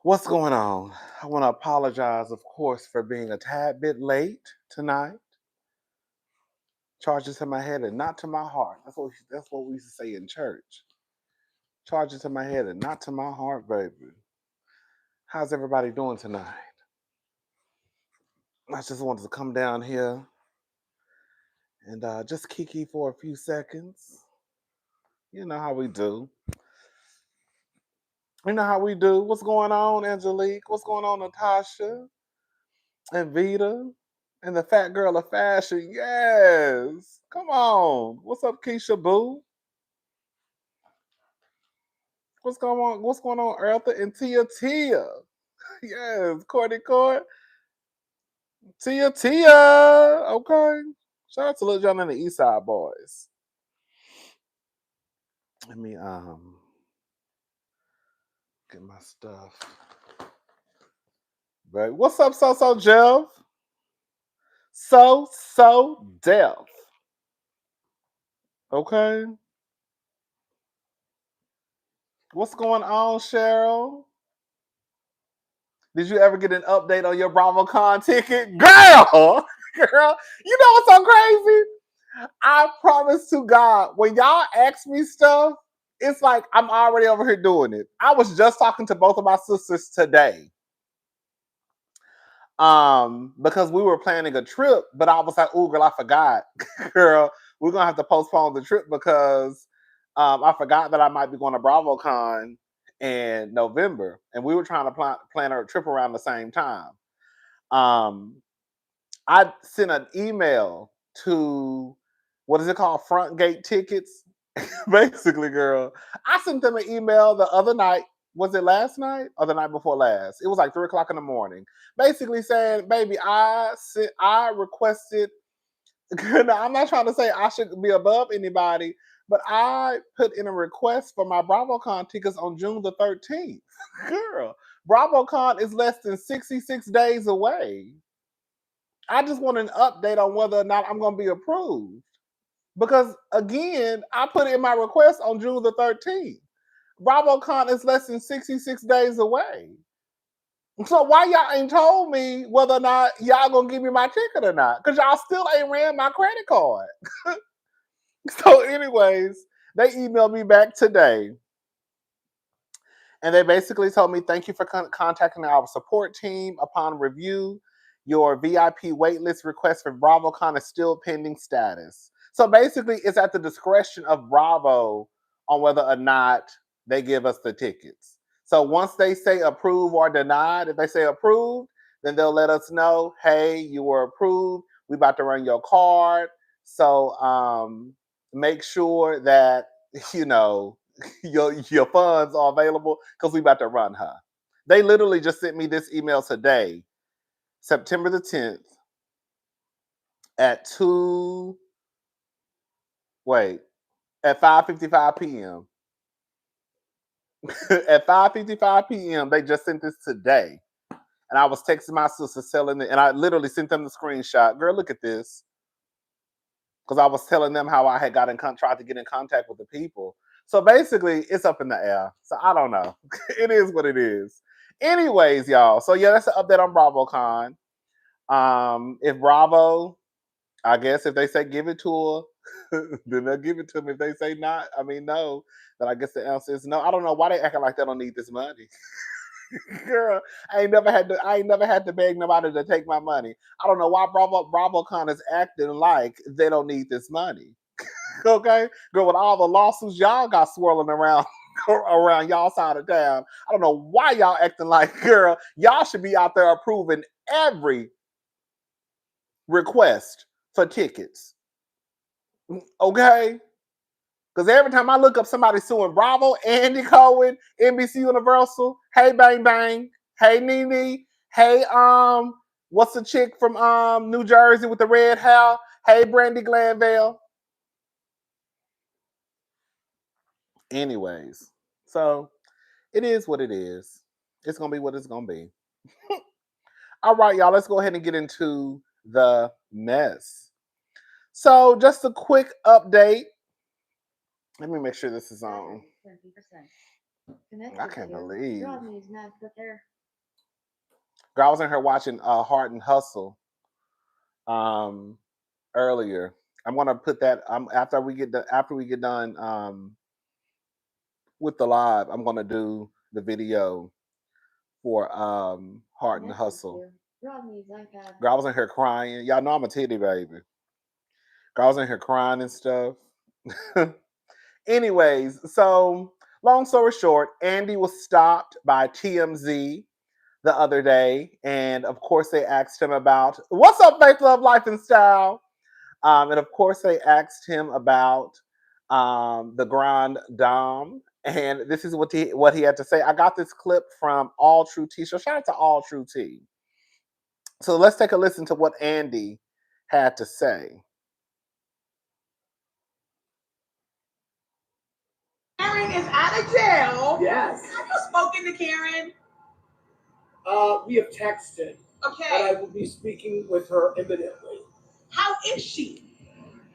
What's going on? I want to apologize, of course, for being a tad bit late tonight. Charges to my head and not to my heart. That's what we used to say in church. Charges to my head and not to my heart, baby. How's everybody doing tonight? I just wanted to come down here and just kiki for a few seconds. You know how we do. You know how we do. What's going on, Angelique? What's going on, Natasha and Vita? And the fat girl of fashion, yes. Come on. What's up, Keisha Boo? What's going on? What's going on, Eartha and Tia Tia? Yes, Courtney Court, Tia Tia. Okay. Shout out to Little John and the East Side Boys. Let me get my stuff. But what's up, So Jeff? So Deaf. Okay. What's going on, Cheryl? Did you ever get an update on your BravoCon ticket? Girl! Girl, you know what's so crazy? I promise to God, when y'all ask me stuff, it's like I'm already over here doing it. I was just talking to both of my sisters today. Because we were planning a trip, but I was like, oh girl, I forgot. Girl, we're gonna have to postpone the trip because I forgot that I might be going to BravoCon in November. And we were trying to plan our trip around the same time. Um, I sent an email to what is it called? Front Gate Tickets. Basically, girl. I sent them an email the other night. Was it last night or the night before last? It was like 3:00 in the morning. Basically saying, baby, I requested. I'm not trying to say I should be above anybody, but I put in a request for my BravoCon tickets on June the 13th. Girl, BravoCon is less than 66 days away. I just want an update on whether or not I'm going to be approved. Because again, I put in my request on June the 13th. BravoCon is less than 66 days away. So why y'all ain't told me whether or not y'all gonna give me my ticket or not? Because y'all still ain't ran my credit card. So, anyways, they emailed me back today. And they basically told me, thank you for contacting our support team. Upon review, your VIP waitlist request for BravoCon is still pending status. So basically, it's at the discretion of Bravo on whether or not they give us the tickets. So once they say approve or denied, if they say approved, then they'll let us know, hey, you were approved. We about to run your card. So make sure that, you know, your funds are available because we about to run her. They literally just sent me this email today, September the 10th, at 5:55 p.m. At 5:55 p.m. They just sent this today. And I was texting my sisters telling them, and I literally sent them the screenshot. Girl, look at this. Because I was telling them how I had tried to get in contact with the people. So basically, it's up in the air. So I don't know. It is what it is. Anyways, y'all. So yeah, that's an update on BravoCon. If Bravo, I guess if they say give it to her, then they'll give it to me. If they say not, no, then I guess the answer is no. I don't know why they acting like they don't need this money. Girl, I ain't never had to beg nobody to take my money. I don't know why BravoCon is acting like they don't need this money. Okay, girl, with all the lawsuits y'all got swirling around around y'all side of town, I don't know why y'all acting like, girl, y'all should be out there approving every request for tickets. Okay, because every time I look up somebody suing Bravo, Andy Cohen, NBC Universal, hey Bang Bang, hey Nene, hey what's the chick from New Jersey with the red hair? Hey Brandy Glanville. Anyways, so it is what it is. It's gonna be what it's gonna be. All right, y'all, let's go ahead and get into the mess. So just a quick update. Let me make sure this is on. I can't believe. Girl, I was in here watching Heart and Hustle earlier. I'm gonna put that after we get done with the live. I'm gonna do the video for Heart and Hustle. Girl, I was in here crying. Y'all know I'm a titty baby. Girl, I was in here crying and stuff. Anyways, so long story short, Andy was stopped by TMZ the other day, and of course they asked him about what's up, faith, love, life, and style. And of course they asked him about the Grand Dame, and this is what he had to say. I got this clip from All True Tea. So shout out to All True Tea. So let's take a listen to what Andy had to say. Karen is out of jail. Yes. Have you spoken to Karen? We have texted. Okay. But I will be speaking with her imminently. How is she?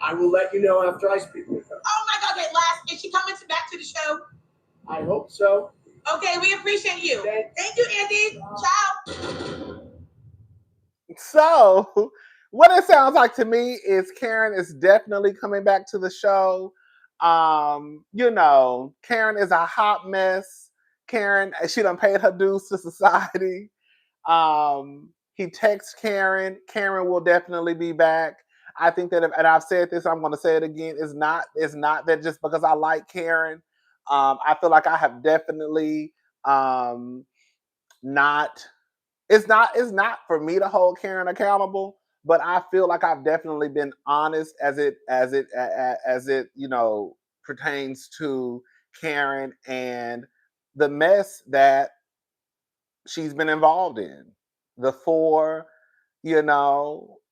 I will let you know after I speak with her. Oh my God! Okay, last, is she coming back to the show? I hope so. Okay, we appreciate you. Thank you, Andy. Ciao. So what it sounds like to me is Karen is definitely coming back to the show. You know, Karen is a hot mess. Karen, she done paid her dues to society. He texts Karen. Karen will definitely be back. I think that, and I've said this, I'm going to say it again. It's not that just because I like Karen. I feel like I have definitely not. It's not for me to hold Karen accountable, but I feel like I've definitely been honest as it pertains to Karen and the mess that she's been involved in. The 4,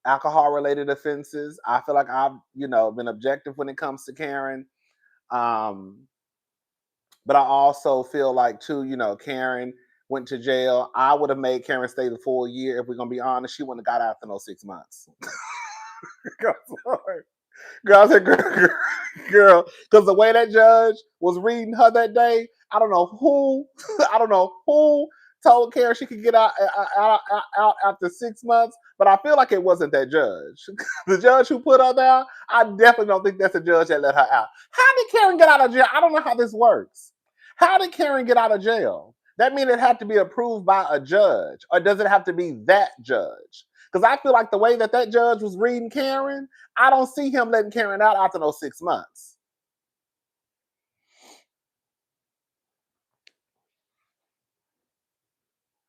alcohol related offenses. I feel like I've, been objective when it comes to Karen. But I also feel like too, Karen went to jail. I would have made Karen stay the full year. If we're gonna be honest, she wouldn't have got out in those 6 months. Girl, I said, girl, because the way that judge was reading her that day, I don't know who told Karen she could get out after 6 months, but I feel like it wasn't that judge. The judge who put her there, I definitely don't think that's the judge that let her out. How did Karen get out of jail? I don't know how this works. How did Karen get out of jail? That means it had to be approved by a judge, or does it have to be that judge? Because I feel like the way that judge was reading Karen, I don't see him letting Karen out after those 6 months.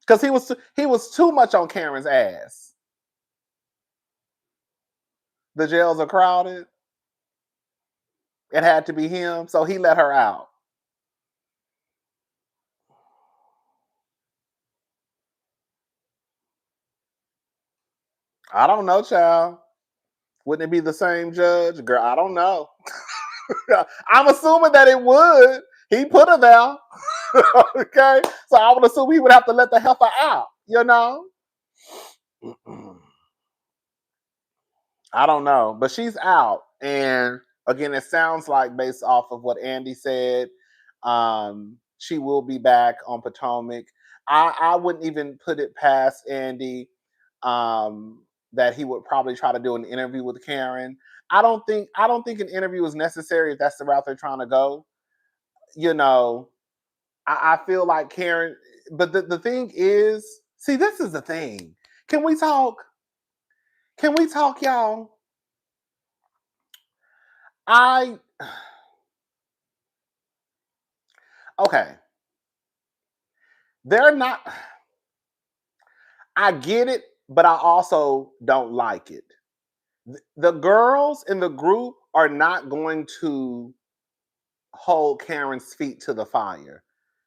Because he was too much on Karen's ass. The jails are crowded. It had to be him, so he let her out. I don't know, child. Wouldn't it be the same judge? Girl, I don't know. I'm assuming that it would. He put her there. Okay? So I would assume he would have to let the heifer out, I don't know. But she's out. And again, it sounds like, based off of what Andy said, she will be back on Potomac. I wouldn't even put it past Andy that he would probably try to do an interview with Karen. I don't think an interview is necessary if that's the route they're trying to go. I feel like Karen, but the thing is, see, this is the thing. Can we talk? Can we talk, y'all? Okay. They're not, I get it, but I also don't like it. The girls in the group are not going to hold Karen's feet to the fire.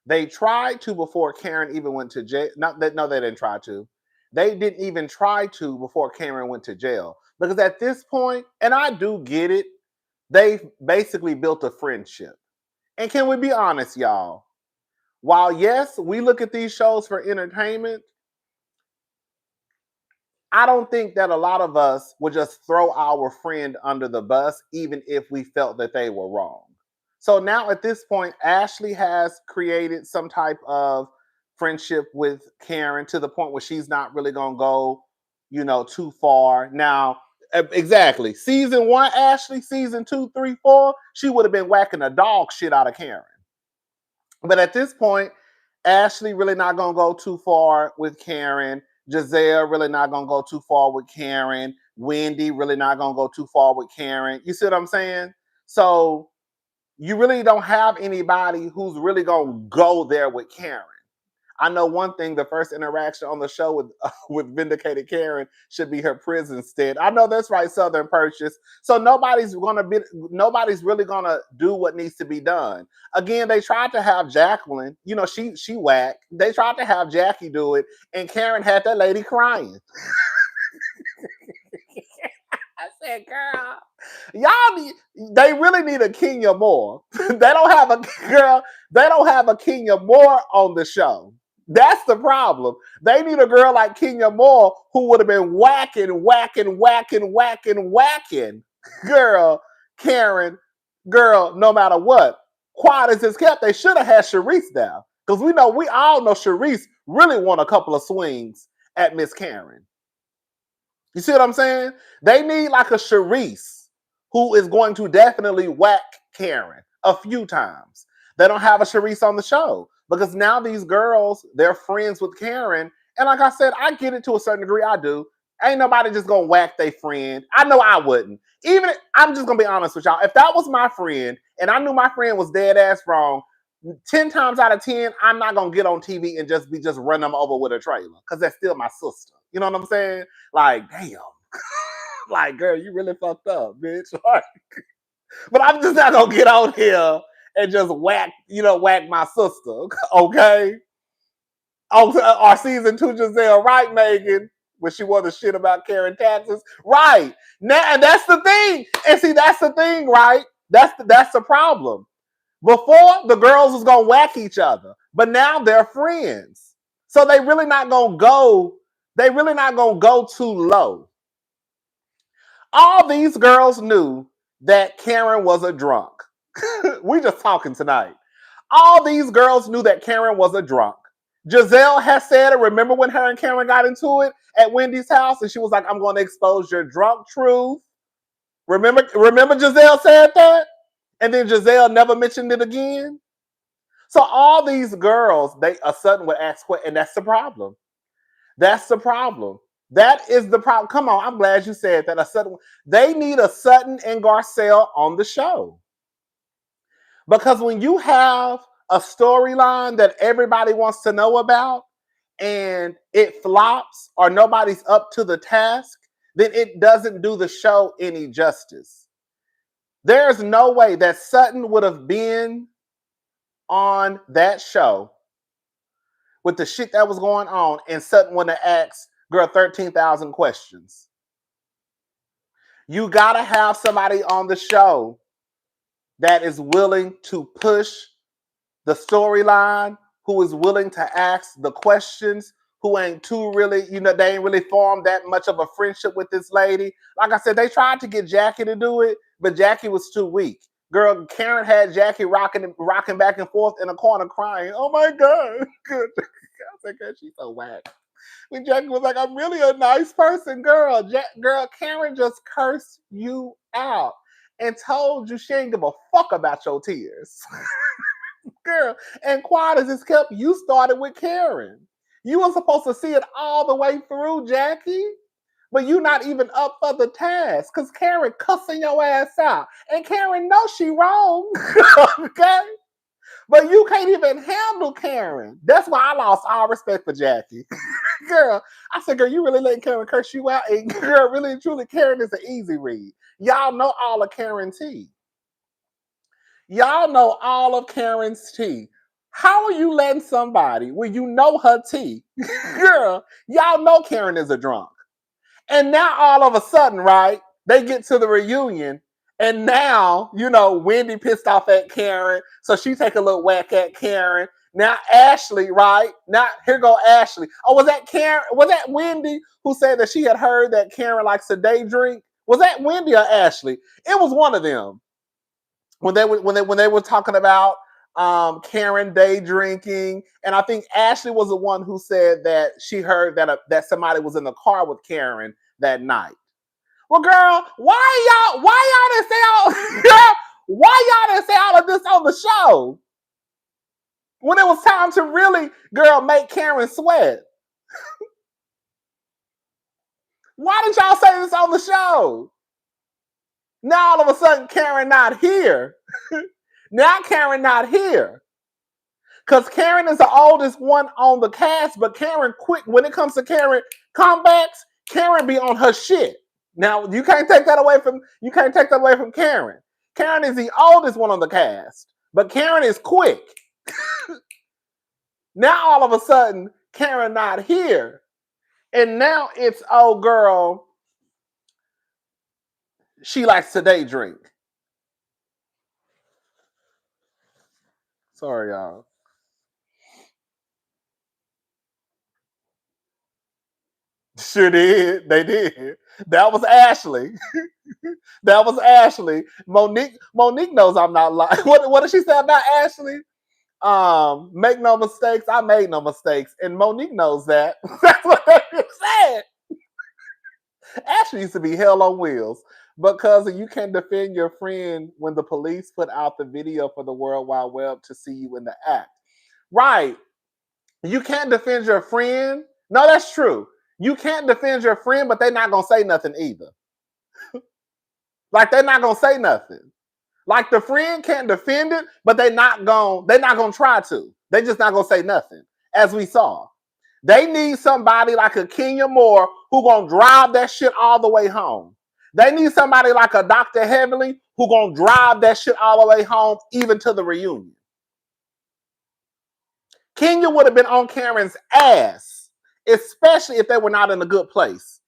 They tried to before Karen even went to jail. No, they didn't try to. They didn't even try to before Karen went to jail. Because at this point, and I do get it, they basically built a friendship. And can we be honest, y'all? While yes, we look at these shows for entertainment, I don't think that a lot of us would just throw our friend under the bus, even if we felt that they were wrong. So now at this point, Ashley has created some type of friendship with Karen to the point where she's not really gonna go, too far. Now, exactly. Season 1, Ashley, season 2, 3, 4, she would have been whacking the dog shit out of Karen. But at this point, Ashley really not gonna go too far with Karen. Gizelle really not gonna go too far with Karen. Wendy really not gonna go too far with Karen. You see what I'm saying? So you really don't have anybody who's really gonna go there with Karen. I know one thing: the first interaction on the show with Vindicated Karen should be her prison stint. I know that's right, Southern Purchase. So nobody's really gonna do what needs to be done. Again, they tried to have Jacqueline. She whacked. They tried to have Jackie do it, and Karen had that lady crying. I said, girl, they really need a Kenya Moore. They don't have a Kenya Moore on the show. That's the problem. They need a girl like Kenya Moore who would have been whacking. Girl, Karen, girl, no matter what. Quiet as it's kept, they should have had Sharice there. Because we all know Sharice really won a couple of swings at Miss Karen. You see what I'm saying? They need like a Sharice who is going to definitely whack Karen a few times. They don't have a Sharice on the show because now these girls, they're friends with Karen. And like I said, I get it to a certain degree. I do. Ain't nobody just gonna whack their friend. I know I wouldn't. I'm just gonna be honest with y'all. If that was my friend and I knew my friend was dead ass wrong, 10 times out of 10, I'm not gonna get on TV and just run them over with a trailer because that's still my sister. You know what I'm saying? Like, damn. Like, girl, you really fucked up, bitch. But I'm just not gonna get on here and just whack my sister, okay? Our season 2 Gizelle, right, Megan? When she wore the shit about Karen taxes, right? Now, and that's the thing. And see, that's the thing, right? That's the problem. Before, the girls was gonna whack each other, but now they're friends, so they really not gonna go. They really not gonna go too low. All these girls knew that Karen was a drunk. We just talking tonight. All these girls knew that Karen was a drunk. Gizelle has said it. Remember when her and Karen got into it at Wendy's house and she was like, I'm going to expose your drunk truth. Remember Gizelle said that? And then Gizelle never mentioned it again. So all these girls, they a sudden would ask questions, and that's the problem. That's the problem. That is the problem. Come on, I'm glad you said that. They need a Sutton and Garcelle on the show. Because when you have a storyline that everybody wants to know about and it flops or nobody's up to the task, then it doesn't do the show any justice. There's no way that Sutton would have been on that show with the shit that was going on and Sutton wouldn't have asked girl 13,000 questions. You gotta have somebody on the show that is willing to push the storyline, who is willing to ask the questions, who ain't too really, they ain't really formed that much of a friendship with this lady. Like I said, they tried to get Jackie to do it, but Jackie was too weak. Girl, Karen had Jackie rocking back and forth in a corner crying. Oh my God. I was like, girl, she's so whack. When Jackie was like, I'm really a nice person, girl. Girl, Karen just cursed you out and told you she ain't give a fuck about your tears. Girl, and quiet as it's kept, you started with Karen. You were supposed to see it all the way through, Jackie. But you not even up for the task because Karen cussing your ass out. And Karen knows she wrong. Okay? But you can't even handle Karen. That's why I lost all respect for Jackie. Girl, I said, girl, you really letting Karen curse you out? And girl, really and truly, Karen is an easy read. Y'all know all of Karen's tea. Y'all know all of Karen's tea. How are you letting somebody when you know her tea? Girl, y'all know Karen is a drunk. And now all of a sudden, right, they get to the reunion and now, Wendy pissed off at Karen. So she take a little whack at Karen. Now Ashley, right? Now here go Ashley. Oh, was that Karen? Was that Wendy who said that she had heard that Karen likes to day drink? Was that Wendy or Ashley? It was one of them. When they were talking about Karen day drinking, and I think Ashley was the one who said that she heard that somebody was in the car with Karen that night. Well, girl, why y'all didn't say all girl, why y'all didn't say all of this on the show? When it was time to really, girl, make Karen sweat. Why didn't y'all say this on the show? Now all of a sudden Karen not here. Now Karen not here. Because Karen is the oldest one on the cast, but Karen quick, when it comes to Karen comebacks, Karen be on her shit. Now you can't take that away from Karen. Karen is the oldest one on the cast, but Karen is quick. Now all of a sudden, Karen not here. And now it's, oh girl, she likes to day drink. Sorry, y'all. Sure did. They did. That was Ashley. That was Ashley. Monique knows I'm not lying. What did she say about Ashley? Make no mistakes. I made no mistakes. And Monique knows that. That's what they said. Ashley used to be hell on wheels. Because you can defend your friend when the police put out the video for the World Wide Web to see you in the act. Right. You can't defend your friend. No, that's true. You can't defend your friend, but they're not going to say nothing either. Like, they're not going to say nothing. Like, the friend can't defend it, but they're not going to try to. They're just not going to say nothing, as we saw. They need somebody like a Kenya Moore who going to drive that shit all the way home. They need somebody like a Dr. Heavenly who going to drive that shit all the way home, even to the reunion. Kenya would have been on Karen's ass, especially if they were not in a good place.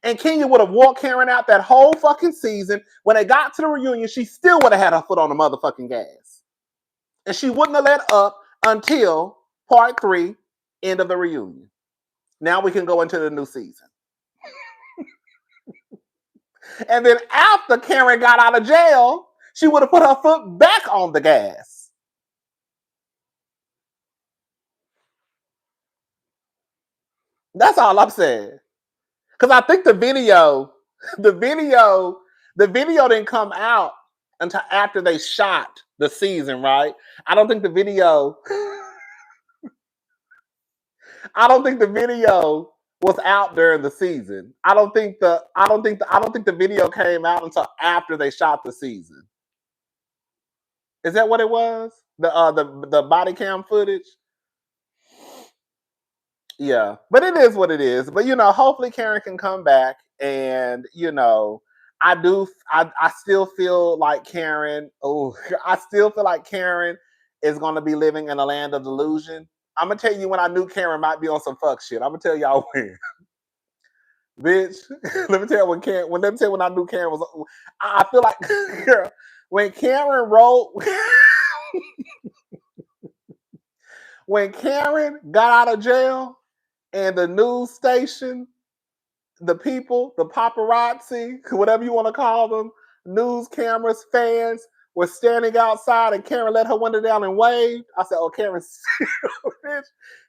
And Kenya would have walked Karen out that whole fucking season. When they got to the reunion, she still would have had her foot on the motherfucking gas. And she wouldn't have let up until part 3, end of the reunion. Now we can go into the new season. And then after Karen got out of jail, she would have put her foot back on the gas. That's all I'm saying. Because I think the video didn't come out until after they shot the season, right? I don't think the video was out during the season. I don't think the video came out until after they shot the season. Is that what it was? The body cam footage? Yeah, but it is what it is. But hopefully Karen can come back, and I still feel like Karen. Oh, I still feel like Karen is gonna be living in a land of delusion. I'm gonna tell you when I knew Karen might be on some fuck shit. I'm gonna tell y'all when. Bitch, let me tell you when I knew Karen was. I feel like, girl, when Karen wrote. When Karen got out of jail and the news station, the people, the paparazzi, whatever you want to call them, news cameras, fans, were standing outside and Karen let her window down and waved. I said, oh, Karen, bitch.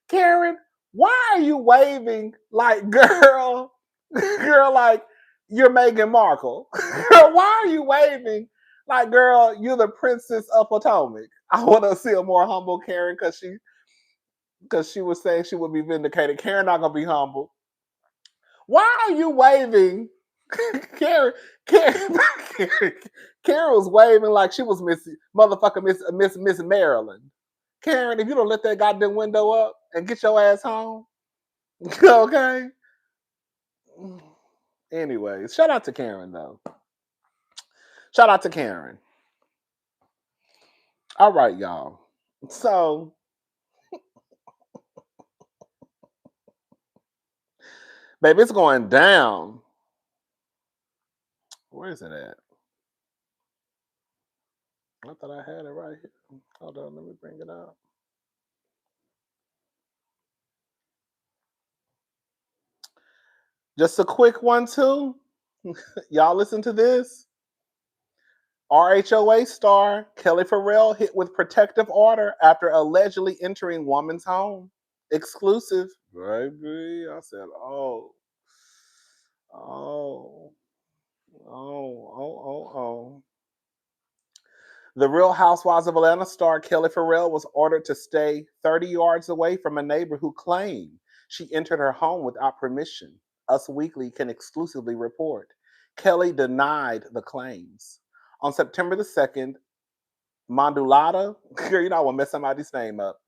Karen, why are you waving like, girl, like you're Meghan Markle? Girl, why are you waving like, girl, you're the Princess of Potomac? I want to see a more humble Karen because she was saying she would be vindicated. Karen not going to be humble. Why are you waving? Karen was waving like she was Miss Maryland. Karen, if you don't let that goddamn window up and get your ass home, okay? Anyways, shout out to Karen, though. Shout out to Karen. All right, y'all. So, baby, it's going down. Where is it at? I thought I had it right here. Hold on, let me bring it up. Just a quick one, too. Y'all listen to this. RHOA star Kelly Ferrell hit with protective order after allegedly entering woman's home. Exclusive. Baby, I said, oh, oh, oh. The Real Housewives of Atlanta star Kelly Ferrell was ordered to stay 30 yards away from a neighbor who claimed she entered her home without permission. Us Weekly can exclusively report. Kelly denied the claims. On September the 2nd, Mondulata, you know I will mess somebody's name up,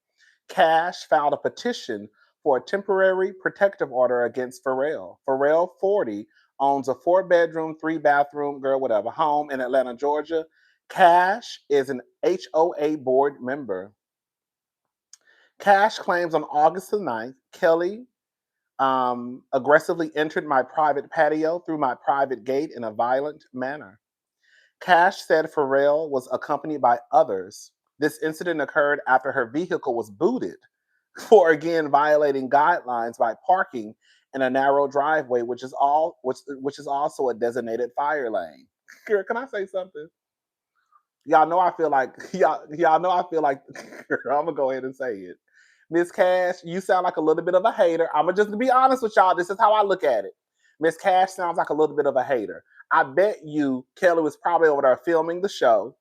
Cash filed a petition for a temporary protective order against Ferrell. Ferrell, 40, owns a 4-bedroom, 3-bathroom, girl, whatever, home in Atlanta, Georgia. Cash is an HOA board member. Cash claims on August the 9th, Kelly aggressively entered my private patio through my private gate in a violent manner. Cash said Ferrell was accompanied by others. This incident occurred after her vehicle was booted for again violating guidelines by parking in a narrow driveway, which is also a designated fire lane. Girl, can I say something? Y'all know I feel like y'all know I feel like girl, I'm gonna go ahead and say it. Miss Cash, you sound like a little bit of a hater. I'm gonna just be honest with y'all. This is how I look at it. Miss Cash sounds like a little bit of a hater. I bet you Kelly was probably over there filming the show.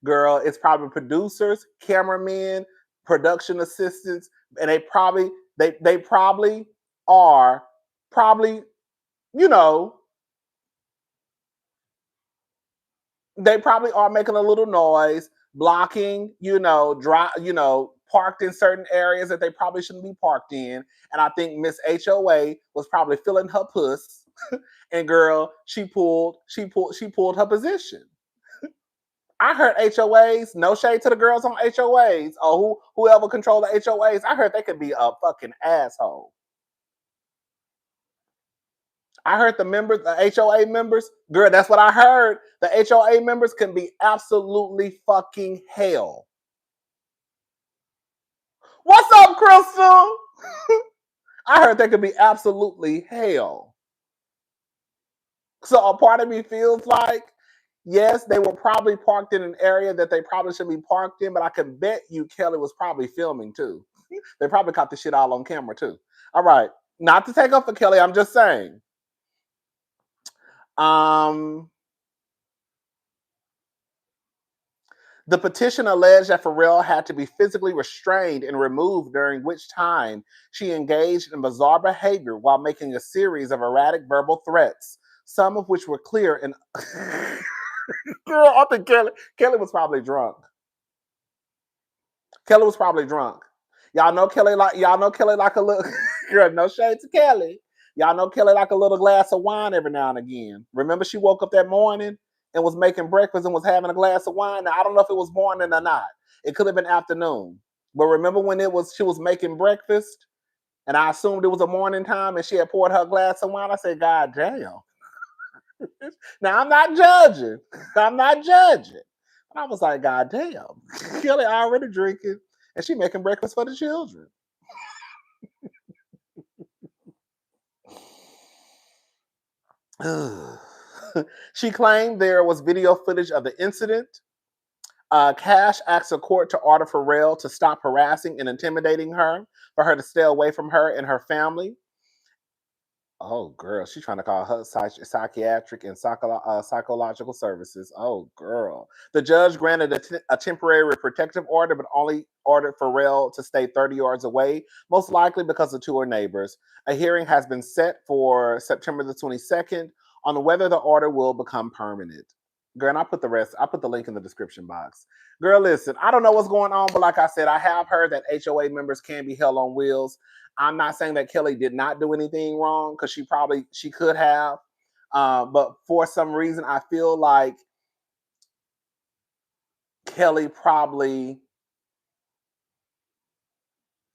Girl, it's probably producers, cameramen, production assistants, and they probably are you know, they probably are making a little noise, blocking, parked in certain areas that they probably shouldn't be parked in. And I think Miss HOA was probably feeling her puss, and girl, she pulled her position. I heard HOAs, no shade to the girls on HOAs or whoever control the HOAs. I heard they could be a fucking asshole. I heard the HOA members, girl, that's what I heard. The HOA members can be absolutely fucking hell. What's up, Crystal? I heard they could be absolutely hell. So a part of me feels like, yes, they were probably parked in an area that they probably shouldn't be parked in, but I can bet you Kelly was probably filming too. They probably caught the shit all on camera too. All right. Not to take up for Kelly, I'm just saying. The petition alleged that Ferrell had to be physically restrained and removed, during which time she engaged in bizarre behavior while making a series of erratic verbal threats, some of which were clear and girl, I think Kelly was probably drunk. Kelly was probably drunk. Y'all know Kelly like a little girl, no shade to Kelly. Y'all know Kelly like a little glass of wine every now and again. Remember she woke up that morning and was making breakfast and was having a glass of wine. Now I don't know if it was morning or not. It could have been afternoon. But remember when she was making breakfast and I assumed it was a morning time and she had poured her glass of wine. I said, God damn. Now I'm not judging. I was like, God damn, Kelly already drinking and she making breakfast for the children. She claimed there was video footage of the incident. Cash asked a court to order Ferrell to stop harassing and intimidating her, for her to stay away from her and her family. Oh, girl, she's trying to call her psychiatric and psychological services. Oh, girl. The judge granted a temporary protective order, but only ordered Ferrell to stay 30 yards away, most likely because the two are neighbors. A hearing has been set for September the 22nd on whether the order will become permanent. Girl, and I put the link in the description box. Girl, listen, I don't know what's going on, but like I said, I have heard that HOA members can be hell on wheels. I'm not saying that Kelly did not do anything wrong, because she could have. But for some reason, I feel like Kelly probably,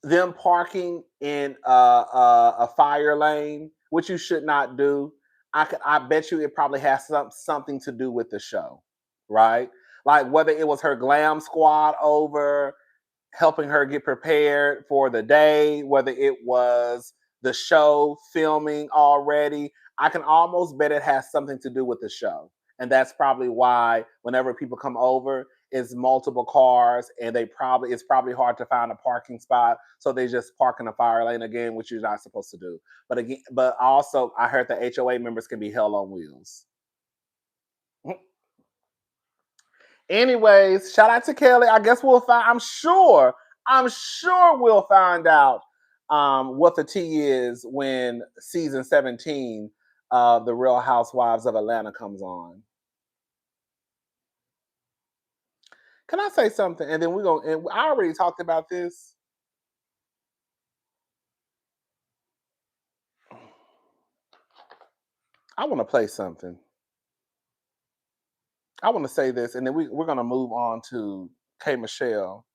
them parking in a fire lane, which you should not do. I bet you it probably has something to do with the show, right? Like whether it was her glam squad over helping her get prepared for the day, whether it was the show filming already. I can almost bet it has something to do with the show. And that's probably why whenever people come over, it's multiple cars, and it's probably hard to find a parking spot, so they just park in the fire lane again, which you're not supposed to do. But also I heard the HOA members can be hell on wheels. Anyways, shout out to Kelli. I guess we'll find. I'm sure we'll find out what the tea is when season 17 of the Real Housewives of Atlanta comes on. Can I say something? And then we're going to, I already talked about this. I want to play something. I want to say this, and then we're going to move on to K. Michelle.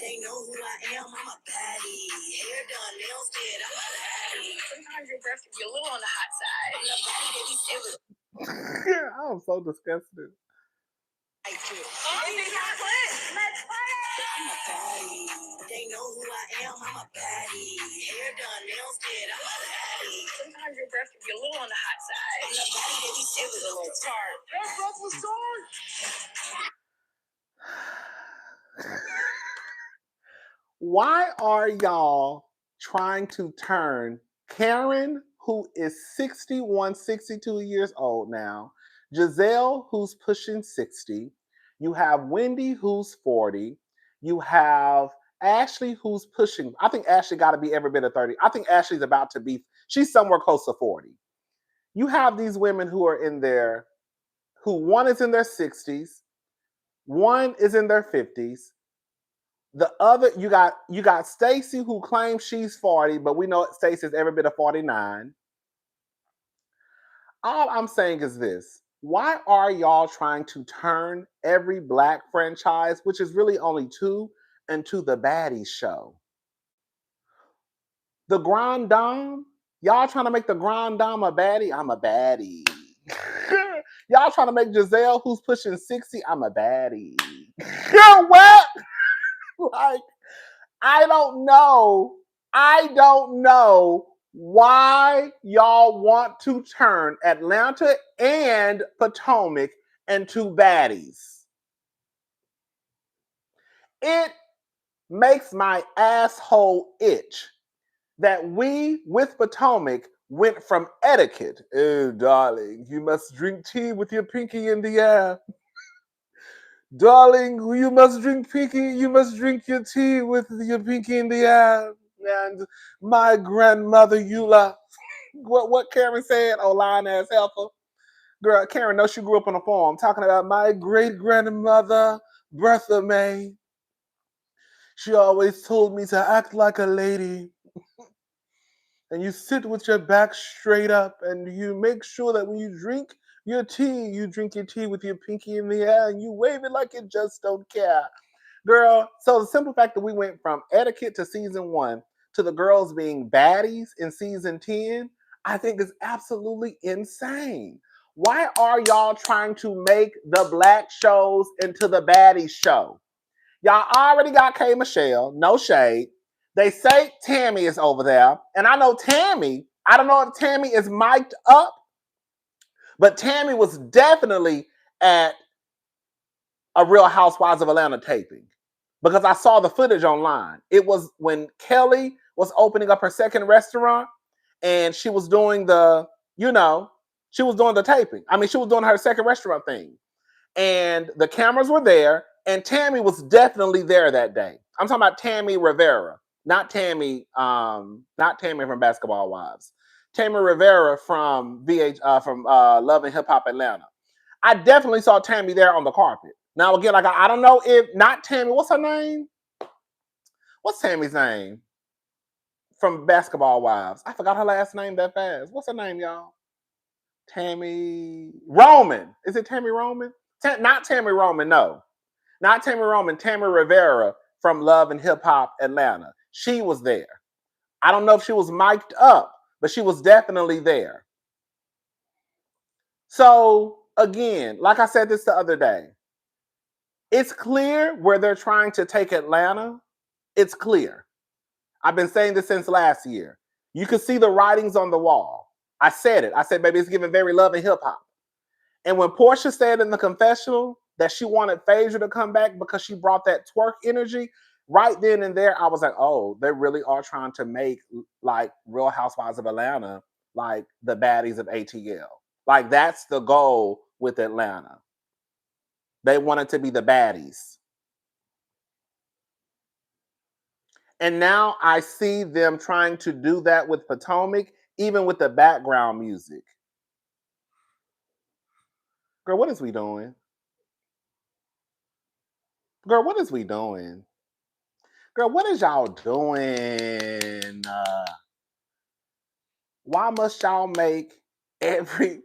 They know who I am, I'm a baddie. Hair done, nails did, I'm a baddie. Sometimes your breath can be a little on the hot side. I'm a baddie, they be serious. I'm so disgusted. I'm a baddie. They know who I am, I'm a baddie. Hair done, nails did, I'm a baddie. Sometimes your breath can be a little on the hot side. I'm a baddie, they be serious. A little tart. That's off the start. Why are y'all trying to turn Karen, who is 61, 62 years old now, Gizelle, who's pushing 60, you have Wendy, who's 40, you have Ashley, who's pushing, I think Ashley got to be every bit of 30. I think Ashley's about to be, she's somewhere close to 40. You have these women who are in there, who one is in their 60s, one is in their 50s. The other, you got Stacy, who claims she's 40, but we know Stacy's every bit of 49. All I'm saying is this. Why are y'all trying to turn every Black franchise, which is really only two, into the Baddies show? The Grand Dame? Y'all trying to make the Grand Dame a baddie? I'm a baddie. Y'all trying to make Gizelle, who's pushing 60, I'm a baddie. What? Like, I don't know why y'all want to turn Atlanta and Potomac into baddies. It makes my asshole itch that we, with Potomac, went from etiquette. Oh, darling, you must drink tea with your pinky in the air. Darling, you must drink your tea with your pinky in the air. And my grandmother Eula. What Karen said, oh, lying ass helper. Girl, Karen knows she grew up on a farm. Talking about my great grandmother, Bertha May. She always told me to act like a lady. And you sit with your back straight up, and you make sure that when you drink your tea, you drink your tea with your pinky in the air, and you wave it like you just don't care. Girl, so the simple fact that we went from etiquette to season 1 to the girls being baddies in season 10, I think is absolutely insane. Why are y'all trying to make the Black shows into the baddies show? Y'all already got K. Michelle, no shade. They say Tammy is over there, and I know Tammy, I don't know if Tammy is mic'd up, but Tammy was definitely at a Real Housewives of Atlanta taping because I saw the footage online. It was when Kelli was opening up her second restaurant and she was doing she was doing the taping. I mean, she was doing her second restaurant thing. And the cameras were there, and Tammy was definitely there that day. I'm talking about Tammy Rivera, not Tammy from Basketball Wives. Tammy Rivera from Love and Hip Hop Atlanta. I definitely saw Tammy there on the carpet. Now again, like I don't know if not Tammy. What's her name? What's Tammy's name from Basketball Wives? I forgot her last name that fast. What's her name, y'all? Tammy Roman. Is it Tammy Roman? Not Tammy Roman. No, not Tammy Roman. Tammy Rivera from Love and Hip Hop Atlanta. She was there. I don't know if she was mic'd up, but she was definitely there. So again, like I said this the other day, it's clear where they're trying to take Atlanta. It's clear. I've been saying this since last year. You can see the writings on the wall. I said it. I said, baby, it's giving very love and hip hop. And when Portia said in the confessional that she wanted Phaedra to come back because she brought that twerk energy, right then and there, I was like, oh, they really are trying to make like Real Housewives of Atlanta like the baddies of ATL. Like that's the goal with Atlanta. They wanted to be the baddies. And now I see them trying to do that with Potomac, even with the background music. Girl, what is we doing? Girl, what is we doing? Girl, what is y'all doing? Why must y'all make every...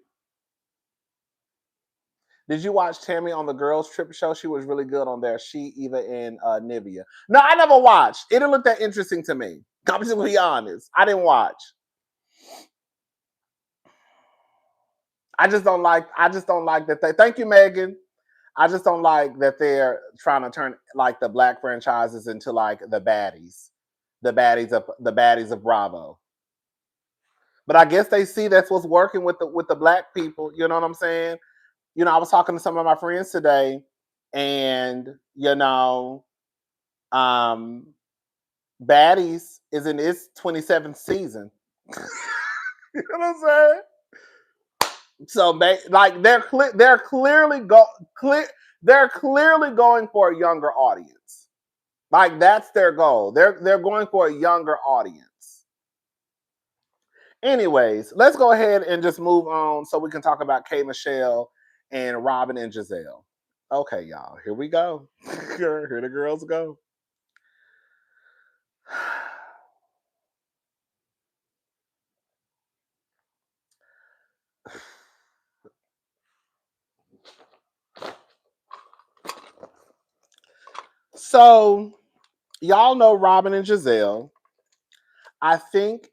Did you watch Tammy on the Girls Trip show? She was really good on there. She, Eva, and Nivea. No, I never watched. It didn't look that interesting to me. I'm just gonna be honest. I didn't watch. I just don't like that they... Thank you, Megan. I just don't like that they're trying to turn like the black franchises into like the baddies. The baddies of Bravo. But I guess they see that's what's working with the black people. You know what I'm saying? You know, I was talking to some of my friends today, and you know, Baddies is in its 27th season. You know what I'm saying? So like they're clearly going for a younger audience. Like that's their goal. They're going for a younger audience. Anyways, let's go ahead and just move on so we can talk about K. Michelle and Robyn and Gizelle. Okay, y'all, here we go. Here the girls go. So, y'all know Robyn and Gizelle. I think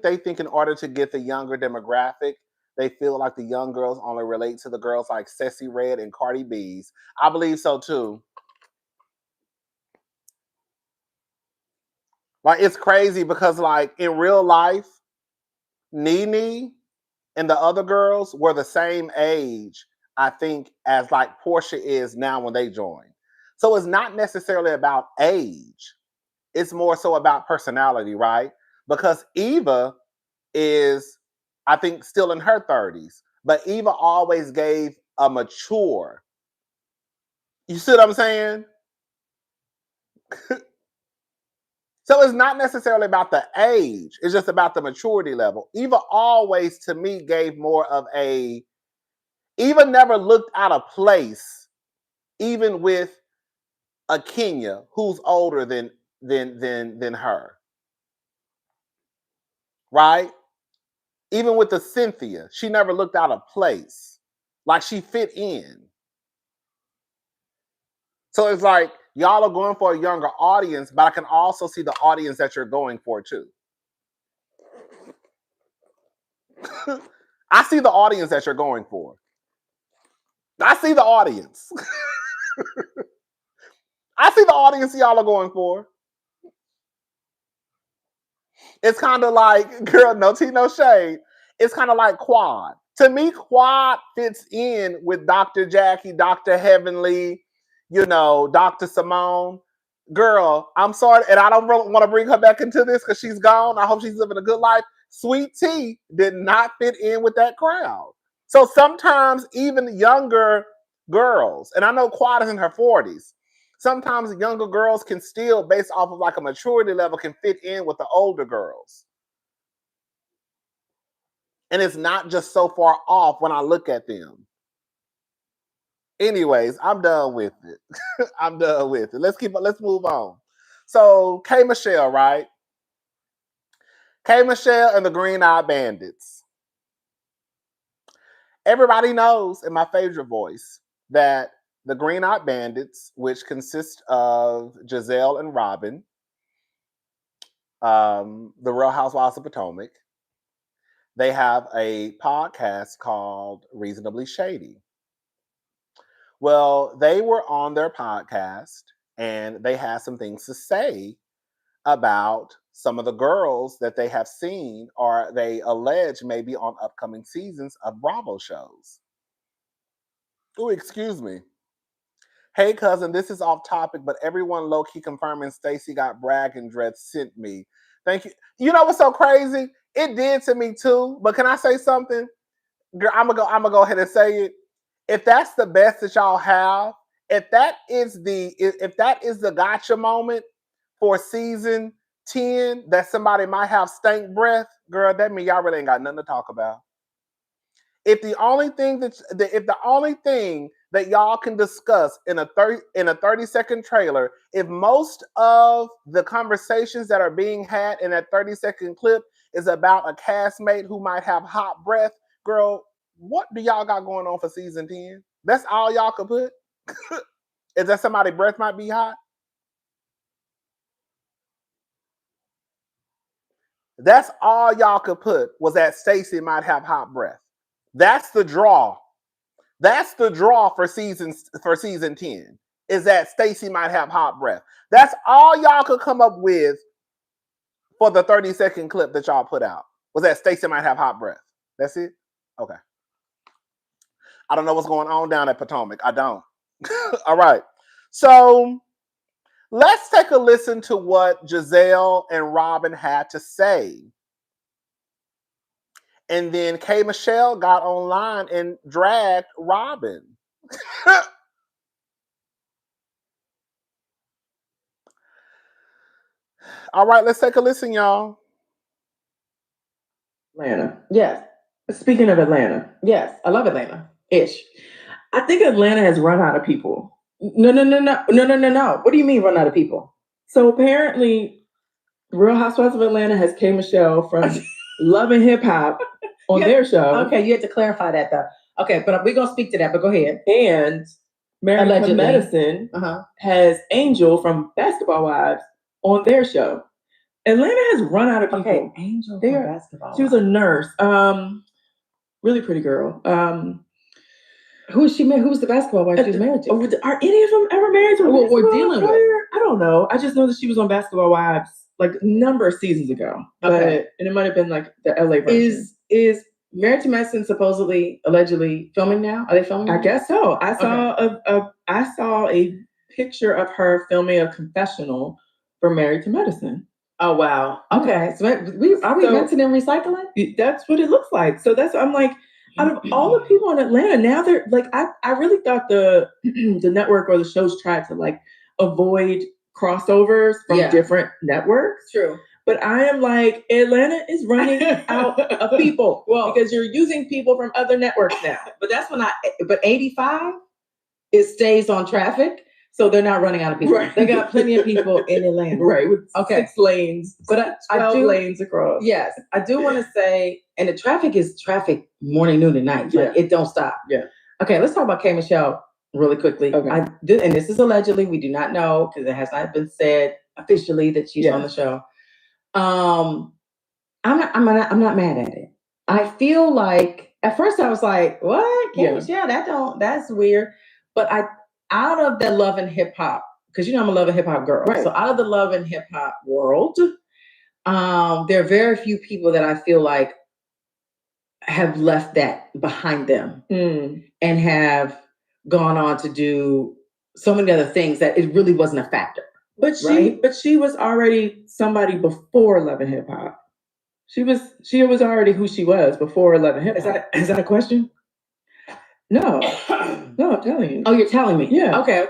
they think in order to get the younger demographic, they feel like the young girls only relate to the girls like Ceci Red and Cardi B's. I believe so too. Like it's crazy because like in real life, Nene and the other girls were the same age, I think, as like Portia is now when they join. So it's not necessarily about age. It's more so about personality, right? Because Eva is, I think, still in her 30s. But Eva always gave a mature. You see what I'm saying? So it's not necessarily about the age. It's just about the maturity level. Eva always, to me, gave more of a... Eva never looked out of place, even with a Kenya who's older than her. Right? Even with the Cynthia, she never looked out of place. Like she fit in. So it's like y'all are going for a younger audience, but I can also see the audience that you're going for too. I see the audience that you're going for. I see the audience. I see the audience y'all are going for. It's kind of like, girl, no tea, no shade. It's kind of like Quad. To me, Quad fits in with Dr. Jackie, Dr. Heavenly, you know, Dr. Simone. Girl, I'm sorry, and I don't really want to bring her back into this because she's gone. I hope she's living a good life. Sweet Tea did not fit in with that crowd. So sometimes even younger girls, and I know Quad is in her 40s, sometimes younger girls can still, based off of like a maturity level, can fit in with the older girls. And it's not just so far off when I look at them. Anyways, I'm done with it. I'm done with it. Let's move on. So K. Michelle, right? K. Michelle and the Green Eyed Bandits. Everybody knows in my favorite voice that the Green Eyed Bandits, which consist of Gizelle and Robyn, the Real Housewives of Potomac, They have a podcast called Reasonably Shady. Well, they were on their podcast and they had some things to say about some of the girls that they have seen or they allege may be on upcoming seasons of Bravo shows. Oh, excuse me. Hey, cousin, this is off topic, but everyone low-key confirming Stacey got bragging dreads sent me. Thank you. You know what's so crazy? It did to me too, but can I say something? Girl, I'm gonna go ahead and say it. If that's the best that y'all have, if that is the gotcha moment for season 10, that somebody might have stank breath, girl, that means y'all really ain't got nothing to talk about. If the only thing that y'all can discuss in a 30-second trailer, if most of the conversations that are being had in that 30-second clip is about a castmate who might have hot breath, girl, what do y'all got going on for season 10? That's all y'all could put? Is that somebody's breath might be hot? That's all y'all could put was that Stacey might have hot breath. That's the draw. That's the draw for season 10. Is that Stacey might have hot breath. That's all y'all could come up with for the 30-second clip that y'all put out. Was that Stacey might have hot breath. That's it? Okay. I don't know what's going on down at Potomac. I don't. All right. So let's take a listen to what Gizelle and Robyn had to say. And then K. Michelle got online and dragged Robyn. All right, let's take a listen, y'all. Atlanta. Yes. Speaking of Atlanta. Yes. I love Atlanta-ish. I think Atlanta has run out of people. No. What do you mean run out of people? So apparently Real Housewives of Atlanta has K. Michelle from Love and Hip Hop on their show. Okay, you had to clarify that though. Okay, but we're going to speak to that, but go ahead. And Married to Medicine has Angel from Basketball Wives on their show. Atlanta has run out of people. Okay, Angel from Basketball. She was a nurse. Really pretty girl. Who is she married? Who was the basketball wife she was married to? Are any of them ever married to a basketball we're dealing player? I don't know. I just know that she was on Basketball Wives like a number of seasons ago. Okay. And it might have been like the LA version. Is Married to Medicine supposedly, allegedly filming now? Are they filming now? I guess so. I saw a picture of her filming a confessional for Married to Medicine. Oh wow. Okay. So are we renting and recycling? That's what it looks like. So I'm like, out of all the people in Atlanta, now they're like, I really thought the network or the shows tried to like avoid crossovers from different networks. True. But I am like, Atlanta is running out of people. Well, because you're using people from other networks now. But but 85, it stays on traffic. So they're not running out of people. Right. They got plenty of people in Atlanta. Right. With 6 lanes. But 12 lanes across. Yes. I do want to say, and the traffic is traffic morning, noon, and night. Like it don't stop. Yeah. Okay, let's talk about K. Michelle really quickly. Okay. And this is allegedly, we do not know because it has not been said officially that she's on the show. I'm not mad at it. I feel like at first I was like, what? K. Michelle, that's weird. But out of the Love and Hip Hop, because I'm a Love and Hip Hop girl. Right. So out of the Love and Hip Hop world, there are very few people that I feel like have left that behind them and have gone on to do so many other things that it really wasn't a factor. But she was already somebody before Love and Hip Hop. She was already who she was before Love and Hip Hop. Is that a question? No, I'm telling you. Oh, you're telling me? Yeah. Okay.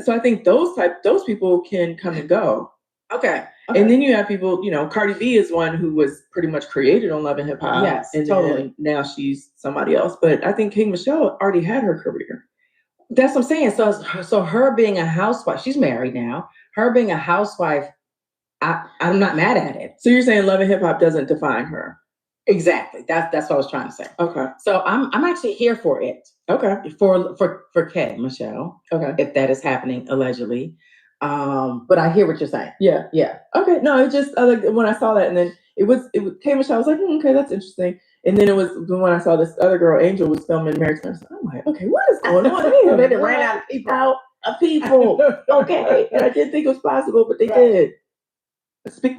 So I think those people can come and go. Okay. And then you have people, Cardi B is one who was pretty much created on Love and Hip Hop. Yes, and totally. Now she's somebody else. But I think K. Michelle already had her career. That's what I'm saying. So her being a housewife, she's married now. Her being a housewife, I'm not mad at it. So you're saying Love and Hip Hop doesn't define her? Exactly. That's what I was trying to say. Okay. So I'm actually here for it. Okay. For K. Michelle. Okay. If that is happening allegedly. But I hear what you're saying. Yeah. Yeah. Okay. No, it just like when I saw that, and then it was K Michelle. I was like, okay, that's interesting. And then it was when I saw this other girl, Angel, was filming Marriage to Medicine. I'm like, okay, what is going on here? They ran out of people. Out of people. Okay, and I didn't think it was possible, but they did. Speak.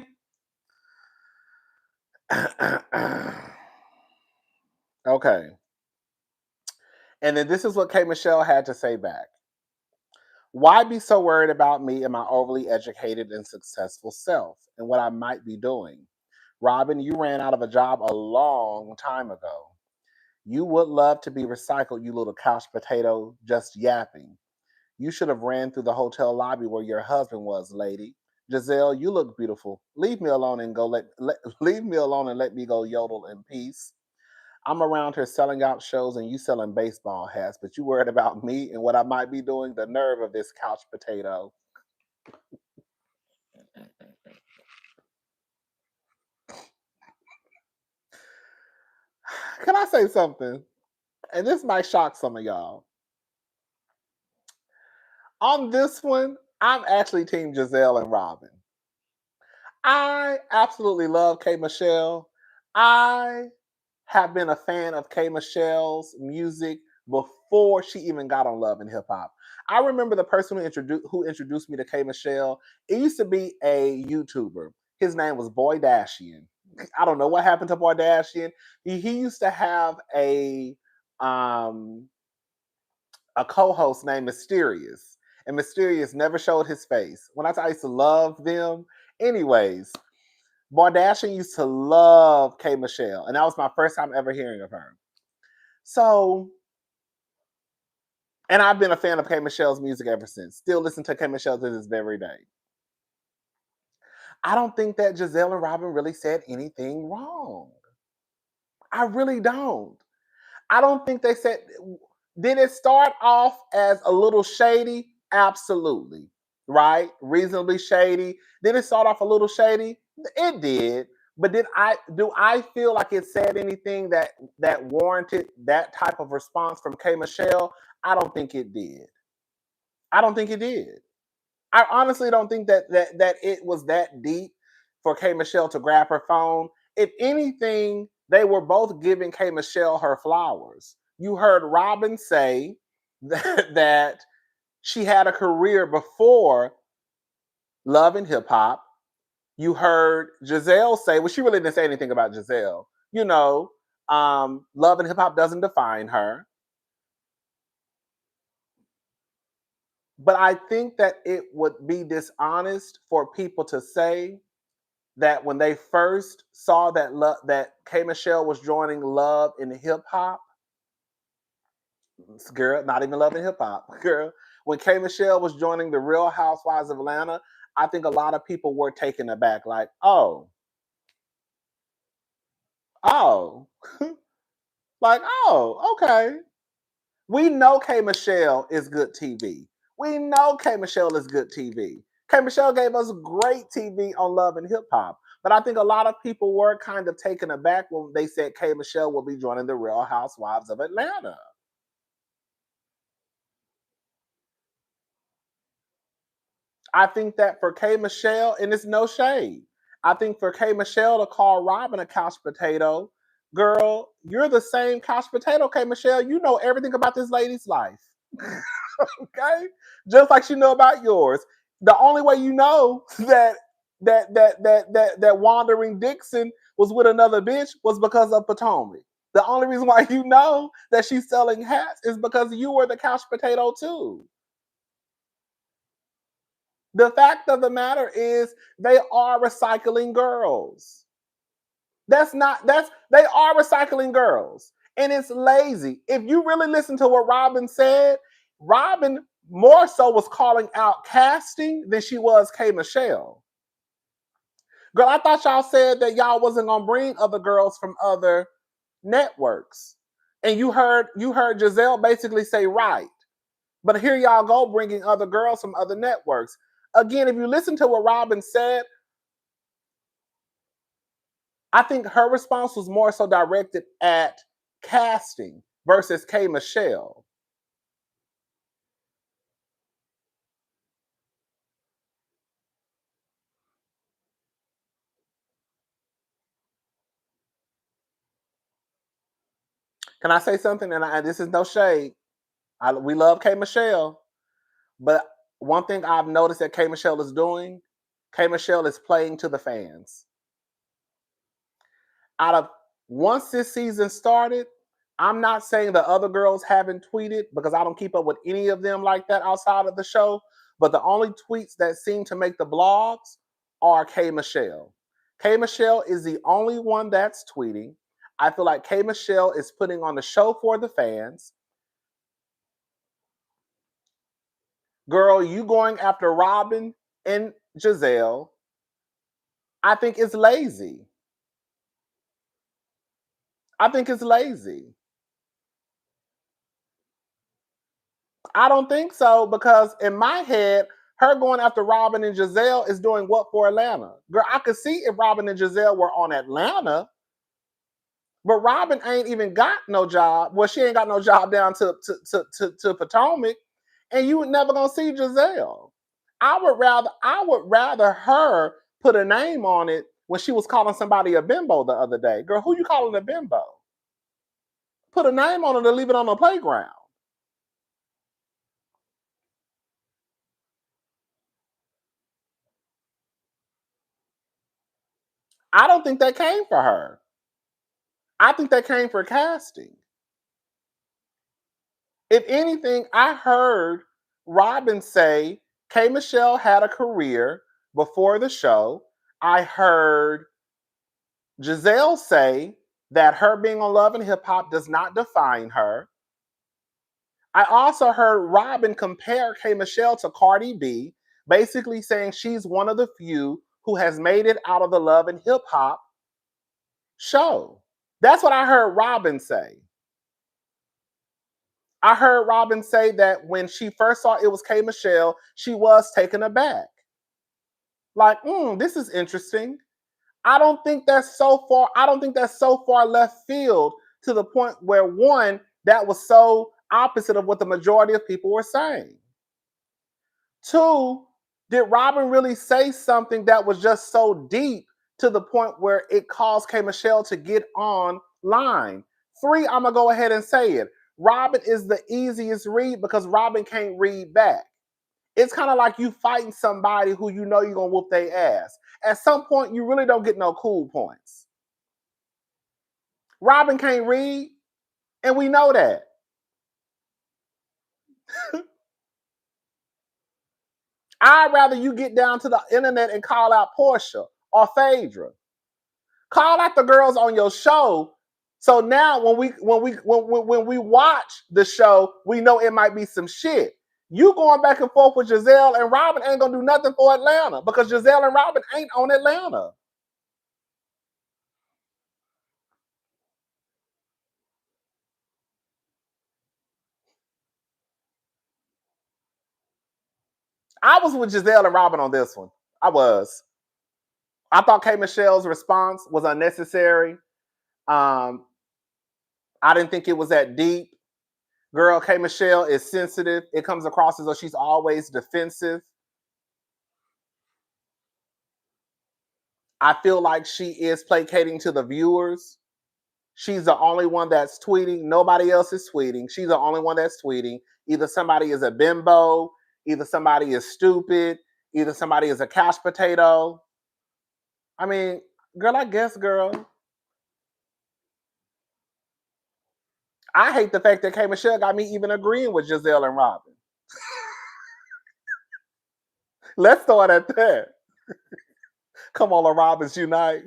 Okay. And then this is what K Michelle had to say back. Why be so worried about me and my overly educated and successful self and what I might be doing? Robyn, you ran out of a job a long time ago. You would love to be recycled, you little couch potato, just yapping. You should have ran through the hotel lobby where your husband was, lady. Gizelle, you look beautiful. Leave me alone and leave me alone and let me go yodel in peace. I'm around here selling out shows and you selling baseball hats, but you worried about me and what I might be doing. The nerve of this couch potato. Can I say something? And this might shock some of y'all. On this one, I'm actually Team Gizelle and Robyn. I absolutely love K Michelle. I have been a fan of K Michelle's music before she even got on Love and Hip Hop. I remember the person who introduced me to K Michelle. It used to be a YouTuber. His name was Boy Dashian. I don't know what happened to Boy Dashian. He used to have um, a co-host named Mysterious. And Mysterious never showed his face. When I used to love them, anyways, Bardashian used to love K Michelle, and that was my first time ever hearing of her. So, and I've been a fan of K Michelle's music ever since. Still listen to K Michelle to this very day. I don't think that Gizelle and Robyn really said anything wrong. I really don't. I don't think they said. Did it start off as a little shady? Absolutely. Right? Reasonably shady. Did it start off a little shady? It did. But do I feel like it said anything that warranted that type of response from K Michelle? I don't think it did. I don't think it did. I honestly don't think that it was that deep for K Michelle to grab her phone. If anything, they were both giving K Michelle her flowers. You heard Robyn say that she had a career before Love and Hip Hop. You heard Gizelle say, well, she really didn't say anything about Gizelle. You know, Love and Hip Hop doesn't define her. But I think that it would be dishonest for people to say that when they first saw that K Michelle was joining Love in Hip Hop, girl, not even Love and Hip Hop, girl. When K Michelle was joining the Real Housewives of Atlanta, I think a lot of people were taken aback, like, oh, oh, like, oh, okay. We know K Michelle is good TV. We know K Michelle is good TV. K Michelle gave us great TV on Love and Hip Hop. But I think a lot of people were kind of taken aback when they said K Michelle will be joining the Real Housewives of Atlanta. I think that for K Michelle, and it's no shade, I think for K Michelle to call Robyn a couch potato, girl, you're the same couch potato, K Michelle. You know everything about this lady's life. Okay? Just like she know about yours. The only way you know that Wandering Dixon was with another bitch was because of Potomac. The only reason why you know that she's selling hats is because you were the couch potato too. The fact of the matter is they are recycling girls. They are recycling girls. And it's lazy. If you really listen to what Robyn said, Robyn more so was calling out casting than she was K Michelle. Girl, I thought y'all said that y'all wasn't gonna bring other girls from other networks. And you heard Gizelle basically say right. But here y'all go bringing other girls from other networks. Again, if you listen to what Robyn said, I think her response was more so directed at casting versus K Michelle. Can I say something? And this is no shade. We love K Michelle, but one thing I've noticed that K Michelle is doing, K Michelle is playing to the fans. Out of once this season started, I'm not saying the other girls haven't tweeted because I don't keep up with any of them like that outside of the show. But the only tweets that seem to make the blogs are K Michelle. K Michelle is the only one that's tweeting. I feel like K Michelle is putting on the show for the fans. Girl, you going after Robyn and Gizelle, I think it's lazy. I think it's lazy. I don't think so because in my head, her going after Robyn and Gizelle is doing what for Atlanta? Girl, I could see if Robyn and Gizelle were on Atlanta, but Robyn ain't even got no job. Well, she ain't got no job down to Potomac, and you would never gonna see Gizelle. I would rather her put a name on it when she was calling somebody a bimbo the other day. Girl, who you calling a bimbo? Put a name on it and leave it on the playground. I don't think that came for her. I think that came for casting. If anything, I heard Robyn say K Michelle had a career before the show. I heard Gizelle say that her being on Love and Hip Hop does not define her. I also heard Robyn compare K Michelle to Cardi B, basically saying she's one of the few who has made it out of the Love and Hip Hop show. That's what I heard Robyn say. I heard Robyn say that when she first saw it was K Michelle, she was taken aback. Like, this is interesting. I don't think that's so far. I don't think that's so far left field to the point where one, that was so opposite of what the majority of people were saying. Two, did Robyn really say something that was just so deep to the point where it caused K Michelle to get online? Three, I'm gonna go ahead and say it. Robyn is the easiest read because Robyn can't read back. It's kind of like you fighting somebody who you know you're gonna whoop their ass. At some point, you really don't get no cool points. Robyn can't read, and we know that. I'd rather you get down to the internet and call out Portia or Phaedra. Call out the girls on your show. So now when we watch the show, we know it might be some shit. You going back and forth with Gizelle and Robyn ain't gonna do nothing for Atlanta because Gizelle and Robyn ain't on Atlanta. I was with Gizelle and Robyn on this one. I was. I thought K Michelle's response was unnecessary. I didn't think it was that deep. Girl, K Michelle is sensitive. It comes across as though she's always defensive. I feel like she is placating to the viewers. She's the only one that's tweeting. Nobody else is tweeting. She's the only one that's tweeting. Either somebody is a bimbo, either somebody is stupid, either somebody is a couch potato. I mean, girl, I guess, girl. I hate the fact that K Michelle got me even agreeing with Gizelle and Robyn. Let's start at that. Come on, Robins unite.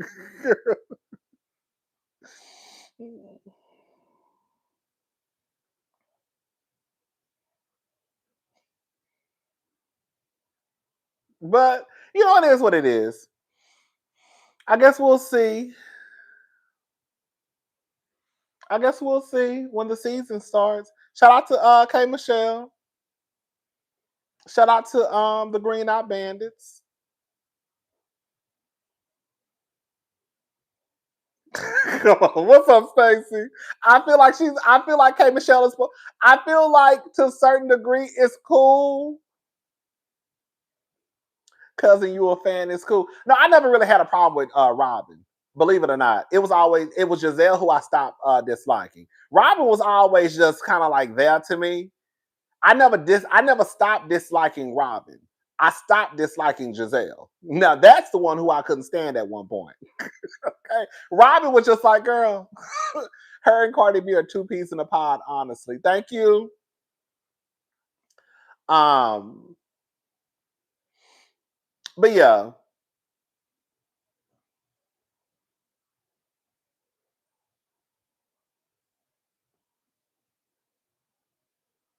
But you know, it is what it is. I guess we'll see. I guess we'll see when the season starts. Shout out to K Michelle. Shout out to the Green Eye Bandits. Come on, what's up, Stacy? I feel like K Michelle is. I feel like to a certain degree it's cool. Cousin, you a fan? It's cool. No, I never really had a problem with Robyn. Believe it or not, it was Gizelle who I stopped disliking. Robyn was always just kind of like there to me. I never stopped disliking Robyn. I stopped disliking Gizelle. Now that's the one who I couldn't stand at one point. Okay, Robyn was just like, girl, her and Cardi B are two peas in a pod. Honestly, thank you. Um, but yeah,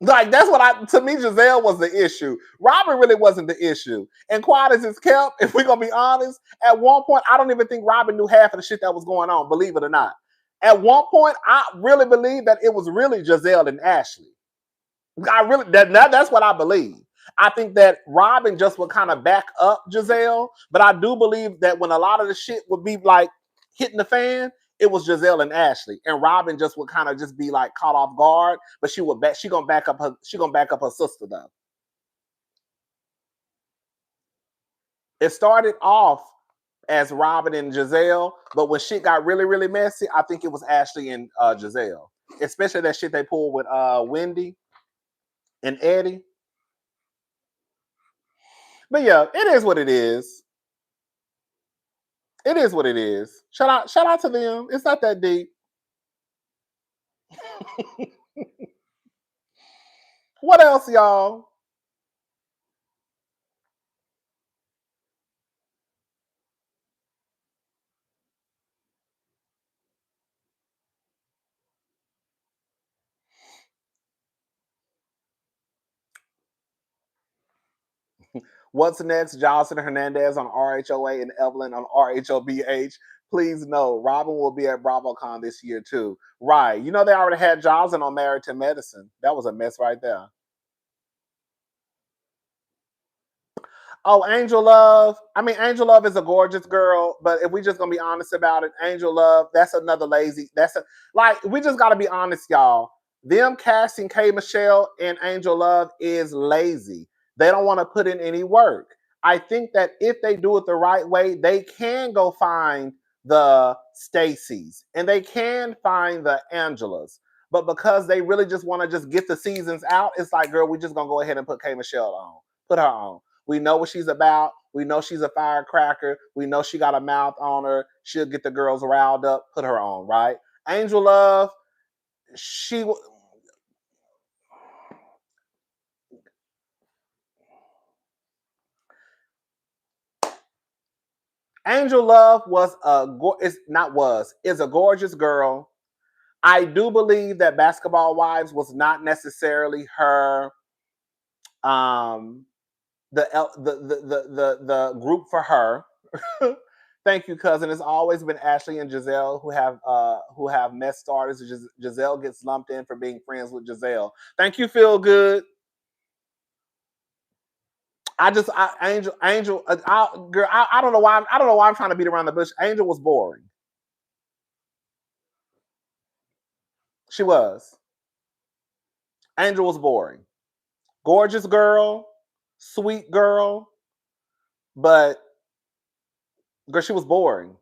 like that's what to me, Gizelle was the issue. Robyn really wasn't the issue. And quiet as it's kept, if we're gonna be honest, at one point, I don't even think Robyn knew half of the shit that was going on, believe it or not. At one point, I really believe that it was really Gizelle and Ashley. I really that's what I believe. I think that Robyn just would kind of back up Gizelle, but I do believe that when a lot of the shit would be like hitting the fan, it was Gizelle and Ashley, and Robyn just would kind of just be like caught off guard. But she gonna back up her sister though. It started off as Robyn and Gizelle, but when shit got really really messy, I think it was Ashley and Gizelle, especially that shit they pulled with Wendy and Eddie. But yeah, it is what it is. It is what it is. Shout out to them. It's not that deep. What else, y'all? What's next? Jocelyn Hernandez on RHOA and Evelyn on RHOBH. Please know, Robyn will be at BravoCon this year too. Right. You know they already had Jocelyn on Married to Medicine. That was a mess right there. Oh, Angel Love. I mean, Angel Love is a gorgeous girl, but if we just gonna be honest about it, Angel Love, that's another lazy. Like we just gotta be honest, y'all. Them casting K Michelle and Angel Love is lazy. They don't want to put in any work. I think that if they do it the right way, they can go find the Stacys and they can find the Angelas. But because they really just want to just get the seasons out, it's like, girl, we just gonna go ahead and put K Michelle on. Put her on. We know what she's about. We know she's a firecracker. We know she got a mouth on her. She'll get the girls riled up. Put her on, right? Angel Love, she. Angel Love is a gorgeous girl. I do believe that Basketball Wives was not necessarily her the group for her. Thank you, cousin. It's always been Ashley and Gizelle who have mess starters. Gizelle gets lumped in for being friends with Gizelle. Thank you, Feel Good. Girl, I don't know why I'm trying to beat around the bush. Angel was boring. She was. Angel was boring. Gorgeous girl, sweet girl, but girl, she was boring.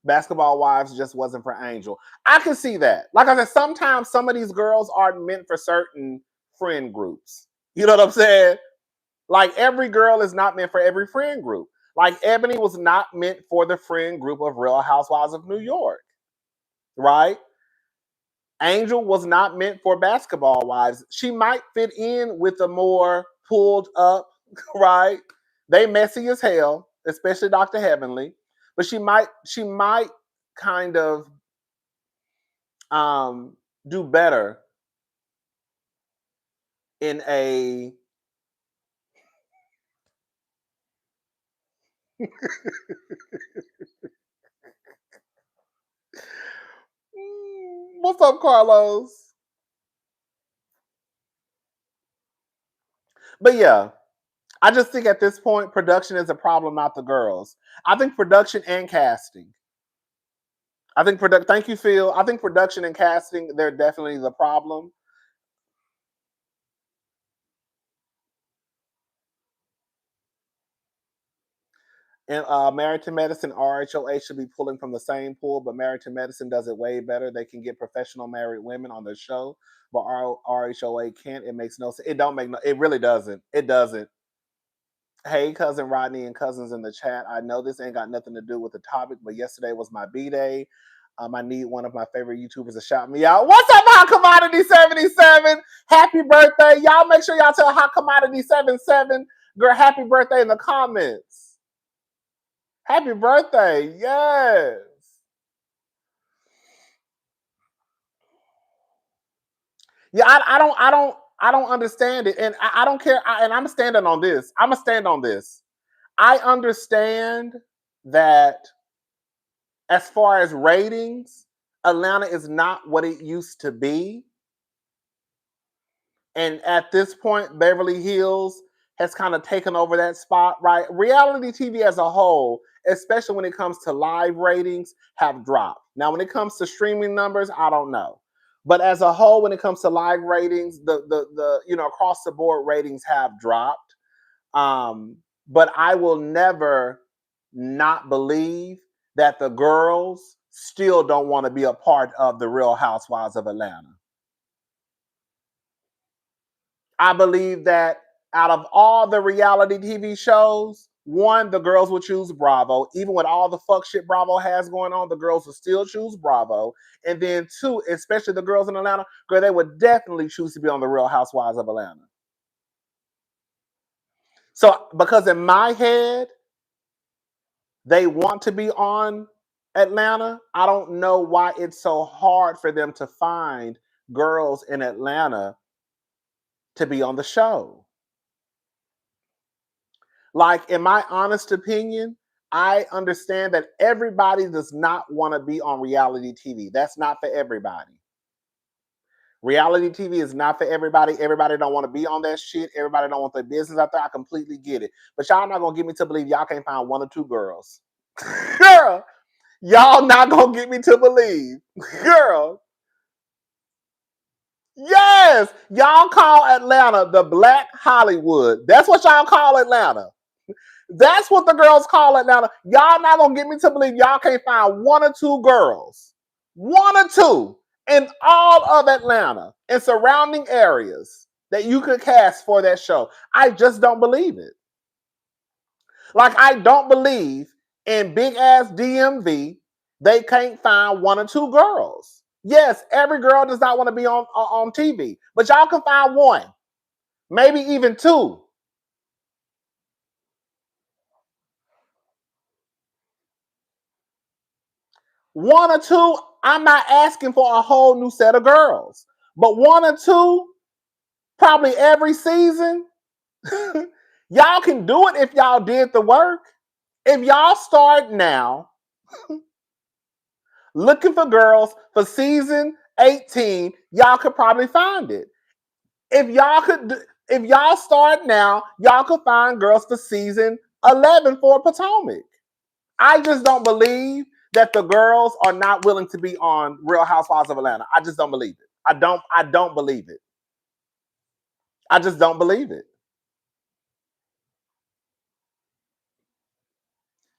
Basketball Wives just wasn't for Angel. I can see that. Like I said, sometimes some of these girls aren't meant for certain friend groups. You know what I'm saying? Like every girl is not meant for every friend group. Like Ebony was not meant for the friend group of Real Housewives of New York, right? Angel was not meant for Basketball Wives. She might fit in with a more pulled up, right? They messy as hell, especially Dr. Heavenly, but she might kind of do better in a what's up, Carlos? But yeah, I just think at this point, production is a problem, not the girls. I think production and casting. Thank you, Phil. I think production and casting, they're definitely the problem. And Married to Medicine, RHOA should be pulling from the same pool, but Married to Medicine does it way better. They can get professional married women on their show, but RHOA can't. It makes no sense. It don't make no. It really doesn't. It doesn't. Hey, cousin Rodney and cousins in the chat. I know this ain't got nothing to do with the topic, but yesterday was my B-day. I need one of my favorite YouTubers to shout me out. What's up, Hot Commodity 77? Happy birthday. Y'all make sure y'all tell Hot Commodity 77, girl, happy birthday in the comments. Happy birthday. Yes. Yeah, I don't understand it. And I don't care. And I'm standing on this. I'm going to stand on this. I understand that as far as ratings, Atlanta is not what it used to be. And at this point, Beverly Hills has kind of taken over that spot, right? Reality TV as a whole, especially when it comes to live ratings, have dropped. Now, when it comes to streaming numbers, I don't know. But as a whole, when it comes to live ratings, the across the board ratings have dropped. But I will never not believe that the girls still don't want to be a part of the Real Housewives of Atlanta. I believe that out of all the reality TV shows, one, the girls will choose Bravo. Even with all the fuck shit Bravo has going on, the girls will still choose Bravo. And then two, especially the girls in Atlanta, girl, they would definitely choose to be on the Real Housewives of Atlanta. So, because in my head, they want to be on Atlanta, I don't know why it's so hard for them to find girls in Atlanta to be on the show. Like, in my honest opinion, I understand that everybody does not want to be on reality TV. That's not for everybody. Reality TV is not for everybody. Everybody don't want to be on that shit. Everybody don't want their business out there. I completely get it. But y'all not going to get me to believe y'all can't find one or two girls. Girl, y'all not going to get me to believe. Girl. Yes, y'all call Atlanta the Black Hollywood. That's what y'all call Atlanta. That's what the girls call Atlanta. Y'all not gonna get me to believe y'all can't find one or two girls, one or two in all of Atlanta and surrounding areas that you could cast for that show. I just don't believe it. Like, I don't believe in big ass DMV they can't find one or two girls. Yes, every girl does not want to be on TV, but y'all can find one, maybe even two. One or two, I'm not asking for a whole new set of girls, but one or two, probably every season. Y'all can do it if y'all did the work. If y'all start now looking for girls for season 18, y'all could probably find it. If y'all start now, y'all could find girls for season 11 for Potomac. I just don't believe that the girls are not willing to be on Real Housewives of Atlanta. I just don't believe it. I don't believe it. I just don't believe it.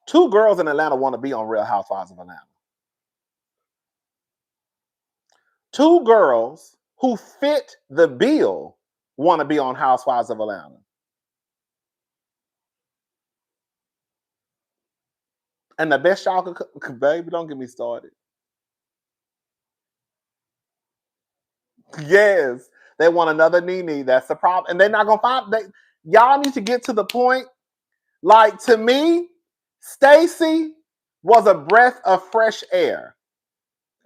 Two girls in Atlanta want to be on Real Housewives of Atlanta. Two girls who fit the bill want to be on Housewives of Atlanta. And the best y'all could, baby, don't get me started. Yes, they want another Nene. That's the problem. And they're not going to find, y'all need to get to the point. Like, to me, Stacey was a breath of fresh air,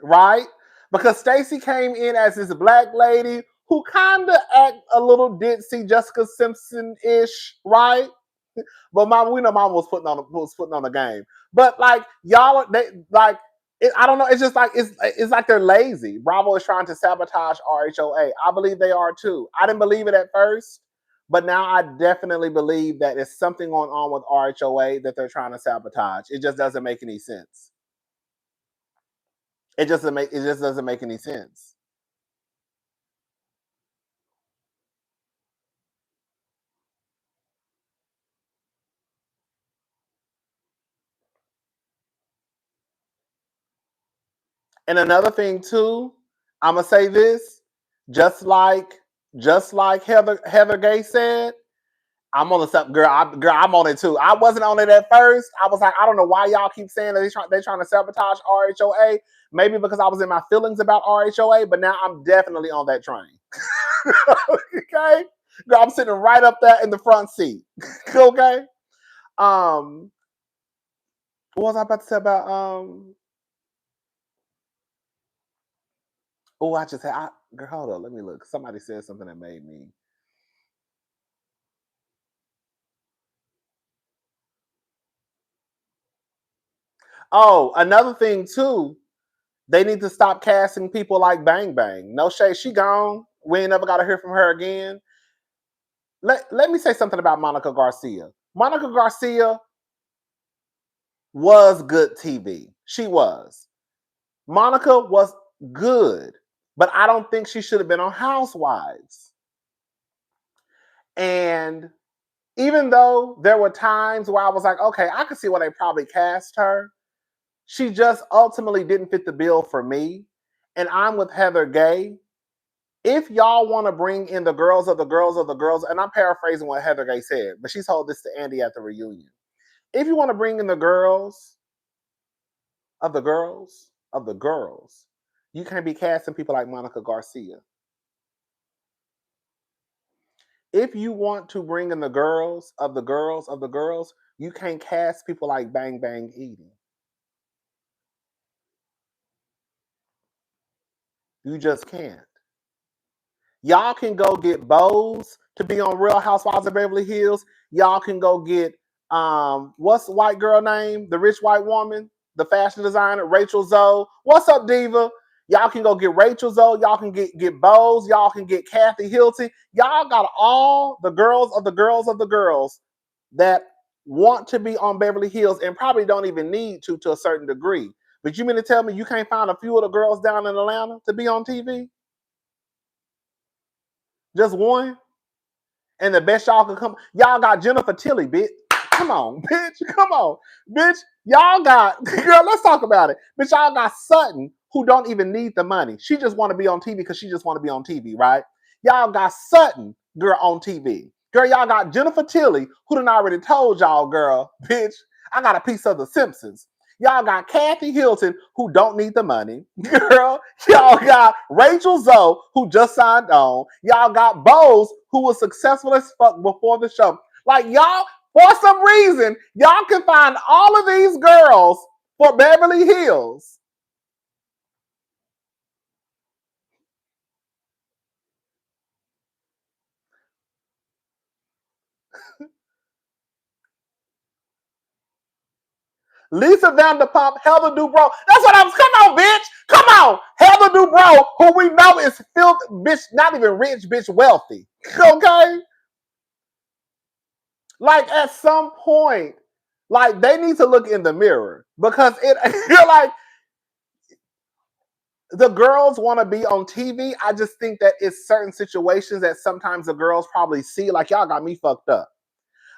right? Because Stacey came in as this black lady who kind of act a little ditzy, Jessica Simpson-ish, right? But we know Mama was putting on the game. But like, y'all, I don't know. It's just like it's like they're lazy. Bravo is trying to sabotage RHOA. I believe they are too. I didn't believe it at first, But now I definitely believe that there's something going on with RHOA that they're trying to sabotage. It just doesn't make any sense. It just doesn't make any sense. And another thing too, I'm gonna say this, just like Heather Gay said, I'm on the stuff, girl. I'm on it too. I wasn't on it at first. I was like, I don't know why y'all keep saying that they're trying to sabotage RHOA. Maybe because I was in my feelings about RHOA, but now I'm definitely on that train. Okay, girl, I'm sitting right up there in the front seat. Okay. What was I about to say about Oh, I just had. Girl, hold on. Let me look. Somebody said something that made me. Oh, another thing too. They need to stop casting people like Bang Bang. No shade, she gone. We ain't never got to hear from her again. Let me say something about Monica Garcia. Monica Garcia was good TV. She was. Monica was good, but I don't think she should have been on Housewives. And even though there were times where I was like, okay, I could see why they probably cast her, she just ultimately didn't fit the bill for me. And I'm with Heather Gay. If y'all want to bring in the girls of the girls of the girls, and I'm paraphrasing what Heather Gay said, but she told this to Andy at the reunion. If you want to bring in the girls of the girls of the girls, you can't be casting people like Monica Garcia. If you want to bring in the girls of the girls of the girls, you can't cast people like Bang Bang Edie. You just can't. Y'all can go get Bose to be on Real Housewives of Beverly Hills. Y'all can go get what's the white girl name? The rich white woman, the fashion designer, Rachel Zoe. What's up, Diva? Y'all can go get Rachel Zoe. Y'all can get Bose. Y'all can get Kathy Hilton. Y'all got all the girls of the girls of the girls that want to be on Beverly Hills and probably don't even need to a certain degree. But you mean to tell me you can't find a few of the girls down in Atlanta to be on TV? Just one? And the best y'all can come. Y'all got Jennifer Tilly, bitch. Come on, bitch. Come on, bitch. Y'all got, girl, let's talk about it. Bitch, y'all got Sutton, who don't even need the money. She just want to be on TV because she just want to be on TV, right? Y'all got Sutton, girl, on TV. Girl, y'all got Jennifer Tilly, who done already told y'all, girl, bitch, I got a piece of The Simpsons. Y'all got Kathy Hilton, who don't need the money. Girl, y'all got Rachel Zoe, who just signed on. Y'all got Bose, who was successful as fuck before the show. Like, y'all, for some reason, y'all can find all of these girls for Beverly Hills. Lisa Vanderpump, Heather Dubrow. That's what I was. Come on, bitch. Come on. Heather Dubrow, who we know is filthy, bitch, not even rich, bitch, wealthy. Okay? Like, at some point, like, they need to look in the mirror because you're like, the girls want to be on TV. I just think that it's certain situations that sometimes the girls probably see, like, y'all got me fucked up.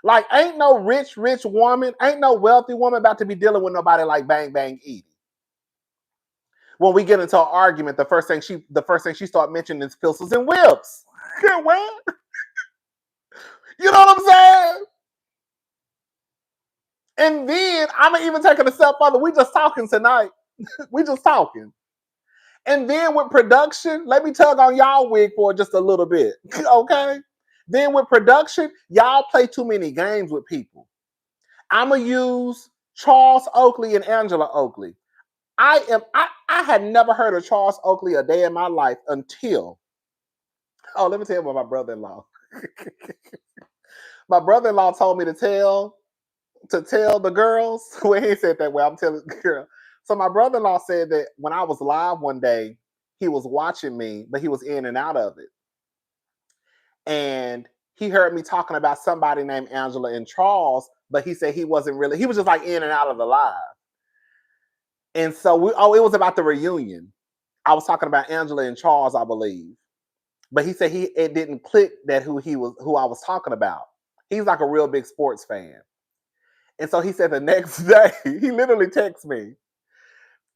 Like, ain't no rich woman, ain't no wealthy woman about to be dealing with nobody like Bang Bang Edie. When we get into an argument, the first thing she start mentioning is pistols and whips. What? You know what I'm saying? And then I'm even taking a step further. We just talking tonight. We just talking. And then with production, let me tug on y'all wig for just a little bit. Okay? Then with production, y'all play too many games with people. I'ma use Charles Oakley and Angela Oakley. I had never heard of Charles Oakley a day in my life until, oh, let me tell you about my brother-in-law. My brother-in-law told me to tell the girls. Well, he said that way. I'm telling the girl. So my brother-in-law said that when I was live one day, he was watching me, but he was in and out of it. And he heard me talking about somebody named Angela and Charles, but he said he wasn't really, he was just like in and out of the live. And so it was about the reunion. I was talking about Angela and Charles, I believe. But he said it didn't click that who I was talking about. He's like a real big sports fan. And so he said the next day, he literally texted me.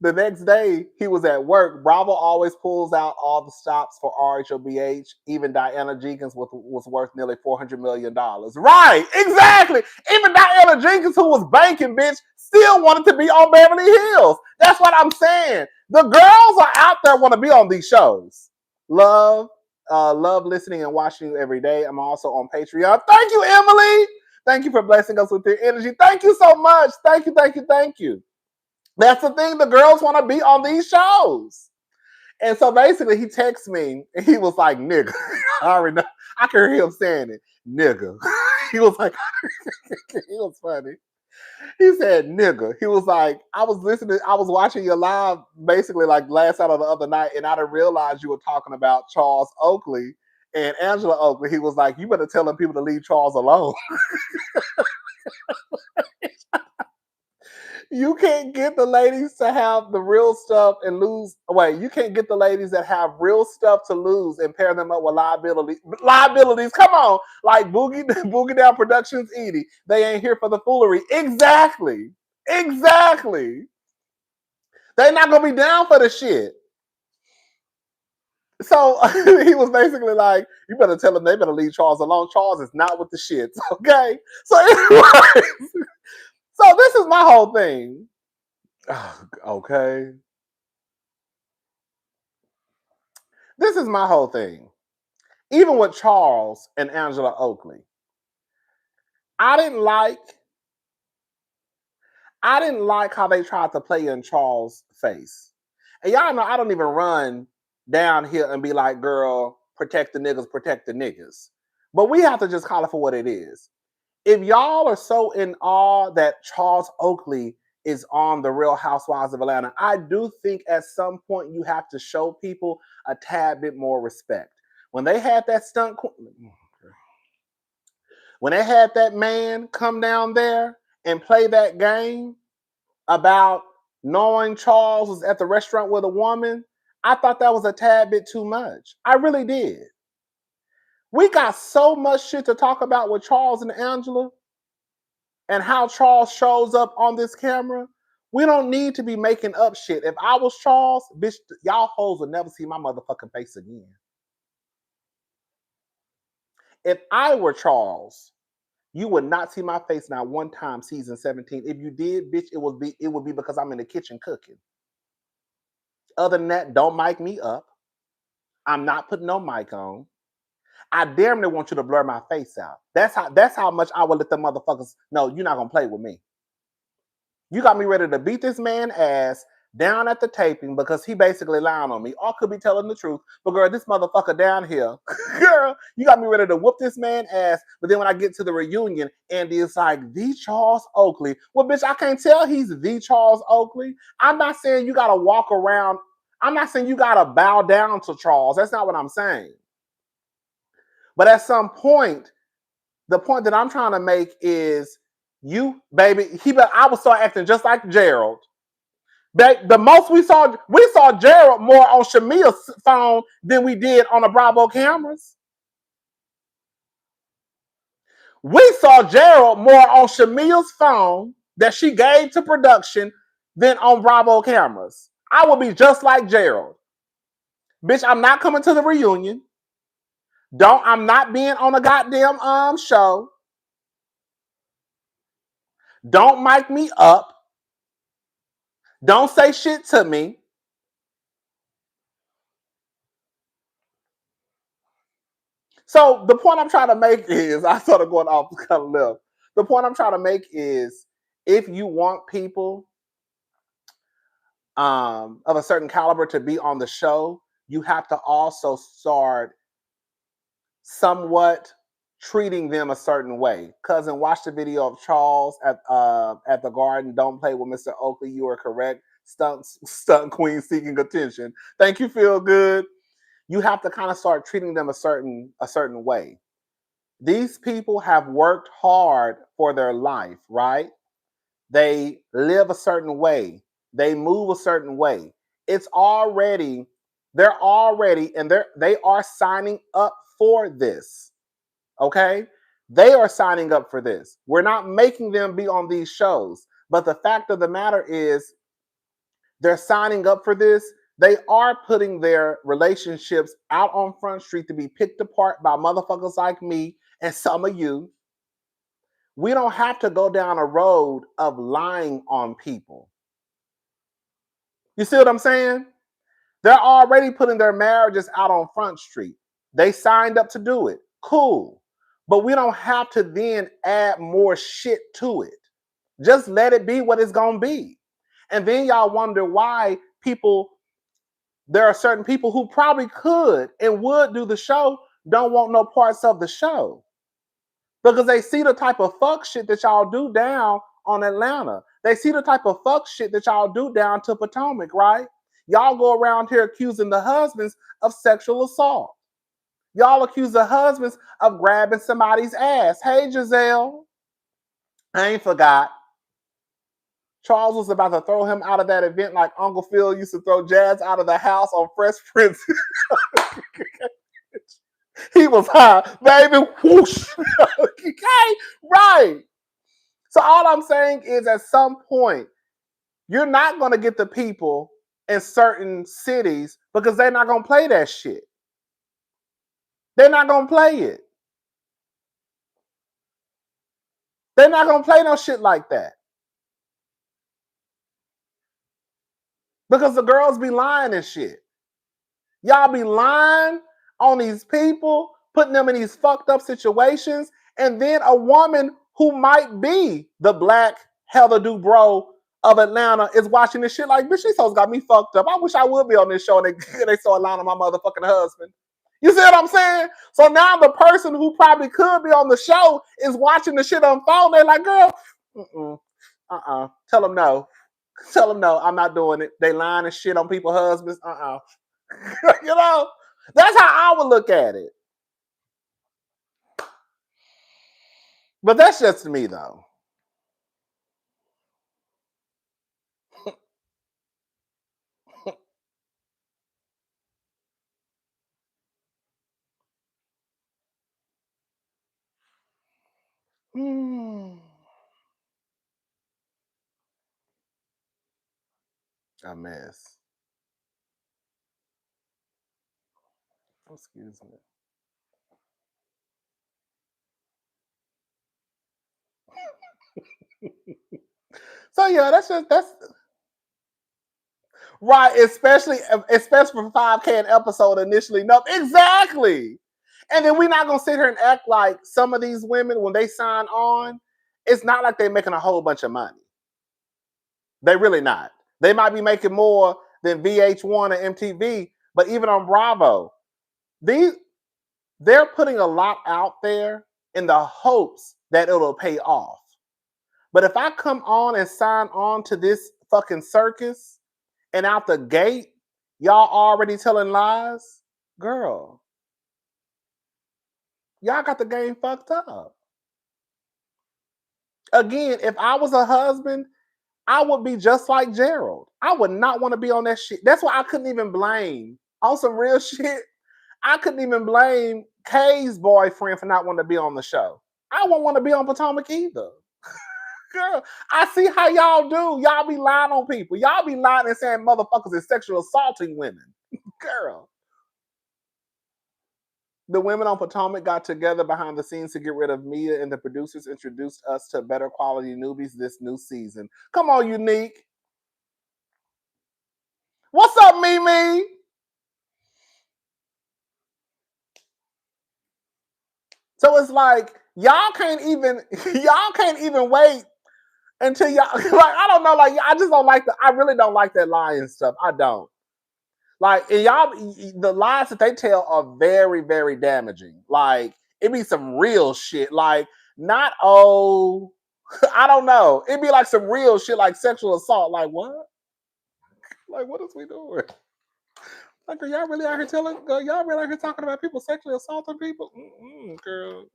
The next day, he was at work. Bravo always pulls out all the stops for RHOBH. Even Diana Jenkins was worth nearly $400 million. Right, exactly. Even Diana Jenkins, who was banking, bitch, still wanted to be on Beverly Hills. That's what I'm saying. The girls are out there want to be on these shows. Love listening and watching you every day. I'm also on Patreon. Thank you, Emily. Thank you for blessing us with your energy. Thank you so much. Thank you, thank you, thank you. That's the thing. The girls want to be on these shows. And so basically he texted me and he was like, nigga. I already know. I can hear him saying it. Nigga. He was like, he was funny. He said, nigga. He was like, I was watching your live basically like last night or the other night, and I didn't realize you were talking about Charles Oakley and Angela Oakley. He was like, you better tell them people to leave Charles alone. You can't get the ladies to have the real stuff and lose. Wait, you can't get the ladies that have real stuff to lose and pair them up with liabilities. Come on, like Boogie Down Productions, Edie. They ain't here for the foolery. Exactly. They're not gonna be down for the shit. So he was basically like, you better tell them they better leave Charles alone. Charles is not with the shits. Okay. So anyway, so this is my whole thing. Okay. This is my whole thing. Even with Charles and Angela Oakley, I didn't like how they tried to play in Charles' face. And y'all know I don't even run down here and be like, girl, protect the niggas. But we have to just call it for what it is. If y'all are so in awe that Charles Oakley is on the Real Housewives of Atlanta, I do think at some point you have to show people a tad bit more respect. When they had that when they had that man come down there and play that game about knowing Charles was at the restaurant with a woman, I thought that was a tad bit too much. I really did. We got so much shit to talk about with Charles and Angela and how Charles shows up on this camera. We don't need to be making up shit. If I was Charles, bitch, y'all hoes would never see my motherfucking face again. If I were Charles, you would not see my face not one time season 17. If you did, bitch, it would be because I'm in the kitchen cooking. Other than that, don't mic me up. I'm not putting no mic on. I damn near want you to blur my face out. That's how much I would let the motherfuckers know you're not gonna play with me. You got me ready to beat this man ass down at the taping because he basically lying on me. Or could be telling the truth. But girl, this motherfucker down here, girl, you got me ready to whoop this man ass. But then when I get to the reunion, Andy is like, the Charles Oakley. Well, bitch, I can't tell he's the Charles Oakley. I'm not saying you gotta walk around. I'm not saying you gotta bow down to Charles. That's not what I'm saying. But at some point, the point that I'm trying to make is you, baby, I would start acting just like Gerald. The most we saw Gerald more on Shamia's phone than we did on the Bravo cameras. We saw Gerald more on Shamia's phone that she gave to production than on Bravo cameras. I will be just like Gerald. Bitch, I'm not coming to the reunion. I'm not being on a goddamn show. Don't mic me up. Don't say shit to me. So the point I'm trying to make is, I sort of going off kind of left. The point I'm trying to make is, if you want people of a certain caliber to be on the show, you have to also start somewhat treating them a certain way. Cousin, watch the video of Charles at the Garden. Don't play with Mr. Oakley. You are correct. Stunt queen seeking attention. Thank you, Feel Good. You have to kind of start treating them a certain way. These people have worked hard for their life, right? They live a certain way. They move a certain way. It's already, they're already, and they are signing up for this. Okay? They are signing up for this. We're not making them be on these shows. But the fact of the matter is, they're signing up for this. They are putting their relationships out on Front Street to be picked apart by motherfuckers like me and some of you. We don't have to go down a road of lying on people. You see what I'm saying? They're already putting their marriages out on Front Street. They signed up to do it. Cool. But we don't have to then add more shit to it. Just let it be what it's going to be. And then y'all wonder why there are certain people who probably could and would do the show, don't want no parts of the show. Because they see the type of fuck shit that y'all do down on Atlanta. They see the type of fuck shit that y'all do down to Potomac, right? Y'all go around here accusing the husbands of sexual assault. Y'all accuse the husbands of grabbing somebody's ass. Hey, Gizelle. I ain't forgot. Charles was about to throw him out of that event like Uncle Phil used to throw Jazz out of the house on Fresh Prince. He was high, baby. Whoosh. Okay, right. So all I'm saying is at some point, you're not going to get the people in certain cities because they're not going to play that shit. They're not going to play it. They're not going to play no shit like that. Because the girls be lying and shit. Y'all be lying on these people, putting them in these fucked up situations, and then a woman who might be the black Heather Dubrow of Atlanta is watching this shit like, bitch, these hoes got me fucked up. I wish I would be on this show and they saw Atlanta, my motherfucking husband. You see what I'm saying? So now the person who probably could be on the show is watching the shit unfold. They're like, girl, tell them no. Tell them no, I'm not doing it. They lying and shit on people's husbands. You know, that's how I would look at it. But that's just me, though. A mess. Excuse me. So yeah, that's right. Especially for 5K an episode initially. No, exactly. And then we're not gonna sit here and act like some of these women when they sign on, it's not like they're making a whole bunch of money. They really not. They might be making more than VH1 and MTV, but even on Bravo, they're putting a lot out there in the hopes that it'll pay off. But if I come on and sign on to this fucking circus and out the gate, y'all already telling lies, girl, y'all got the game fucked up. Again, if I was a husband, I would be just like Gerald. I would not want to be on that shit. That's why I couldn't even blame, on some real shit, I couldn't even blame Kay's boyfriend for not wanting to be on the show. I won't want to be on Potomac either. Girl, I see how y'all do. Y'all be lying on people. Y'all be lying and saying motherfuckers is sexual assaulting women. Girl. The women on Potomac got together behind the scenes to get rid of Mia, and the producers introduced us to better quality newbies this new season. Come on, Unique. What's up, Mimi? So it's like y'all can't even wait until y'all like I don't know, like I just don't like I really don't like that lying stuff. I don't. Like, and y'all, the lies that they tell are very, very damaging. Like, it be some real shit. Like, not, I don't know. It'd be like some real shit, like sexual assault. Like, what? Like, what is we doing? Like, are y'all really out here y'all really out here talking about people sexually assaulting people? Girl.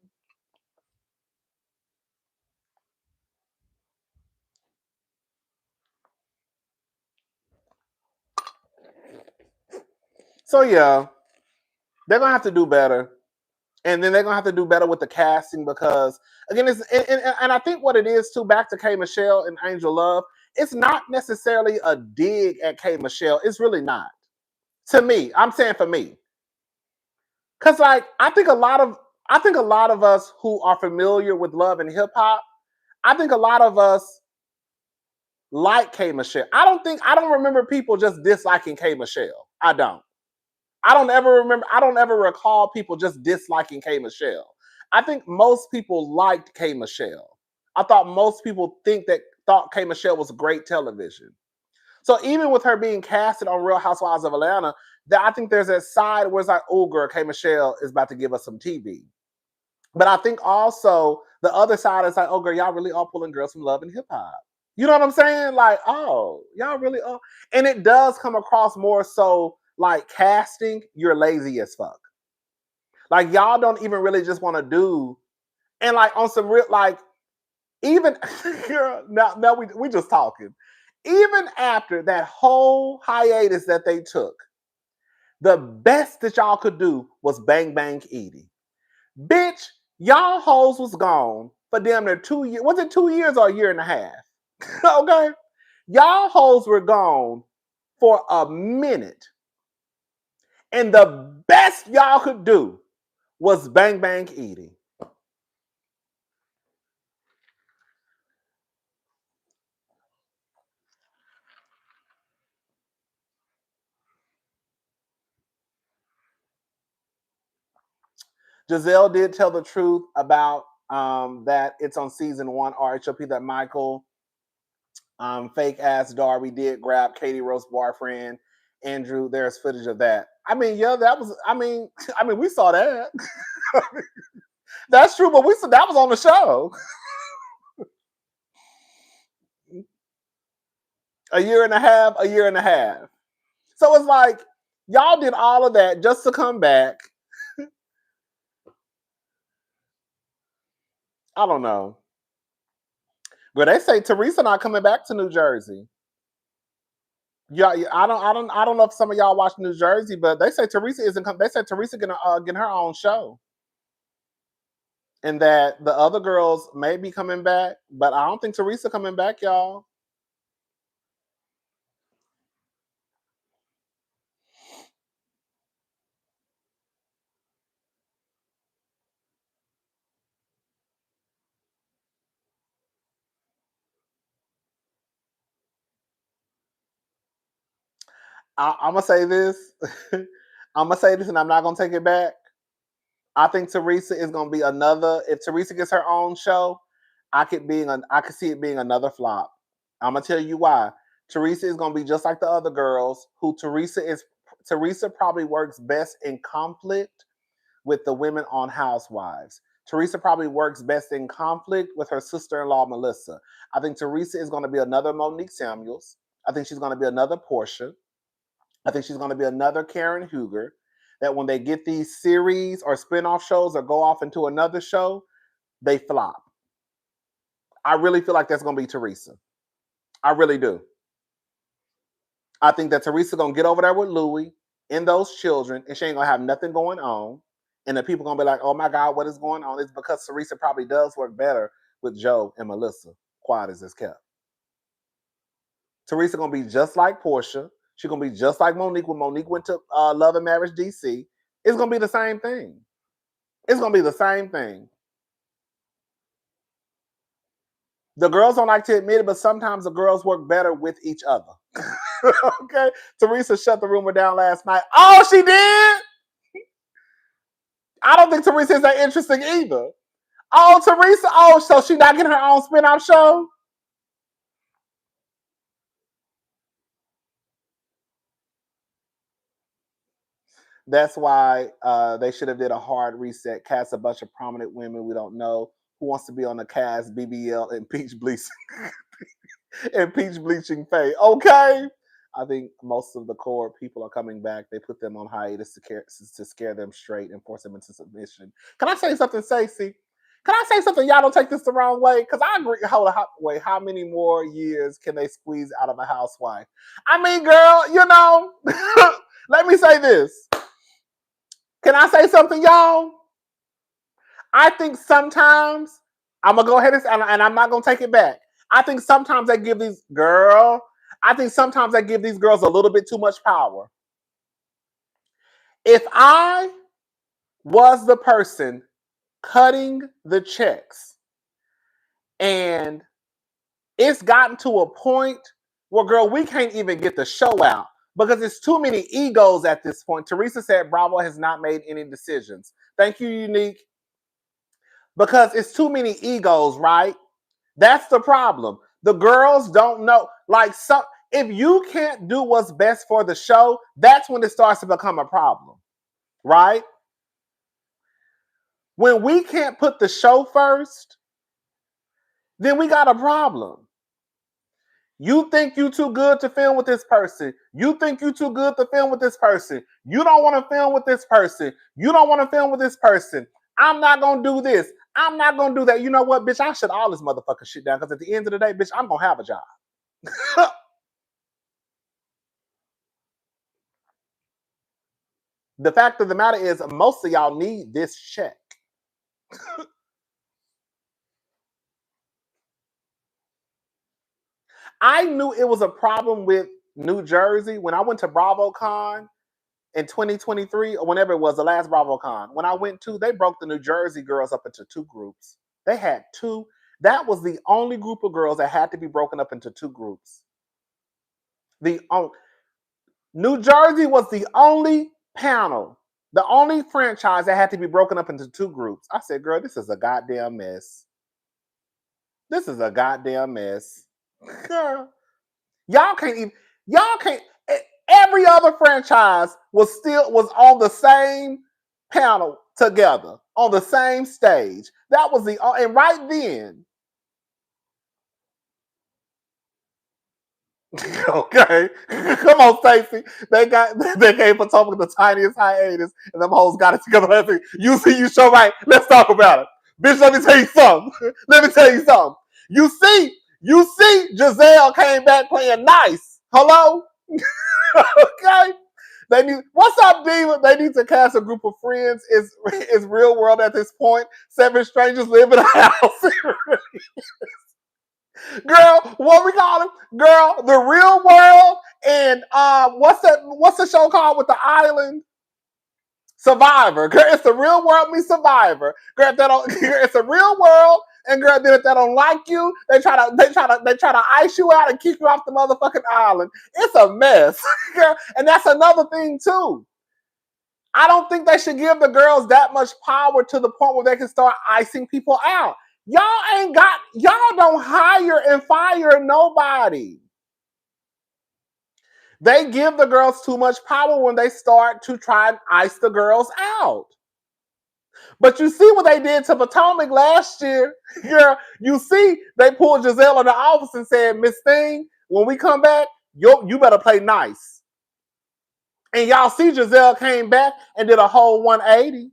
So yeah, they're gonna have to do better. And then they're gonna have to do better with the casting because again, it's and I think what it is too. Back to K Michelle and Angel Love, it's not necessarily a dig at K Michelle. It's really not. To me, I'm saying for me, because like I think a lot of us who are familiar with love and hip hop, I think a lot of us like K Michelle. I don't remember people just disliking K Michelle. I don't. I don't ever recall people just disliking K Michelle. I think most people liked K Michelle. I thought most people thought K Michelle was great television. So even with her being casted on Real Housewives of Atlanta, that I think there's that side where it's like, oh girl, K Michelle is about to give us some TV. But I think also the other side is like, oh girl, y'all really are pulling girls from Love and Hip Hop. You know what I'm saying? Like, oh, y'all really are. And it does come across more so like casting, you're lazy as fuck. Like y'all don't even really just want to do, and like on some real like even now we just talking. Even after that whole hiatus that they took, the best that y'all could do was Bang Bang Edie. Bitch, y'all hoes was gone for damn near 2 years. Was it 2 years or a year and a half? Okay. Y'all hoes were gone for a minute. And the best y'all could do was Bang Bang Edie. Gizelle did tell the truth about that it's on season 1 RHOP that Michael fake ass Darby did grab Katie Rose's boyfriend Andrew. There's footage of that. I mean, yeah, that was. I mean, we saw that. That's true, but we saw that was on the show. A year and a half. So it's like y'all did all of that just to come back. I don't know. But they say Teresa not coming back to New Jersey. Yeah, I don't know if some of y'all watch New Jersey, but they say Teresa isn't coming. They said Teresa gonna get her own show, and that the other girls may be coming back, but I don't think Teresa coming back, y'all. I'm gonna say this. I'm gonna say this, and I'm not gonna take it back. I think Teresa is gonna be another. If Teresa gets her own show, I could see it being another flop. I'm gonna tell you why. Teresa is gonna be just like the other girls. Teresa probably works best in conflict with the women on Housewives. Teresa probably works best in conflict with her sister-in-law Melissa. I think Teresa is going to be another Monique Samuels. I think she's going to be another Portia. I think she's going to be another Karen Huger. That when they get these series or spin-off shows or go off into another show, they flop. I really feel like that's going to be Teresa. I really do. I think that Teresa's going to get over there with Louis and those children, and she ain't going to have nothing going on. And the people going to be like, oh my God, what is going on? It's because Teresa probably does work better with Joe and Melissa, quiet as it's kept. Teresa going to be just like Portia. She's going to be just like Monique when Monique went to Love and Marriage DC. It's going to be the same thing. It's going to be the same thing. The girls don't like to admit it, but sometimes the girls work better with each other. Okay? Teresa shut the rumor down last night. Oh, she did? I don't think Teresa is that interesting either. Oh, Teresa. Oh, so she not getting her own spin-off show? That's why they should have did a hard reset, cast a bunch of prominent women we don't know. Who wants to be on the cast? BBL and Peach Bleaching and Peach Bleaching Faye. Okay. I think most of the core people are coming back. They put them on hiatus to scare them straight and force them into submission. Can I say something, Stacey? Can I say something? Y'all don't take this the wrong way, because I agree. Wait, how many more years can they squeeze out of a housewife? I mean, girl, you know, Let me say this. Can I say something, y'all? I think sometimes, I'm going to go ahead and I'm not going to take it back. I think sometimes they give these girls a little bit too much power. If I was the person cutting the checks and it's gotten to a point where, girl, we can't even get the show out because it's too many egos at this point. Teresa said Bravo has not made any decisions. Thank you, Unique. Because it's too many egos, right? That's the problem. The girls don't know. Like, if you can't do what's best for the show, that's when it starts to become a problem, right? When we can't put the show first, then we got a problem. You think you too good to film with this person. You think you too good to film with this person. You don't want to film with this person. You don't want to film with this person. I'm not going to do this. I'm not going to do that. You know what, bitch? I shut all this motherfucking shit down because at the end of the day, bitch, I'm going to have a job. The fact of the matter is most of y'all need this check. I knew it was a problem with New Jersey when I went to BravoCon in 2023 or whenever it was, the last BravoCon. When I went to, they broke the New Jersey girls up into two groups. They had two. That was the only group of girls that had to be broken up into two groups. New Jersey was the only panel, the only franchise that had to be broken up into two groups. I said, girl, this is a goddamn mess. This is a goddamn mess. Girl, y'all can't, every other franchise was on the same panel together, on the same stage. That was and right then, okay, come on, Stacey. They gave Potomac the tiniest hiatus, and them hoes got it together. You see, you show right. Let's talk about it, bitch. Let me tell you something. Let me tell you something. You see, Gizelle came back playing nice. Hello, okay. They need, what's up, Diva? They need to cast a group of friends. It's real world at this point. 7 strangers live in a house. Girl, what we call them? Girl, the real world and what's the show called with the island? Survivor. Girl, it's the real world meets Survivor. Girl, if it's a real world, and girl, then if they don't like you, they try to ice you out and kick you off the motherfucking island. It's a mess. Girl, and that's another thing too. I don't think they should give the girls that much power to the point where they can start icing people out. Y'all don't hire and fire nobody. They give the girls too much power when they start to try and ice the girls out. But you see what they did to Potomac last year? Girl, you see they pulled Gizelle in the office and said, Miss Thing, when we come back, you better play nice. And y'all see Gizelle came back and did a whole 180.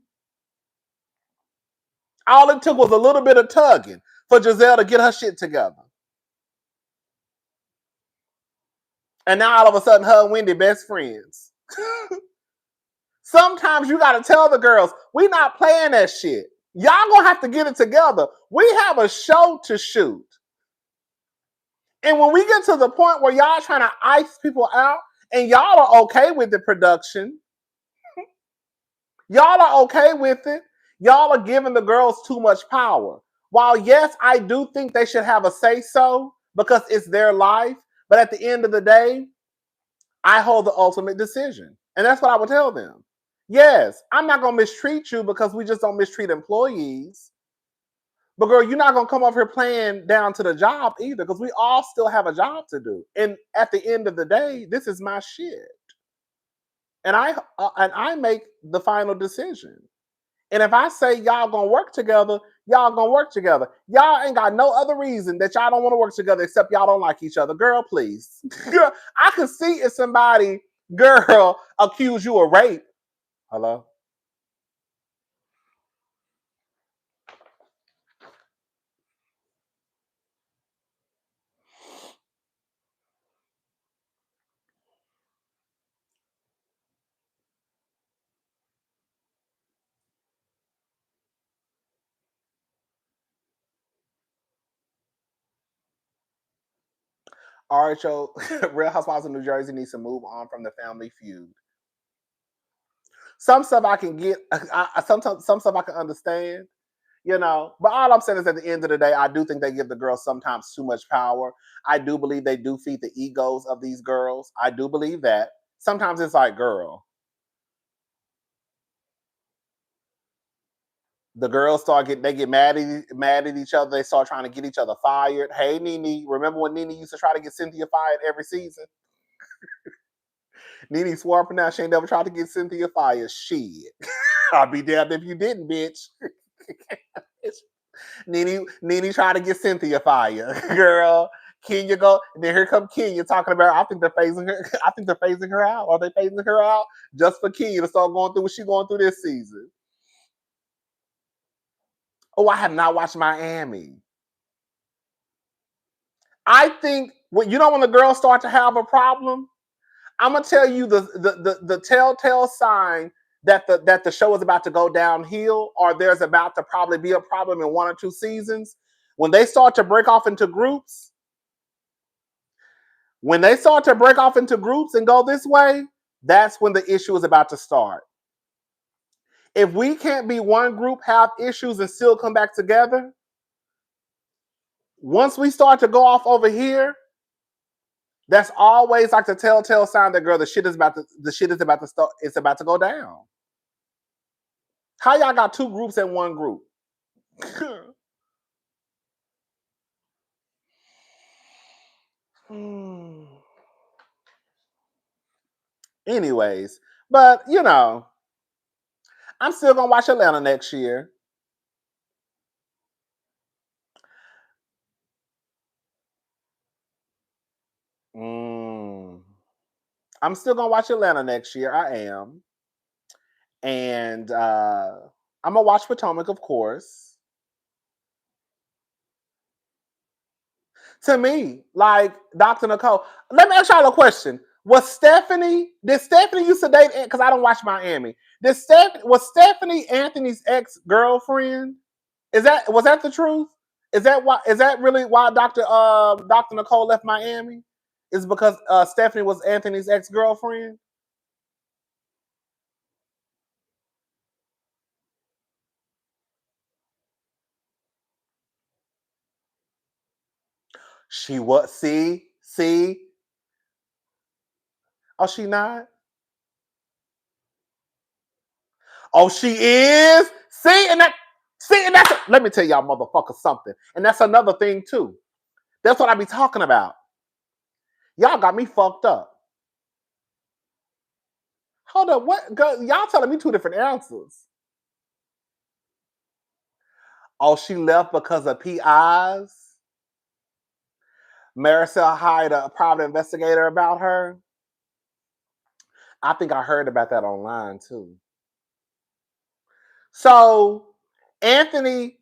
All it took was a little bit of tugging for Gizelle to get her shit together. And now all of a sudden, her and Wendy best friends. Sometimes you got to tell the girls, we not playing that shit. Y'all gonna have to get it together. We have a show to shoot. And when we get to the point where y'all trying to ice people out and y'all are okay with the production, y'all are okay with it, y'all are giving the girls too much power. While yes, I do think they should have a say-so because it's their life, but at the end of the day, I hold the ultimate decision. And that's what I would tell them. Yes, I'm not going to mistreat you because we just don't mistreat employees. But girl, you're not going to come up here playing down to the job either because we all still have a job to do. And at the end of the day, this is my shit. And I make the final decision. And if I say y'all gonna work together, y'all gonna work together. Y'all ain't got no other reason that y'all don't want to work together except y'all don't like each other. Girl, please. Girl, I can see if somebody, girl, accuse you of rape. Hello? RHO, Real Housewives of New Jersey needs to move on from the family feud. Some stuff I can get, sometimes some stuff I can understand, you know. But all I'm saying is, at the end of the day, I do think they give the girls sometimes too much power. I do believe they do feed the egos of these girls. I do believe that. Sometimes it's like, girl, the girls they get mad at each other. They start trying to get each other fired. Hey, Nene, remember when Nene used to try to get Cynthia fired every season? Nene swore up and down she ain't never tried to get Cynthia fired. Shit. I'll be damned if you didn't, bitch. Nene tried to get Cynthia fired. Girl, Kenya go, and then here come Kenya talking about, I think they're phasing her. I think they're phasing her out. Are they phasing her out just for Kenya to start going through what she's going through this season? Oh, I have not watched Miami. I think when the girls start to have a problem, I'm gonna tell you the telltale sign that the show is about to go downhill, or there's about to probably be a problem in 1 or 2 seasons. When they start to break off into groups, and go this way, that's when the issue is about to start. If we can't be one group, have issues, and still come back together, once we start to go off over here, that's always like the telltale sign that, girl, the shit is about to start. It's about to go down. How y'all got 2 groups in one group? Anyways, but I'm still gonna watch Atlanta next year. I'm still gonna watch Atlanta next year. I am. And I'm gonna watch Potomac, of course. To me, like Dr. Nicole, let me ask y'all a question. Did Stephanie used to date, because I don't watch Miami. Was Stephanie Anthony's ex-girlfriend? Was that the truth? Is that really why Dr. Nicole left Miami? Is because Stephanie was Anthony's ex-girlfriend? She was. See. Oh, she not? Oh, she is. Let me tell y'all motherfuckers something. And that's another thing too. That's what I be talking about. Y'all got me fucked up. Hold up, what? Girl, y'all telling me 2 different answers. Oh, she left because of PIs? Maricel hired a private investigator about her? I think I heard about that online too. So, Stephanie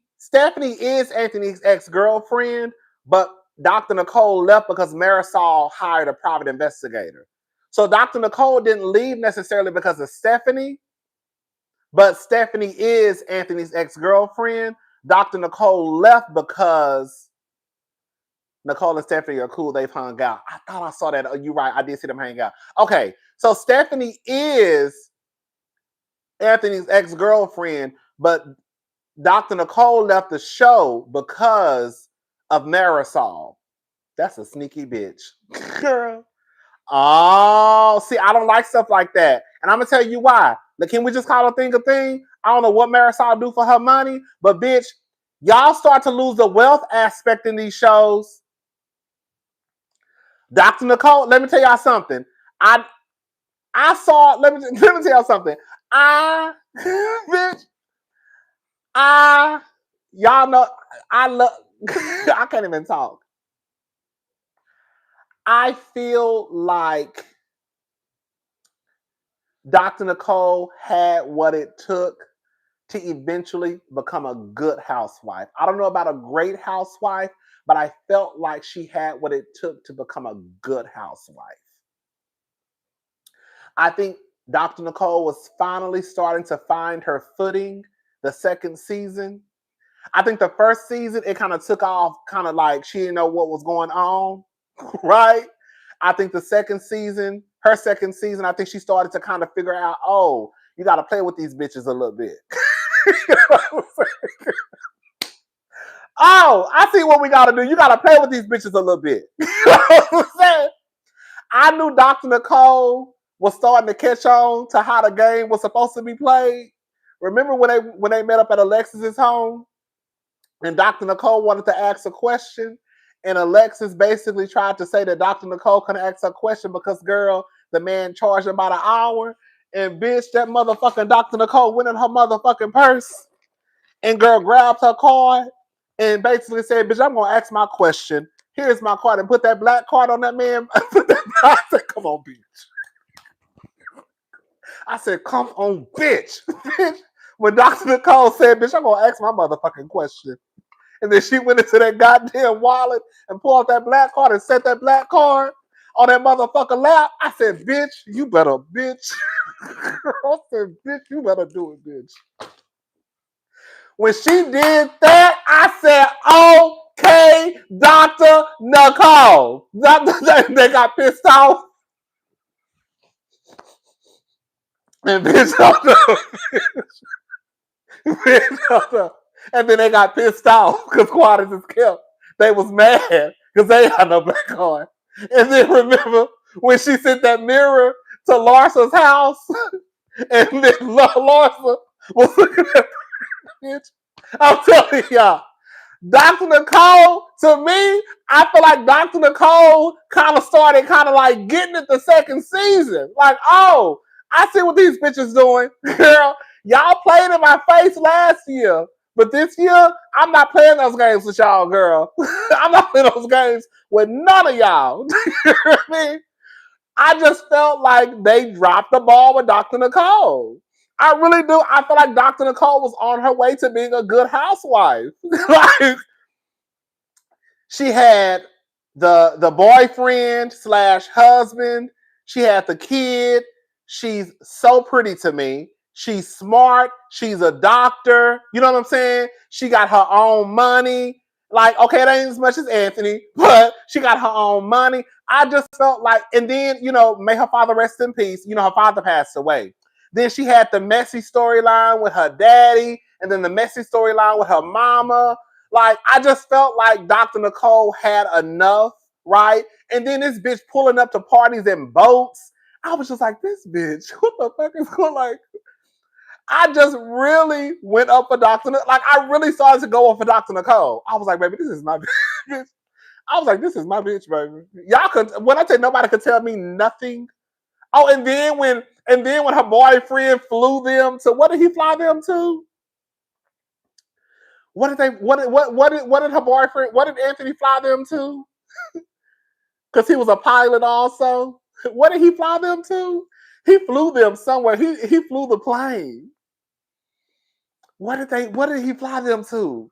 is Anthony's ex-girlfriend, but Dr. Nicole left because Marisol hired a private investigator. So Dr. Nicole didn't leave necessarily because of Stephanie, but Stephanie is Anthony's ex-girlfriend. Dr. Nicole left because Nicole and Stephanie are cool. They've hung out. I thought I saw that. Oh, you're right. I did see them hang out. Okay, so Stephanie is Anthony's ex-girlfriend, but Dr. Nicole left the show because of Marisol. That's a sneaky bitch. Girl. Oh, see, I don't like stuff like that. And I'm going to tell you why. Can we just call a thing a thing? I don't know what Marisol do for her money, but bitch, y'all start to lose the wealth aspect in these shows. Dr. Nicole, let me tell y'all something. I saw, let me tell y'all something. Bitch, y'all know, I love, I can't even talk. I feel like Dr. Nicole had what it took to eventually become a good housewife. I don't know about a great housewife, but I felt like she had what it took to become a good housewife. I think Dr. Nicole was finally starting to find her footing the second season. I think the first season, it kind of took off, kind of like she didn't know what was going on. right? I think her second season, I think she started to kind of figure out, oh, you got to play with these bitches a little bit. You know what I'm saying? Oh, I see what we got to do. You got to play with these bitches a little bit. You know what I'm saying? I knew Dr. Nicole was starting to catch on to how the game was supposed to be played. Remember when they met up at Alexis's home and Dr. Nicole wanted to ask a question, and Alexis basically tried to say that Dr. Nicole couldn't ask a question because, girl, the man charged about an hour, and bitch, that motherfucking Dr. Nicole went in her motherfucking purse, and girl grabbed her card and basically said, bitch, I'm gonna ask my question. Here's my card, and put that black card on that man. I said, come on, bitch. I said, come on, bitch. Bitch. When Dr. Nicole said, bitch, I'm gonna ask my motherfucking question. And then she went into that goddamn wallet and pulled out that black card and set that black card on that motherfucker lap. I said, bitch, you better, bitch. I said, bitch, you better do it, bitch. When she did that, I said, okay, Dr. Nicole. They got pissed off. And bitch, and then they got pissed off because Quadras is kept. They was mad because they had no black card. And then remember when she sent that mirror to Larsa's house, and then Larsa was looking at the bitch. I'm telling y'all, Dr. Nicole, to me, I feel like Dr. Nicole kind of started kind of like getting it the second season. Like, oh, I see what these bitches doing. Girl, y'all played in my face last year. But this year, I'm not playing those games with y'all, girl. I'm not playing those games with none of y'all. You know what I mean? I just felt like they dropped the ball with Dr. Nicole. I really do. I feel like Dr. Nicole was on her way to being a good housewife. Like, she had the boyfriend slash husband. She had the kid. She's so pretty to me. She's smart. She's a doctor. You know what I'm saying? She got her own money. Like, okay, it ain't as much as Anthony, but she got her own money. I just felt like, and then, you know, may her father rest in peace. You know, her father passed away. Then she had the messy storyline with her daddy, and then the messy storyline with her mama. Like, I just felt like Dr. Nicole had enough, right? And then this bitch pulling up to parties in boats. I was just like, this bitch, what the fuck is going on? Like, I just really went up for Dr. Nicole. Like, I really started to go up for Dr. Nicole. I was like, baby, this is my bitch. I was like, this is my bitch, baby. Y'all could, when I say nobody could tell me nothing. Oh, and then when her boyfriend flew them to, what did he fly them to? What did her boyfriend, what did Anthony fly them to? Because he was a pilot also. What did he fly them to? He flew them somewhere. He flew the plane. What did he fly them to?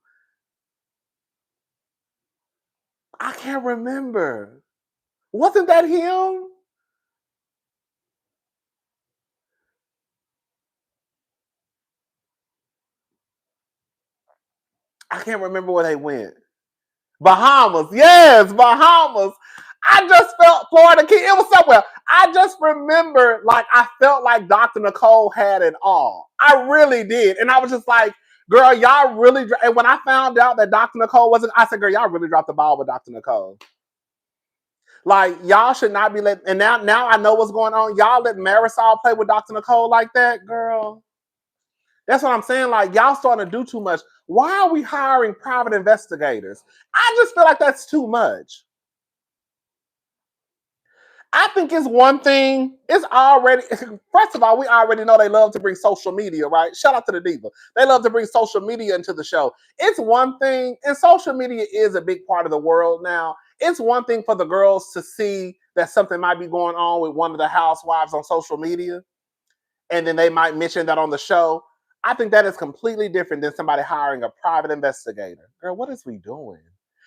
I can't remember. Wasn't that him? I can't remember where they went. Bahamas. Yes, Bahamas. I just felt Florida Key. It was somewhere. I just remember, like, I felt like Dr. Nicole had it all. I really did. And I was just like, girl, y'all really. And when I found out that Dr. Nicole wasn't, I said, girl, y'all really dropped the ball with Dr. Nicole. Like, y'all should not be let. And now I know what's going on. Y'all let Marisol play with Dr. Nicole like that, girl. That's what I'm saying. Like, y'all starting to do too much. Why are we hiring private investigators? I just feel like that's too much. I think it's one thing. It's already, first of all, we already know they love to bring social media, right? Shout out to the diva. They love to bring social media into the show. It's one thing, and social media is a big part of the world now. It's one thing for the girls to see that something might be going on with one of the housewives on social media, and then they might mention that on the show. I think that is completely different than somebody hiring a private investigator. Girl, what is we doing?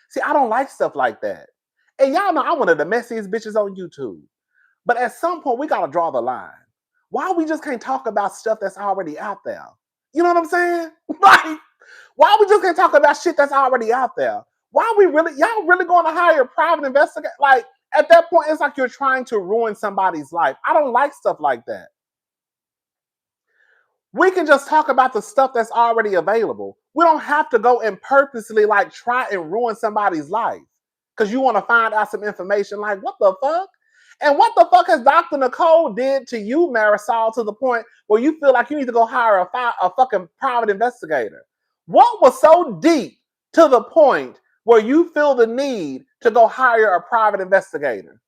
See, I don't like stuff like that. And y'all know I'm one of the messiest bitches on YouTube. But at some point, we got to draw the line. Why we just can't talk about stuff that's already out there? You know what I'm saying? Like, why we just can't talk about shit that's already out there? Why are y'all really going to hire a private investigator? Like, at that point, it's like you're trying to ruin somebody's life. I don't like stuff like that. We can just talk about the stuff that's already available. We don't have to go and purposely like try and ruin somebody's life because you want to find out some information. Like, what the fuck? And what the fuck has Dr. Nicole did to you, Marisol, to the point where you feel like you need to go hire a fucking private investigator? What was so deep to the point where you feel the need to go hire a private investigator?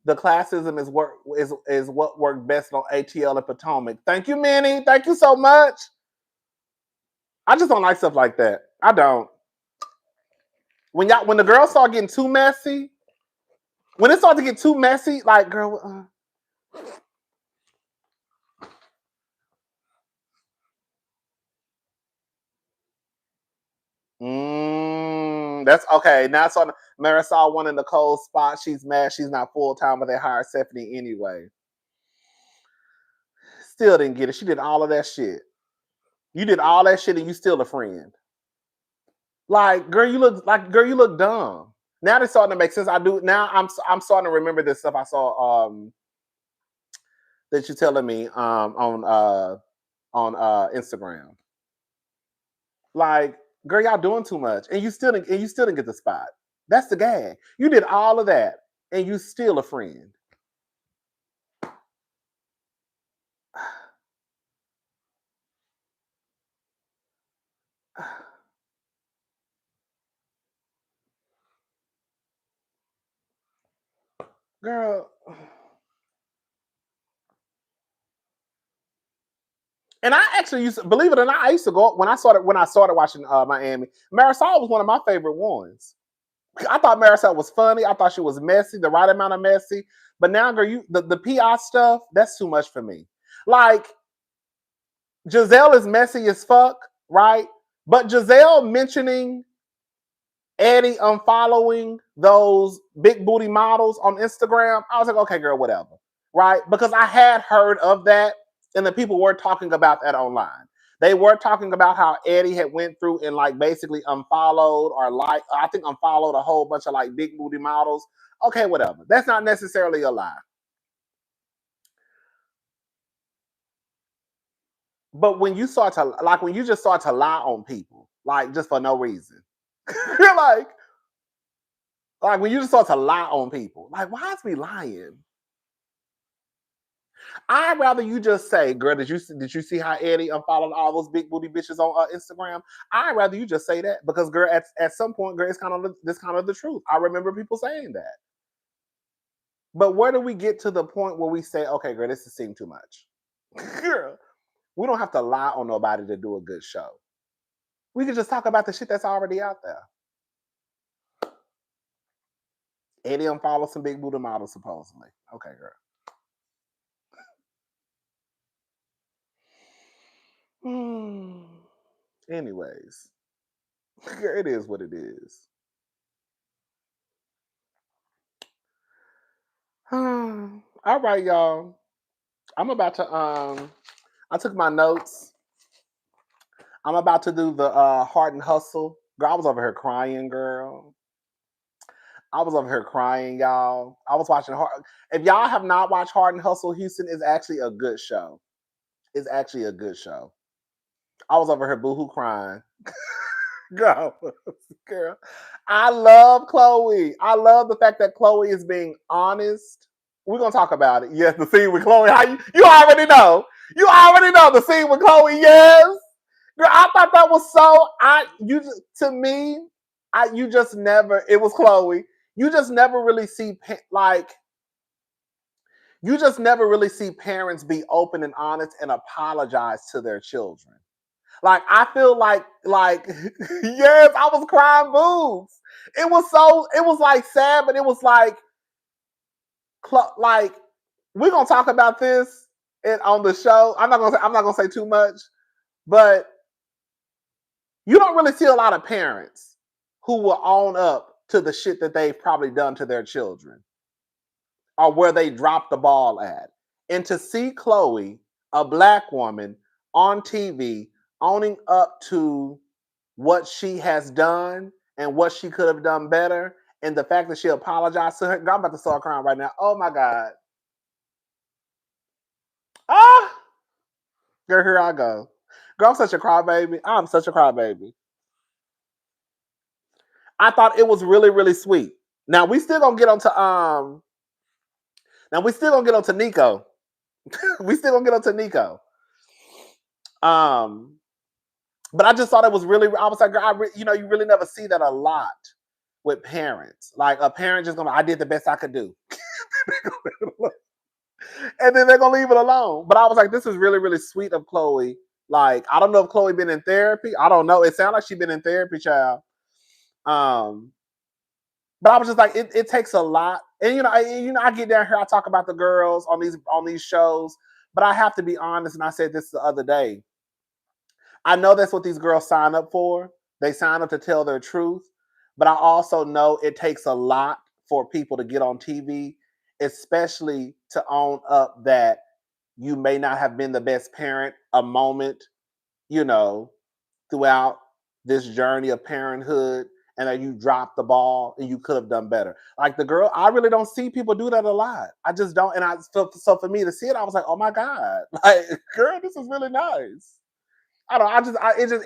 The classism is what worked best on ATL and Potomac. Thank you, Minnie. Thank you so much. I just don't like stuff like that. I don't. When the girls start getting too messy, when it starts to get too messy, like, girl. That's okay. Now it's on Marisol one in Nicole's spot. She's mad she's not full-time, but they hired Stephanie anyway. Still didn't get it. She did all of that shit. You did all that shit and you still a friend. Like, girl, you look dumb. Now it's starting to make sense. I'm starting to remember this stuff I saw that you're telling me on Instagram. Like, girl, y'all doing too much, and you still didn't get the spot. That's the gag. You did all of that, and you still a friend. Girl. And I actually used to, believe it or not, I used to go when I started watching Miami. Marisol was one of my favorite ones. I thought Marisol was funny. I thought she was messy, the right amount of messy. But now, girl, the PI stuff, that's too much for me. Like, Gizelle is messy as fuck, right? But Gizelle mentioning Eddie unfollowing those big booty models on Instagram, I was like, okay, girl, whatever, right? Because I had heard of that, and the people were talking about that online. They were talking about how Eddie had went through and like basically unfollowed or I think unfollowed a whole bunch of like big booty models. Okay, whatever. That's not necessarily a lie. But when you just start to lie on people, like just for no reason, you're like when you just start to lie on people, like, why is we lying? I'd rather you just say, girl, did you see how Eddie unfollowed all those big booty bitches on Instagram? I'd rather you just say that because, girl, at some point, girl, it's kind of the truth. I remember people saying that. But where do we get to the point where we say, okay, girl, this has seemed too much? Girl, we don't have to lie on nobody to do a good show. We can just talk about the shit that's already out there. Eddie unfollowed some big booty models, supposedly. Okay, girl. Anyways, it is what it is. All right, y'all. I'm about to I took my notes. I'm about to do the Heart and Hustle. Girl, I was over here crying, girl. I was over here crying, y'all. I was watching Heart. If y'all have not watched Heart and Hustle Houston, it's actually a good show. It's actually a good show. I was over here boohoo crying. Girl. I love Chloe. I love the fact that Chloe is being honest. We're gonna talk about it. Yes, the scene with Chloe. How you already know. You already know the scene with Chloe. Yes, girl. I thought that was so. You just never. It was Chloe. You just never really see You just never really see parents be open and honest and apologize to their children. Like, I feel like yes, I was crying boobs. It was like sad, but it was like we're gonna talk about this on the show. I'm not gonna say too much, but you don't really see a lot of parents who will own up to the shit that they've probably done to their children or where they dropped the ball at. And to see Chloe, a black woman, on TV owning up to what she has done and what she could have done better, and the fact that she apologized to her. Girl, I'm about to start crying right now. Oh my God. Ah, girl, here I go. Girl, I'm such a crybaby. I'm such a crybaby. I thought it was really, really sweet. Now we still gonna get onto Nico. We still gonna get onto Nico. But I just thought it was really. I was like, girl, you really never see that a lot with parents. Like a parent just gonna, I did the best I could do, and then they're gonna leave it alone. But I was like, this is really, really sweet of Chloe. Like, I don't know if Chloe been in therapy. I don't know. It sounds like she been in therapy, child. But I was just like, it takes a lot. And I get down here, I talk about the girls on these shows, but I have to be honest, and I said this the other day. I know that's what these girls sign up for. They sign up to tell their truth. But I also know it takes a lot for people to get on TV, especially to own up that you may not have been the best parent a moment, throughout this journey of parenthood, and that you dropped the ball and you could have done better. Like the girl, I really don't see people do that a lot. I just don't. And so for me to see it, I was like, oh my God, like, girl, this is really nice. I don't.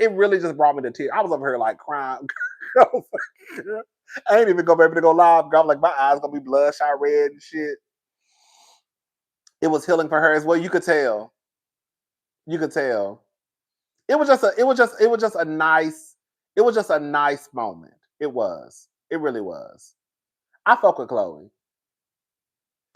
It really just brought me to tears. I was over here like crying. I ain't even gonna be able to go live. I'm like, my eyes gonna be bloodshot red and shit. It was healing for her as well. You could tell. You could tell. It was just a nice moment. It was. It really was. I fuck with Chloe.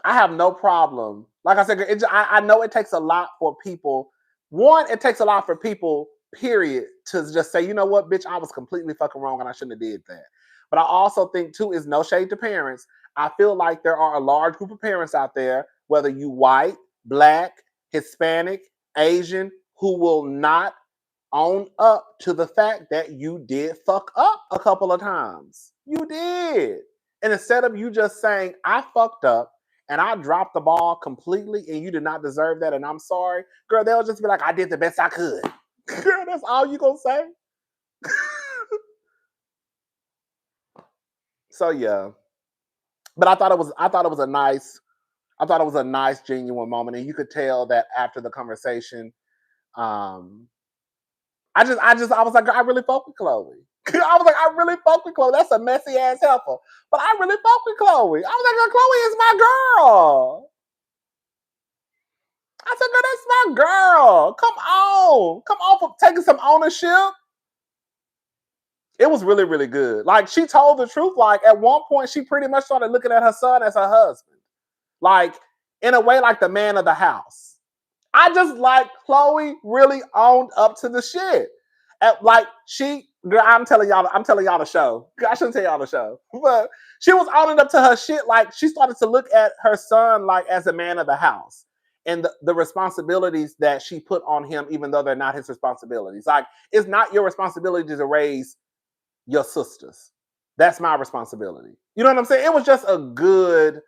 I have no problem. Like I said, I know it takes a lot for people. One, it takes a lot for people, period, to just say, you know what, bitch, I was completely fucking wrong and I shouldn't have did that. But I also think, too, is no shade to parents. I feel like there are a large group of parents out there, whether you white, black, Hispanic, Asian, who will not own up to the fact that you did fuck up a couple of times. You did. And instead of you just saying, I fucked up and I dropped the ball completely and you did not deserve that and I'm sorry, girl, they'll just be like, I did the best I could. Girl, that's all you gonna say? So yeah. But I thought it was a nice, genuine moment. And you could tell that after the conversation, I was like, I really fuck with Chloe. I was like, I really fuck with Chloe. That's a messy ass helper. But I really fuck with Chloe. I was like, Chloe is my girl. I said, girl, that's my girl. Come on. Come on for taking some ownership. It was really, really good. Like, she told the truth. Like, at one point, she pretty much started looking at her son as her husband. Like, in a way, like the man of the house. I just like Chloe really owned up to the shit. Like girl, I'm telling y'all the show. I shouldn't tell y'all the show, but she was owning up to her shit. Like she started to look at her son like as a man of the house and the responsibilities that she put on him, even though they're not his responsibilities. Like it's not your responsibility to raise your sisters. That's my responsibility. You know what I'm saying? It was just a good,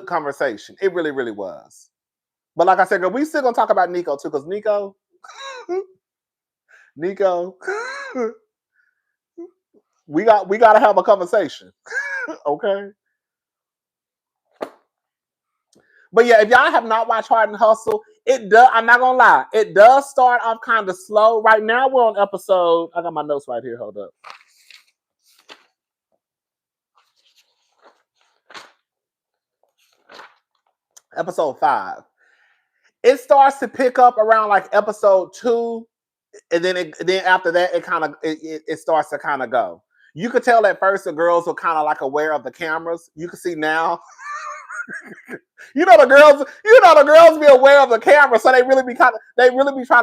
conversation. It really, really was. But like I said, girl, we still gonna talk about Nico too, because Nico, we gotta have a conversation. Okay. But yeah, if y'all have not watched Hard and Hustle, it does. I'm not gonna lie, it does start off kind of slow. Right now, we're on episode. I got my notes right here. Hold up. Episode 5. It starts to pick up around like episode 2, and then after that, it starts to kind of go. You could tell at first the girls were kind of like aware of the cameras. You can see now. the girls be aware of the camera, so they really be trying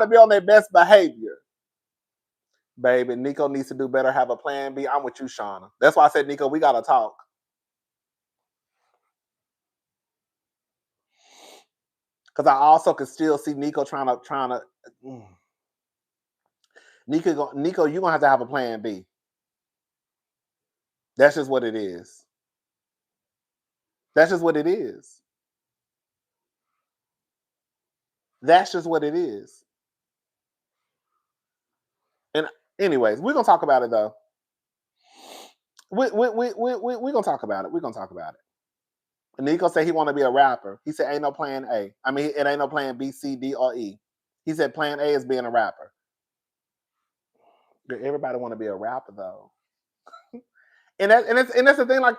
to be on their best behavior. Baby, Nico needs to do better, have a plan B. I'm with you, Shauna. That's why I said, Nico, we gotta talk. Because I also could still see Nico trying to. Nico, you're gonna have a plan B. That's just what it is. That's just what it is. That's just what it is. And anyways, we're gonna talk about it though. We're gonna talk about it. We're gonna talk about it. Nico said he want to be a rapper. He said ain't no plan A. I mean, it ain't no plan B, C, D, or E. He said plan A is being a rapper. Everybody want to be a rapper though. And that's the thing. Like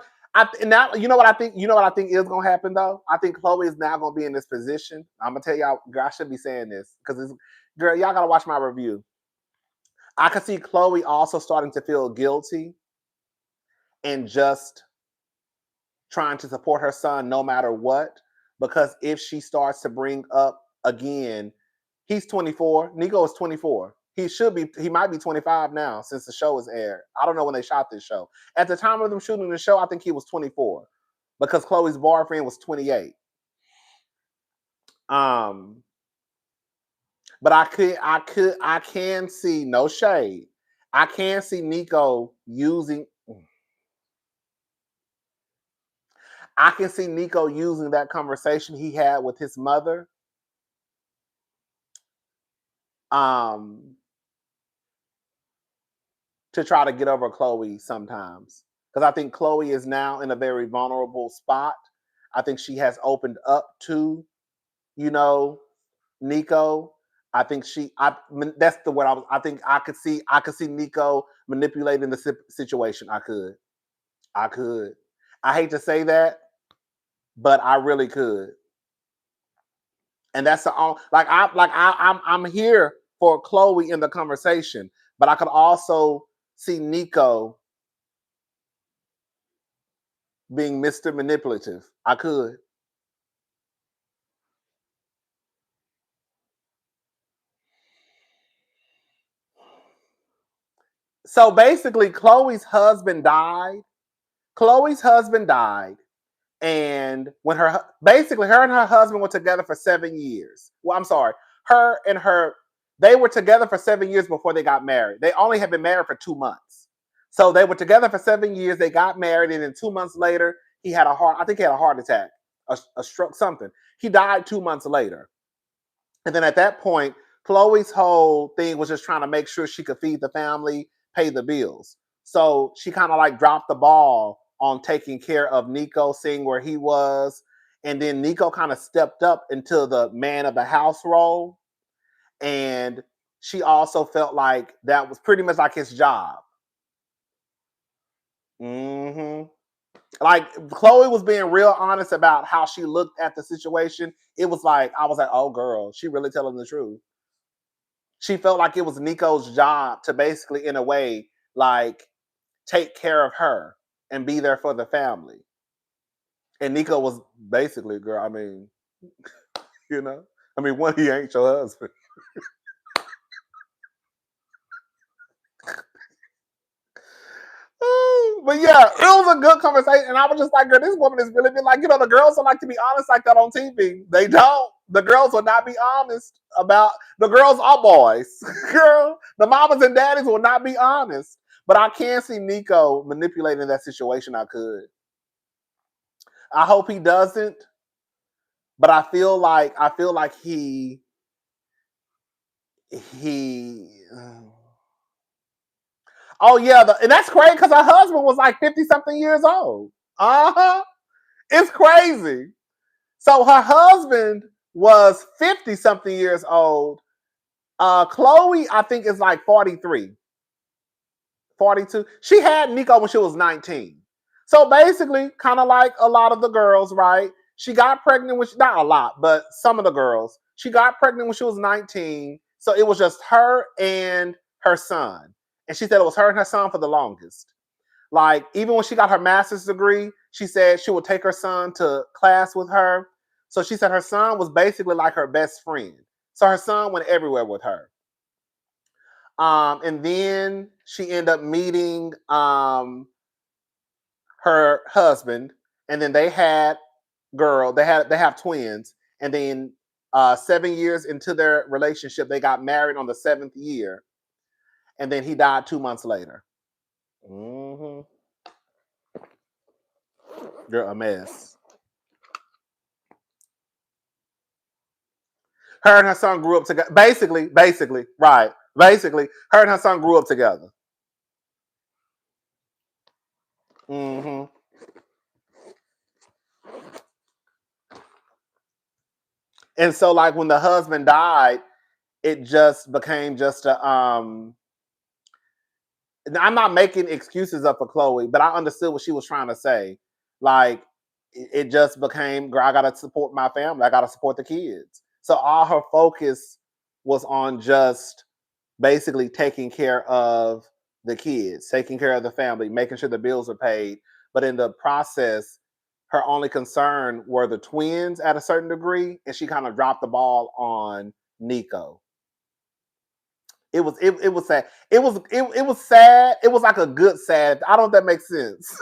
now, you know what I think. You know what I think is gonna happen though. I think Chloe is now gonna be in this position. I'm gonna tell y'all. Girl, I should be saying this because girl, y'all gotta watch my review. I could see Chloe also starting to feel guilty and just trying to support her son no matter what. Because if she starts to bring up again, he's 24. Nico is 24. He might be 25 now since the show is aired. I don't know when they shot this show. At the time of them shooting the show, I think he was 24 because Chloe's boyfriend was 28. But I can see, no shade, I can see Nico using that conversation he had with his mother to try to get over Chloe sometimes. Because I think Chloe is now in a very vulnerable spot. I think she has opened up to, Nico. I think that's the word I think I could see Nico manipulating the situation. I could. I hate to say that, but I really could. And that's the only I'm here for Chloe in the conversation, but I could also see Nico being Mr. Manipulative. I could. So basically, Chloe's husband died. And when her and her husband were together for 7 years. Well, I'm sorry. They were together for 7 years before they got married. They only had been married for 2 months. So they were together for 7 years. They got married, and then 2 months later, he had a heart attack, a stroke, something. He died 2 months later. And then at that point, Chloe's whole thing was just trying to make sure she could feed the family, pay the bills. So she kind of like dropped the ball on taking care of Nico, seeing where he was. And then Nico kind of stepped up into the man of the house role. And she also felt like that was pretty much like his job. Like Chloe was being real honest about how she looked at the situation. It was like, I was like, oh girl, she really telling the truth. She felt like it was Nico's job to basically, in a way, like take care of her and be there for the family. And Nico was basically, girl, I mean, one, he ain't your husband. But yeah, it was a good conversation. And I was just like, girl, this woman is really been like, the girls don't like to be honest like that on TV. They don't. The girls will not be honest about, the girls are boys. Girl, the mamas and daddies will not be honest. But I can see Nico manipulating that situation. I could. I hope he doesn't. But I feel like he oh yeah, and that's crazy because her husband was like 50-something years old. It's crazy. So her husband was 50-something years old. Chloe, I think, is like 43, 42. She had Nico when she was 19. So basically, kind of like a lot of the girls, right? She got pregnant when not a lot, but some of the girls. She got pregnant when she was 19. So it was just her and her son. And she said it was her and her son for the longest. Like, even when she got her master's degree, she said she would take her son to class with her. So she said her son was basically like her best friend. So her son went everywhere with her. And then she ended up meeting her husband, and then they have twins. And then 7 years into their relationship, they got married on the 7th year. And then he died 2 months later. You're a mess. Her and her son grew up together. Basically, right. Basically, her and her son grew up together. Mm-hmm. And so, like, when the husband died, it just became just a I'm not making excuses up for Chloe, but I understood what she was trying to say. Like, it just became, girl, I gotta support my family. I gotta support the kids. So all her focus was on just basically taking care of the kids, taking care of the family, making sure the bills are paid. But in the process, her only concern were the twins at a certain degree, and she kind of dropped the ball on Nico. It was sad. It was sad. It was like a good sad. I don't know if that makes sense.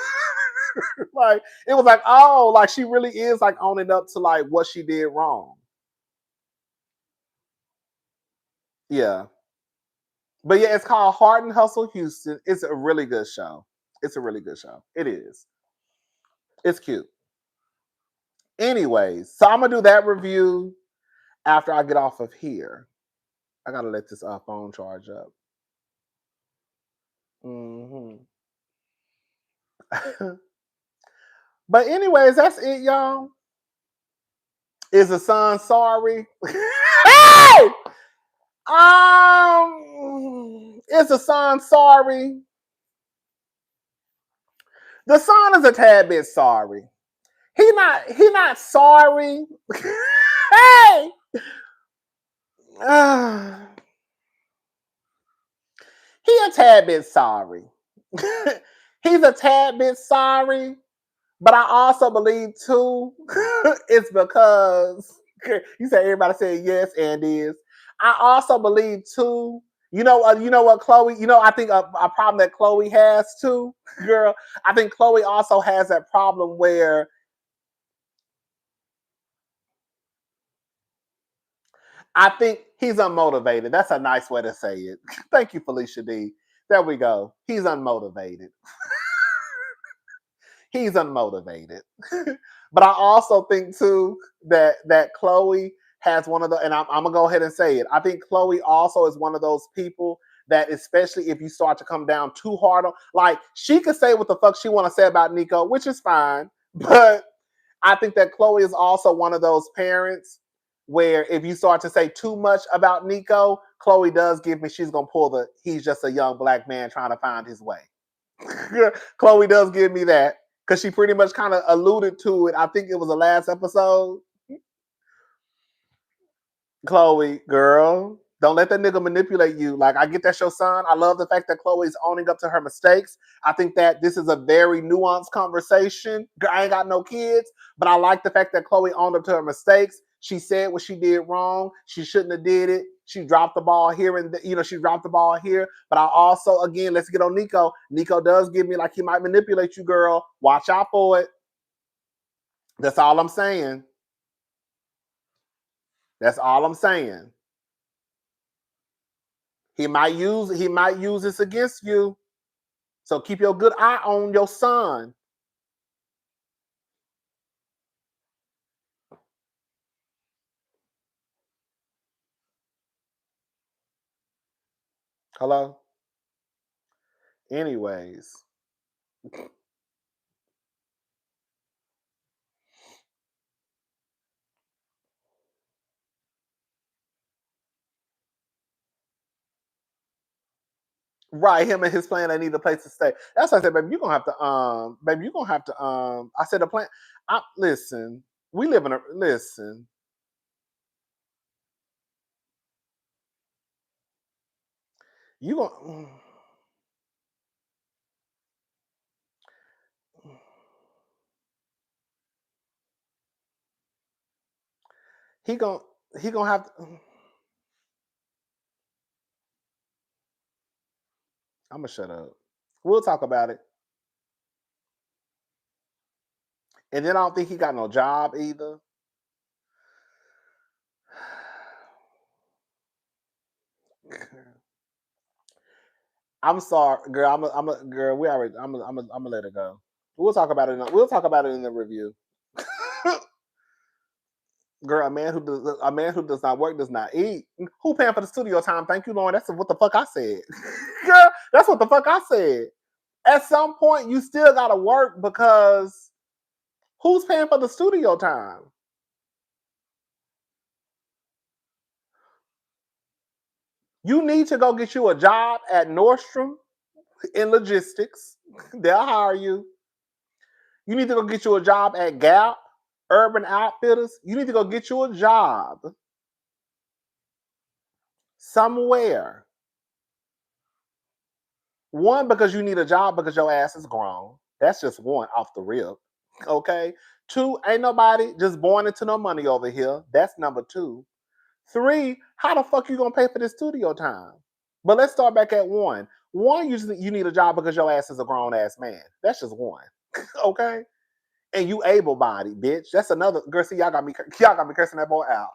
Like, it was like, oh, like she really is like owning up to like what she did wrong. Yeah. But yeah, it's called Heart and Hustle Houston. It's a really good show. It's a really good show. It is. It's cute. Anyways, so I'm gonna do that review after I get off of here. I gotta let this phone charge up. Mm-hmm. But anyways, that's it, y'all. Is the son sorry? Hey! Is the son sorry? The son is a tad bit sorry. He not sorry. Hey! He a tad bit sorry. He's a tad bit sorry, but I also believe too, it's because you say everybody said yes and is. I also believe too. You know what, Chloe. I think a problem that Chloe has too, girl. I think Chloe also has that problem where I think he's unmotivated. That's a nice way to say it. Thank you, Felicia D. There we go. He's unmotivated. He's unmotivated. But I also think too that Chloe has one of the, and I'm gonna go ahead and say it. I think Chloe also is one of those people that, especially if you start to come down too hard on, like, she could say what the fuck she want to say about Nico, which is fine. But I think that Chloe is also one of those parents where if you start to say too much about Nico, Chloe does give me, she's gonna pull the he's just a young black man trying to find his way. Chloe does give me that because she pretty much kind of alluded to it. I think it was the last episode. Chloe, girl, don't let that nigga manipulate you. Like, I get that's your son. I love the fact that Chloe is owning up to her mistakes. I think that this is a very nuanced conversation. I ain't got no kids, but I like the fact that Chloe owned up to her mistakes. She said what she did wrong. She shouldn't have did it. She dropped the ball here and she dropped the ball here. But I also, again, let's get on Nico. Nico does give me like he might manipulate you, girl. Watch out for it. That's all I'm saying. That's all I'm saying. He might use this against you. So keep your good eye on your son. Hello? Anyways. Right, him and his plan, they need a place to stay. That's why I said, baby, you're gonna have to I said the plan. Listen, we live in a listen. You gonna he gonna he gonna have to, I'm gonna shut up. We'll talk about it. And then I don't think he got no job either. I'm sorry, girl. I'm a girl. We already. I'm gonna let it go. We'll talk about it. We'll talk about it in the review. Girl, a man who does not work does not eat. Who paying for the studio time? Thank you, Lauren. That's what the fuck I said. Girl, that's what the fuck I said. At some point, you still gotta work because who's paying for the studio time? You need to go get you a job at Nordstrom in logistics. They'll hire you. You need to go get you a job at Gap, Urban Outfitters. You need to go get you a job somewhere. One, because you need a job because your ass is grown. That's just one off the rip. Okay. Two, ain't nobody just born into no money over here. That's number two. Three, how the fuck you gonna pay for this studio time? But let's start back at one. One, you need a job because your ass is a grown ass man. That's just one. Okay. And you able bodied, bitch. That's another girl. See, y'all got me cursing that boy out.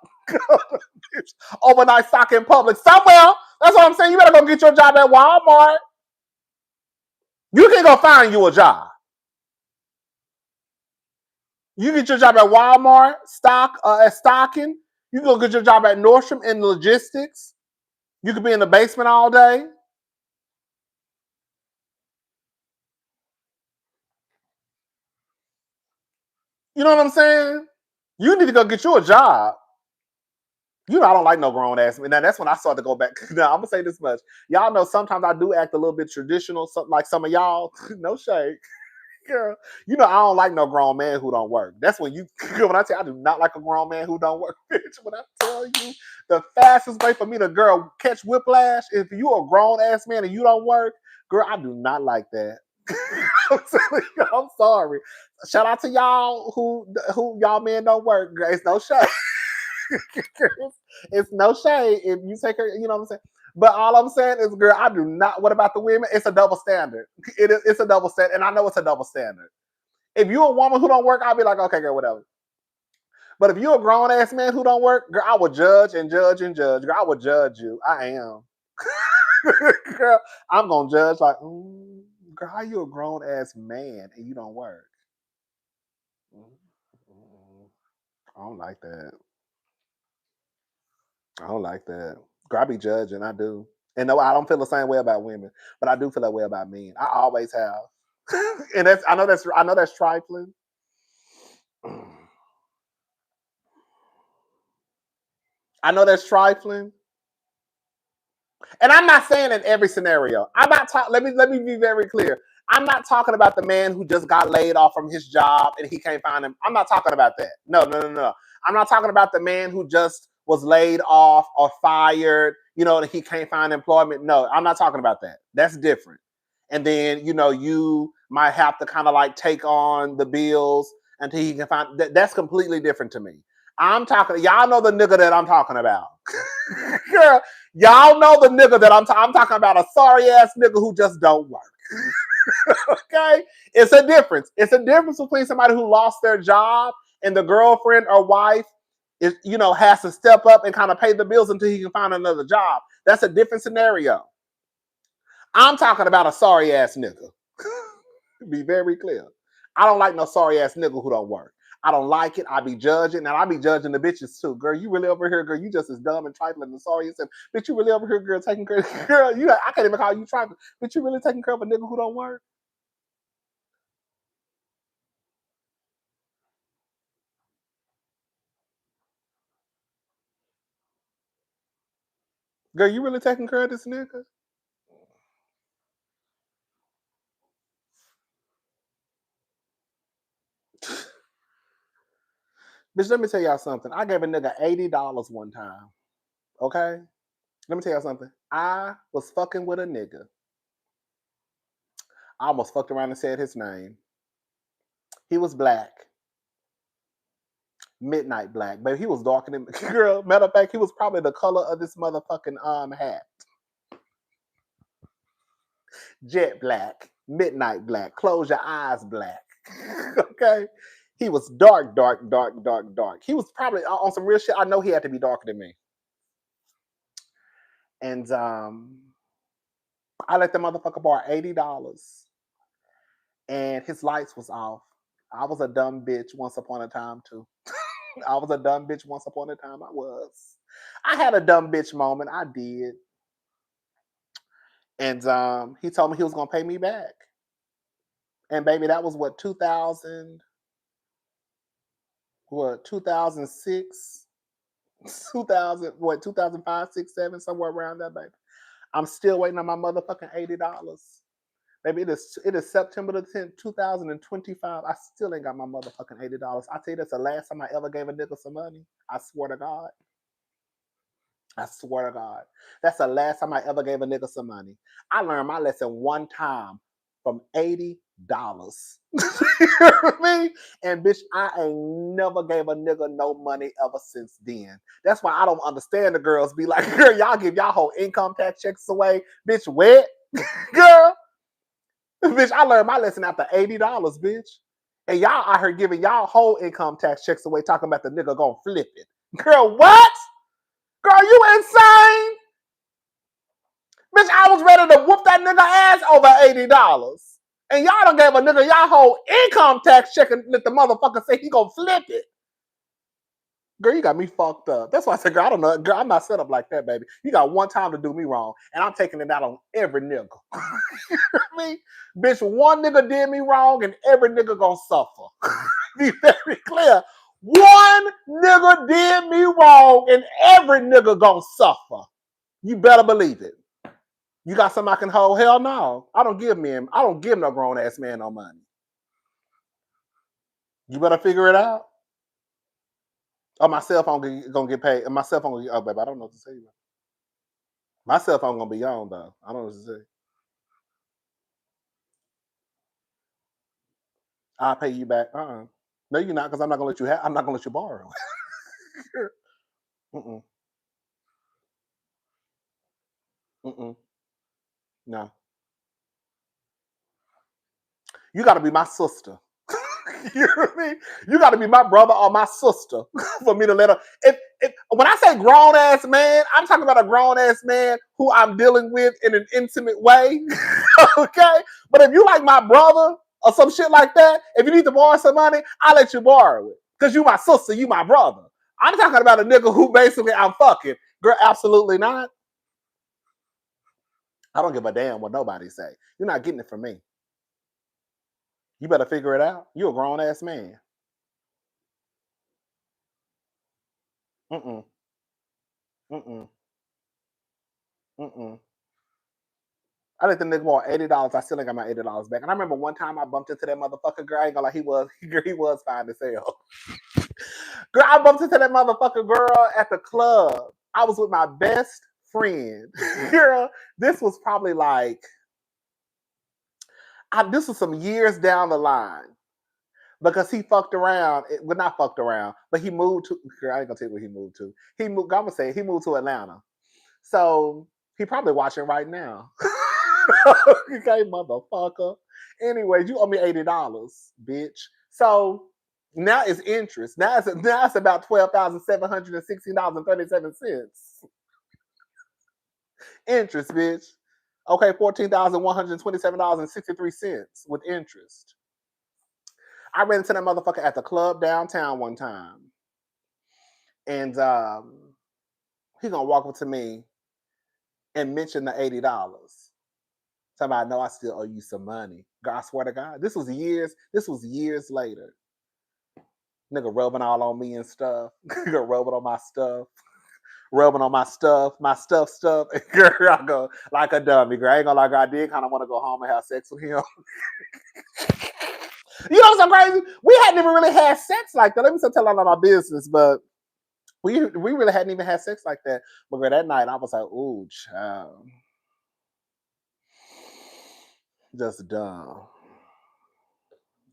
Overnight stock in public somewhere. That's what I'm saying. You better go get your job at Walmart. You can go find you a job. You get your job at Walmart, at stocking. You go get your job at Nordstrom in logistics. You could be in the basement all day. You know what I'm saying? You need to go get you a job. You know, I don't like no grown ass man. Now that's when I started to go back. Now I'm gonna say this much. Y'all know sometimes I do act a little bit traditional, like some of y'all. No shade. Girl, you know I don't like no grown man who don't work. That's when when I tell you I do not like a grown man who don't work, bitch. When I tell you the fastest way for me to catch whiplash, if you a grown ass man and you don't work, girl, I do not like that. I'm sorry. Shout out to y'all who y'all men don't work. It's no shade. It's no shade if you take her, you know what I'm saying? But all I'm saying is, girl, I do not. What about the women? It's a double standard. It's a double standard, and I know it's a double standard. If you're a woman who don't work, I'll be like, okay, girl, whatever. But if you're a grown ass man who don't work, girl, I will judge and judge and judge. Girl, I will judge you. I am. Girl, I'm gonna judge like, girl, how you a grown ass man and you don't work? I don't like that. I don't like that. Girl, I be judging. I do. And no, I don't feel the same way about women, but I do feel that way about men. I always have. And I know that's trifling. I know that's trifling. And I'm not saying in every scenario. I'm not talking. Let me be very clear. I'm not talking about the man who just got laid off from his job and he can't find him. I'm not talking about that. No. I'm not talking about the man who just was laid off or fired, and he can't find employment. No, I'm not talking about that. That's different. And then, you might have to kind of like take on the bills until he can find that's completely different to me. I'm talking, y'all know the nigga that I'm talking about. Girl, y'all know the nigga that I'm talking about, a sorry ass nigga who just don't work. Okay? It's a difference. It's a difference between somebody who lost their job and the girlfriend or wife has to step up and kind of pay the bills until he can find another job. That's a different scenario. I'm talking about a sorry ass nigga. Be very clear. I don't like no sorry ass nigga who don't work. I don't like it. I be judging, and I be judging the bitches too. Girl, you really over here, girl? You just as dumb and trifling and sorry yourself. Bitch, you really over here, girl, taking care of girl. I can't even call you trifling. Bitch, you really taking care of a nigga who don't work? Girl, you really taking care of this nigga? Bitch, let me tell y'all something. I gave a nigga $80 one time. Okay? Let me tell y'all something. I was fucking with a nigga. I almost fucked around and said his name. He was black. Midnight black. But he was darker than girl. Matter of fact, he was probably the color of this motherfucking hat. Jet black. Midnight black. Close your eyes black. Okay? He was dark. He was probably on some real shit. I know he had to be darker than me. And I let the motherfucker borrow $80. And his lights was off. I was a dumb bitch once upon a time too. I was a dumb bitch once upon a time. I had a dumb bitch moment. I did. And he told me he was gonna pay me back. And baby, that was what 2006, 2005, 6, 7, somewhere around that, baby. I'm still waiting on my motherfucking $80. Baby, it is September the 10th, 2025. I still ain't got my motherfucking $80. I tell you, that's the last time I ever gave a nigga some money. I swear to God. I swear to God. That's the last time I ever gave a nigga some money. I learned my lesson one time from $80. You hear me? And bitch, I ain't never gave a nigga no money ever since then. That's why I don't understand the girls be like, girl, y'all give y'all whole income tax checks away. Bitch, wet? Girl. Bitch, I learned my lesson after $80, bitch. And y'all out here giving y'all whole income tax checks away talking about the nigga gonna flip it. Girl, what? Girl, you insane? Bitch, I was ready to whoop that nigga ass over $80. And y'all done gave a nigga y'all whole income tax check and let the motherfucker say he gonna flip it. Girl, you got me fucked up. That's why I said, girl, I don't know. Girl, I'm not set up like that, baby. You got one time to do me wrong, and I'm taking it out on every nigga. You hear me? Bitch, one nigga did me wrong, and every nigga gonna suffer. Be very clear. One nigga did me wrong, and every nigga gonna suffer. You better believe it. You got something I can hold? Hell no. I don't give no grown ass man no money. You better figure it out. Oh, my cell phone gonna get paid. My cell phone gonna get, oh, baby, I don't know what to say. My cell phone gonna be on though. I don't know what to say. I'll pay you back. No, you're not, because I'm not gonna let you I'm not gonna let you borrow. Mm-mm. Mm-mm. No. You gotta be my sister. You hear me? You gotta be my brother or my sister for me to let her. When I say grown ass man, I'm talking about a grown ass man who I'm dealing with in an intimate way. Okay? But if you like my brother or some shit like that, if you need to borrow some money, I'll let you borrow it. Because you my sister, you my brother. I'm talking about a nigga who basically I'm fucking. Girl, absolutely not. I don't give a damn what nobody say. You're not getting it from me. You better figure it out. You're a grown ass man. Mm-mm. Mm-mm. Mm-mm. I let the nigga borrow $80. I still ain't got my $80 back. And I remember one time I bumped into that motherfucker. Girl, I ain't gonna lie, he was fine as hell. Girl, I bumped into that motherfucker girl at the club. I was with my best friend. Girl, this was probably like, this was some years down the line. Because he fucked around, well, not fucked around, but he moved to, girl, I ain't gonna tell you where he moved to. I'm gonna say he moved to Atlanta. So he probably watching right now. Okay, motherfucker. Anyways, you owe me $80, bitch. So now it's interest. Now it's about $12,716.37. Interest, bitch. Okay, $14,127.63 with interest. I ran into that motherfucker at the club downtown one time. And he gonna walk up to me and mention the $80. Somebody, know I still owe you some money. God, I swear to God. This was years later. Nigga rubbing all on me and stuff. Nigga rubbing on my stuff. Rubbing on my stuff. And girl, I go like a dummy. Girl, I ain't gonna lie, girl, I did kind of want to go home and have sex with him. You know what's so crazy? We hadn't even really had sex like that. Let me start telling all my business, but we really hadn't even had sex like that. But girl, that night I was like, ooh, child. Just dumb.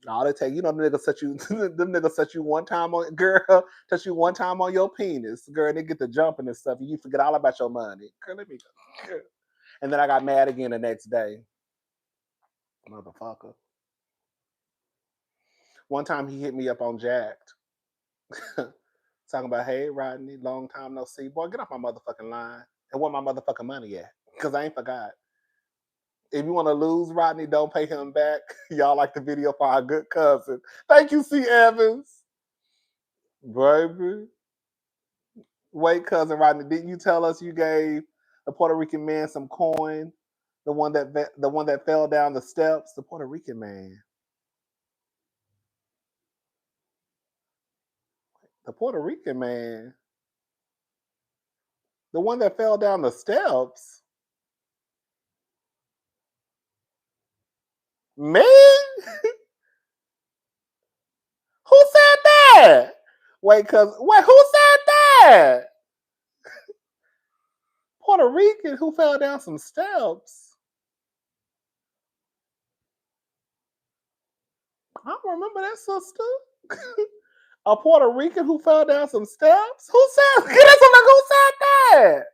All they take, them niggas set you, them niggas set you one time on, girl, touch you one time on your penis, girl, and they get to jumping and stuff, and you forget all about your money. Girl, let me go. Girl. And then I got mad again the next day. Motherfucker. One time he hit me up on Jacked. Talking about, hey, Rodney, long time no see. Boy, get off my motherfucking line. And where my motherfucking money at? Because I ain't forgot. If you want to lose Rodney, don't pay him back. Y'all like the video for our good cousin. Thank you, C. Evans. Baby. Wait, cousin Rodney, didn't you tell us you gave the Puerto Rican man some coin? The one that fell down the steps? The Puerto Rican man. The Puerto Rican man. The one that fell down the steps? Me? Who said that? Wait, who said that? Puerto Rican who fell down some steps? I don't remember that, sister. A Puerto Rican who fell down some steps? Who said? Get us on the who said that?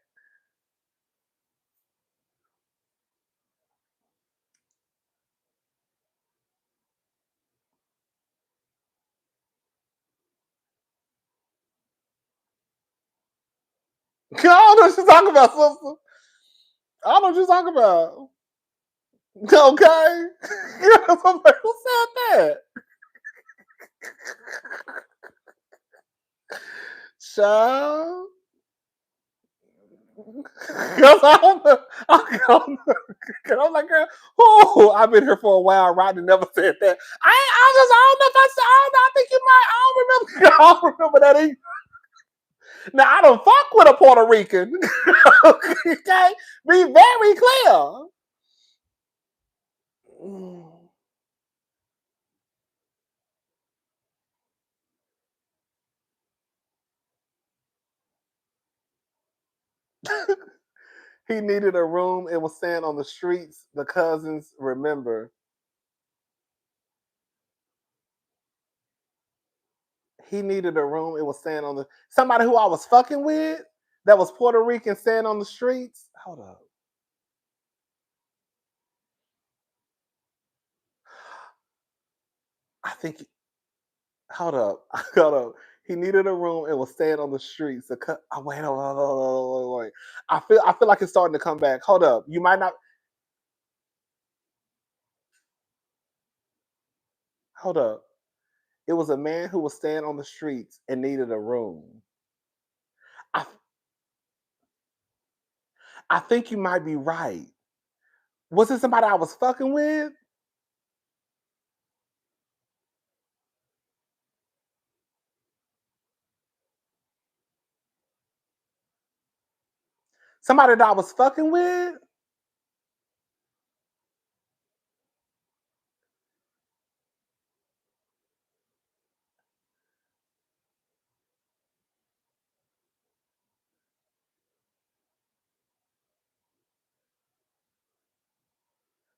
I don't know what you're talking about, sister. I don't know what you're talking about. Okay. I'm like, who said that? Child. Because I don't know. I'm like, girl, oh, I've been here for a while. Rodney never said that. I don't know if I said, I don't know. I think you might. I don't remember. I don't remember that either. Now, I don't fuck with a Puerto Rican. Okay? Be very clear. He needed a room. It was saying on the streets. The cousins remember. He needed a room. It was saying on the somebody who I was fucking with that was Puerto Rican saying on the streets. Hold up. I think. Hold up. Hold up. He needed a room and was staying on the streets. Oh, wait. I feel like it's starting to come back. Hold up. You might not. Hold up. It was a man who was staying on the streets and needed a room. I I think you might be right. Was it somebody I was fucking with? Somebody that I was fucking with?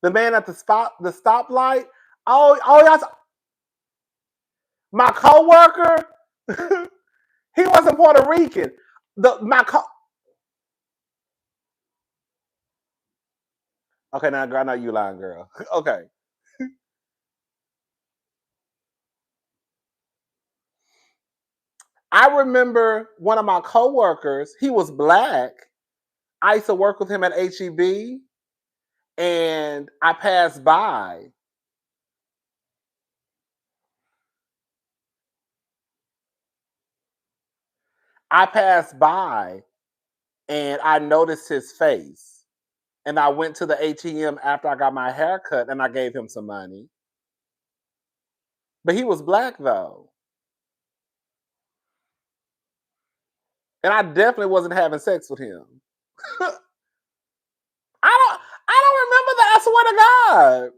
The man at the stoplight? Y'all. My coworker? He wasn't Puerto Rican. Okay, now girl, I know you lying, girl. Okay. I remember one of my coworkers, he was black. I used to work with him at HEB and I passed by. I passed by and I noticed his face. And I went to the ATM after I got my hair cut and I gave him some money. But he was black though. And I definitely wasn't having sex with him. I don't remember that. I swear to God.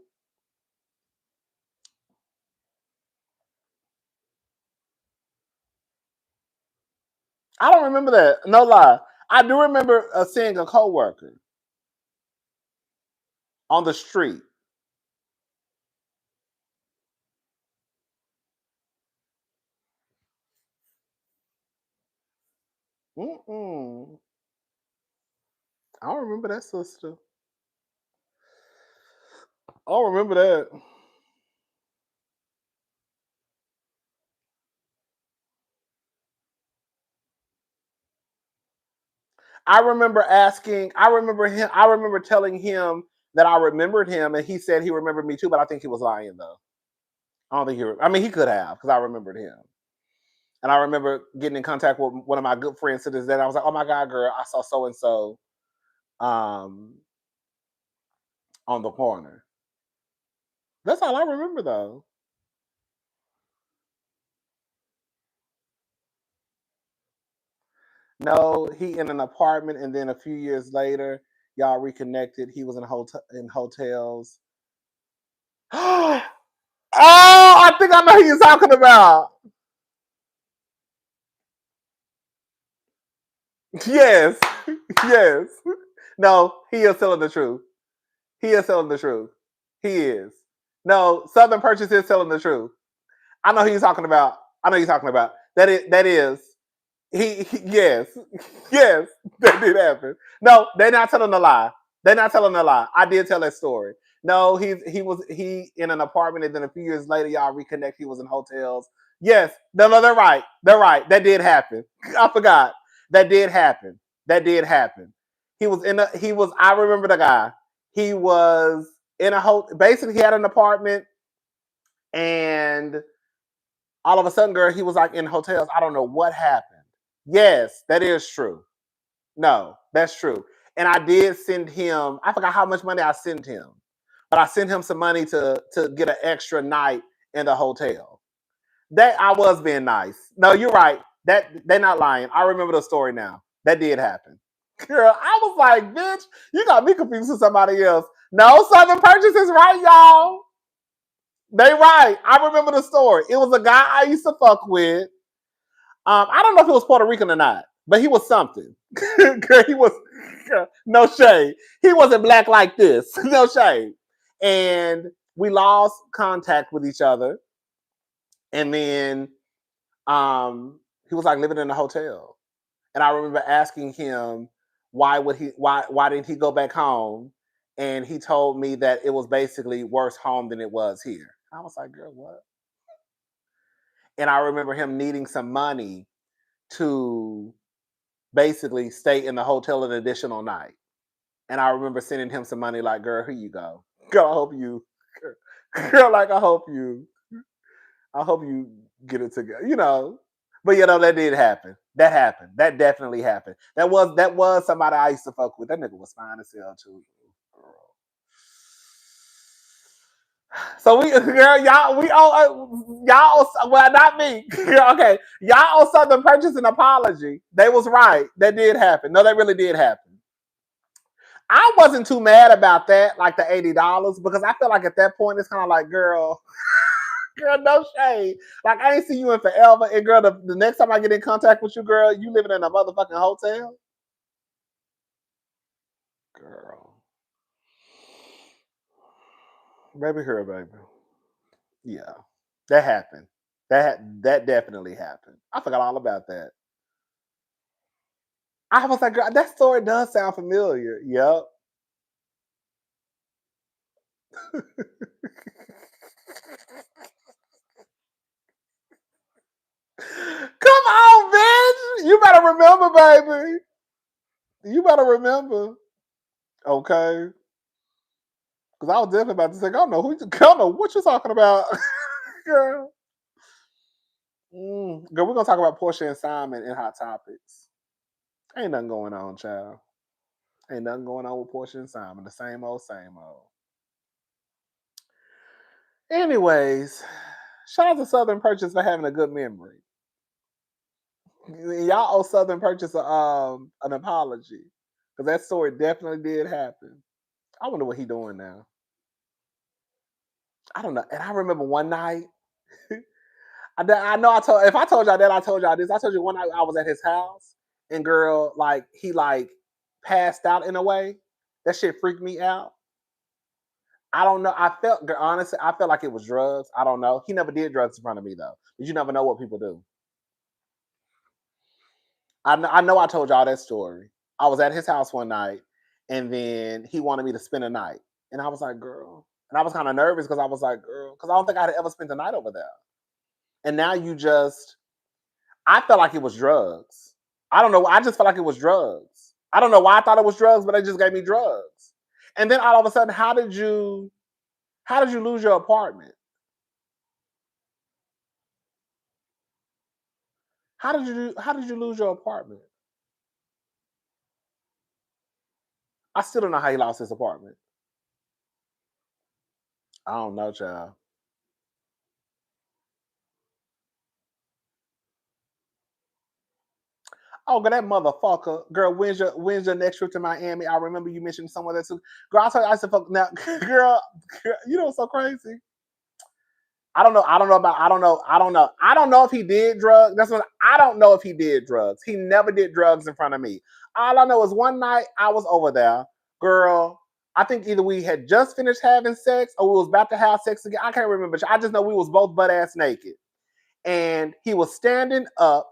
I don't remember that. No lie. I do remember seeing a coworker on the street. Mm-mm. I don't remember that, sister. I don't remember that. I remember telling him that I remembered him, and he said he remembered me too, but I think he was lying though. I don't think he. I mean, he could have because I remembered him. And I remember getting in contact with one of my good friends to this day. I was like, oh my God, girl, I saw so and so on the corner. That's all I remember though. No, he in an apartment, and then a few years later, y'all reconnected. He was in hotels. Oh, I think I know who you're talking about. Yes, yes. No, he is telling the truth. He is telling the truth. He is. No, Southern Purchase is telling the truth. I know who you're talking about. I know you're talking about. That is. Yes. Yes, that did happen. No, they're not telling a lie. They're not telling a lie. I did tell that story. No, he was in an apartment, and then a few years later, y'all reconnect. He was in hotels. Yes, no, they're right. They're right. That did happen. I forgot. That did happen. That did happen. I remember the guy. He was in a hotel. Basically, he had an apartment, and all of a sudden, girl, he was like in hotels. I don't know what happened. Yes, that is true. No, that's true. And I did send him, I forgot how much money I sent him, but I sent him some money to get an extra night in the hotel. That I was being nice. No, you're right. That they're not lying. I remember the story now. That did happen. Girl, I was like, bitch, you got me confused with somebody else. No, Southern Purchase is right, y'all. They right. I remember the story. It was a guy I used to fuck with. I don't know if he was Puerto Rican or not, but he was something. He was no shade. He wasn't black like this. No shade. And we lost contact with each other. And then he was like living in a hotel. And I remember asking him why didn't he go back home? And he told me that it was basically worse home than it was here. I was like, girl, what? And I remember him needing some money to basically stay in the hotel an additional night. And I remember sending him some money, like, girl, here you go. Girl, I hope you get it together, But that did happen. That happened. That definitely happened. That was somebody I used to fuck with. That nigga was fine as hell too. So girl, y'all, well, not me. Okay, y'all owe Southern Purchase an apology. They was right. That did happen. No, that really did happen. I wasn't too mad about that, like the $80, because I feel like at that point it's kind of like, girl, no shade. Like I ain't see you in forever, and girl, the next time I get in contact with you, girl, you living in a motherfucking hotel, girl. Baby, baby. Yeah, that happened. That definitely happened. I forgot all about that. I was like, girl, that story does sound familiar. Yep. Come on, bitch. You better remember, baby. You better remember. Okay. Because I was definitely about to say, I don't know what you're talking about. Girl. Girl, we're going to talk about Portia and Simon in Hot Topics. Ain't nothing going on, child. Ain't nothing going on with Portia and Simon. The same old, same old. Anyways, shout out to Southern Purchase for having a good memory. Y'all owe Southern Purchase an apology. Because that story definitely did happen. I wonder what he's doing now. I don't know. And I remember one night, I know if I told y'all that, I told y'all this. I told you one night I was at his house, and girl, like he like passed out in a way. That shit freaked me out. I don't know. Honestly, I felt like it was drugs. I don't know. He never did drugs in front of me though. But you never know what people do. I know I told y'all that story. I was at his house one night, and then he wanted me to spend a night. And I was like, girl. And I was kind of nervous because I was like, girl, because I don't think I'd ever spent the night over there. And now I felt like it was drugs. I don't know. I just felt like it was drugs. I don't know why I thought it was drugs, but they just gave me drugs. And then all of a sudden, how did you lose your apartment? How did you lose your apartment? I still don't know how he lost his apartment. I don't know, child. Oh, girl, that motherfucker. Girl, when's your next trip to Miami? I remember you mentioned someone that too. Girl, I told you, I said, fuck now, girl, you know what's so crazy? I don't know. I don't know about. I don't know. I don't know. I don't know if he did drugs. That's what I don't know if he did drugs. He never did drugs in front of me. All I know is one night I was over there, girl. I think either we had just finished having sex or we was about to have sex again. I can't remember. I just know we was both butt ass naked, and he was standing up,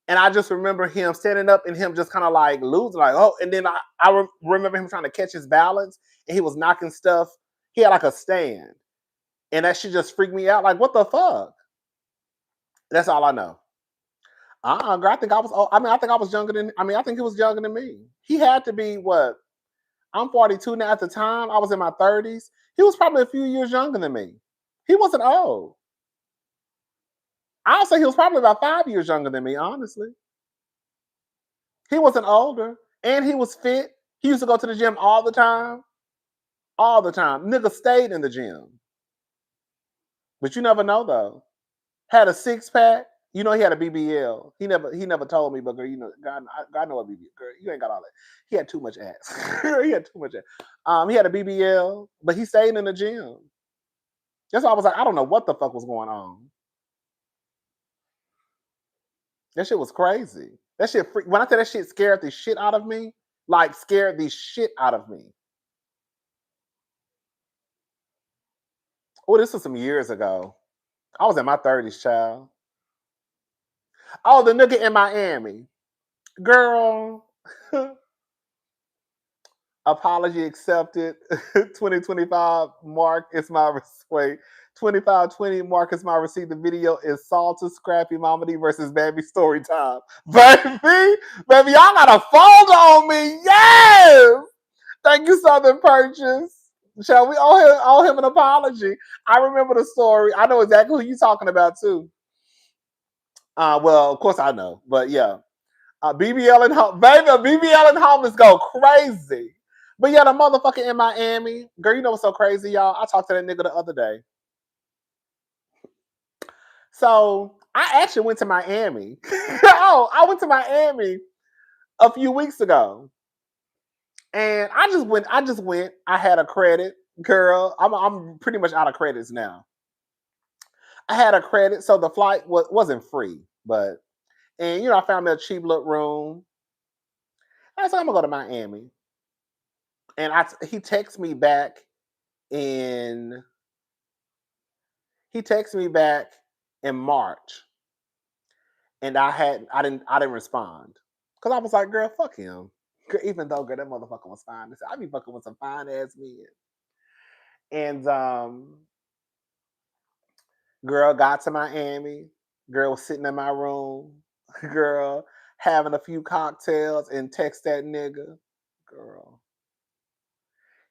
and I just remember him standing up and him just kind of like losing, like oh, and then I remember him trying to catch his balance, and he was knocking stuff. He had like a stand. And that shit just freaked me out. Like, what the fuck? That's all I know. Girl, I think I was. I mean, I think I was younger than. I mean, I think he was younger than me. He had to be what? I'm 42 now. At the time, I was in my 30s. He was probably a few years younger than me. He wasn't old. I'll say he was probably about 5 years younger than me. Honestly, he wasn't older, and he was fit. He used to go to the gym all the time. All the time. Nigga stayed in the gym. But you never know though. Had a six pack. You know he had a BBL. He never told me, but girl, you know, God know what BBL. Girl, you ain't got all that. He had too much ass. He had too much ass. He had a BBL, but he stayed in the gym. That's why I was like, I don't know what the fuck was going on. That shit was crazy. That shit when I tell that shit scared the shit out of me, like scared the shit out of me. Oh, this was some years ago. I was in my 30s, child. Oh, the nigga in Miami. Girl. Apology accepted. 2025 Mark is my wait. 2520 Mark is my receipt. The video is Salted Scrappy Mamadi versus Baby Story Time. Baby, y'all got a folder on me. Yes. Thank you, Southern Purchase. Shall we owe him an apology? I remember the story. I know exactly who you're talking about too. Well, of course I know, but yeah. BBL and home, baby, BBL and homeless go crazy. But yeah, the motherfucker in Miami, girl, you know what's so crazy, y'all? I talked to that nigga the other day. So I actually went to Miami. I went to Miami a few weeks ago, and I just went. I had a credit, girl. I'm pretty much out of credits now. I had a credit, so the flight wasn't free, but and you know I found me a cheap little room. I said I'm gonna go to Miami, and he texted me back in he texted me back in March, and I didn't respond because I was like, girl, fuck him. Girl, even though girl that motherfucker was fine, I be fucking with some fine ass men, and girl got to Miami, girl was sitting in my room, girl having a few cocktails and text that nigga, girl.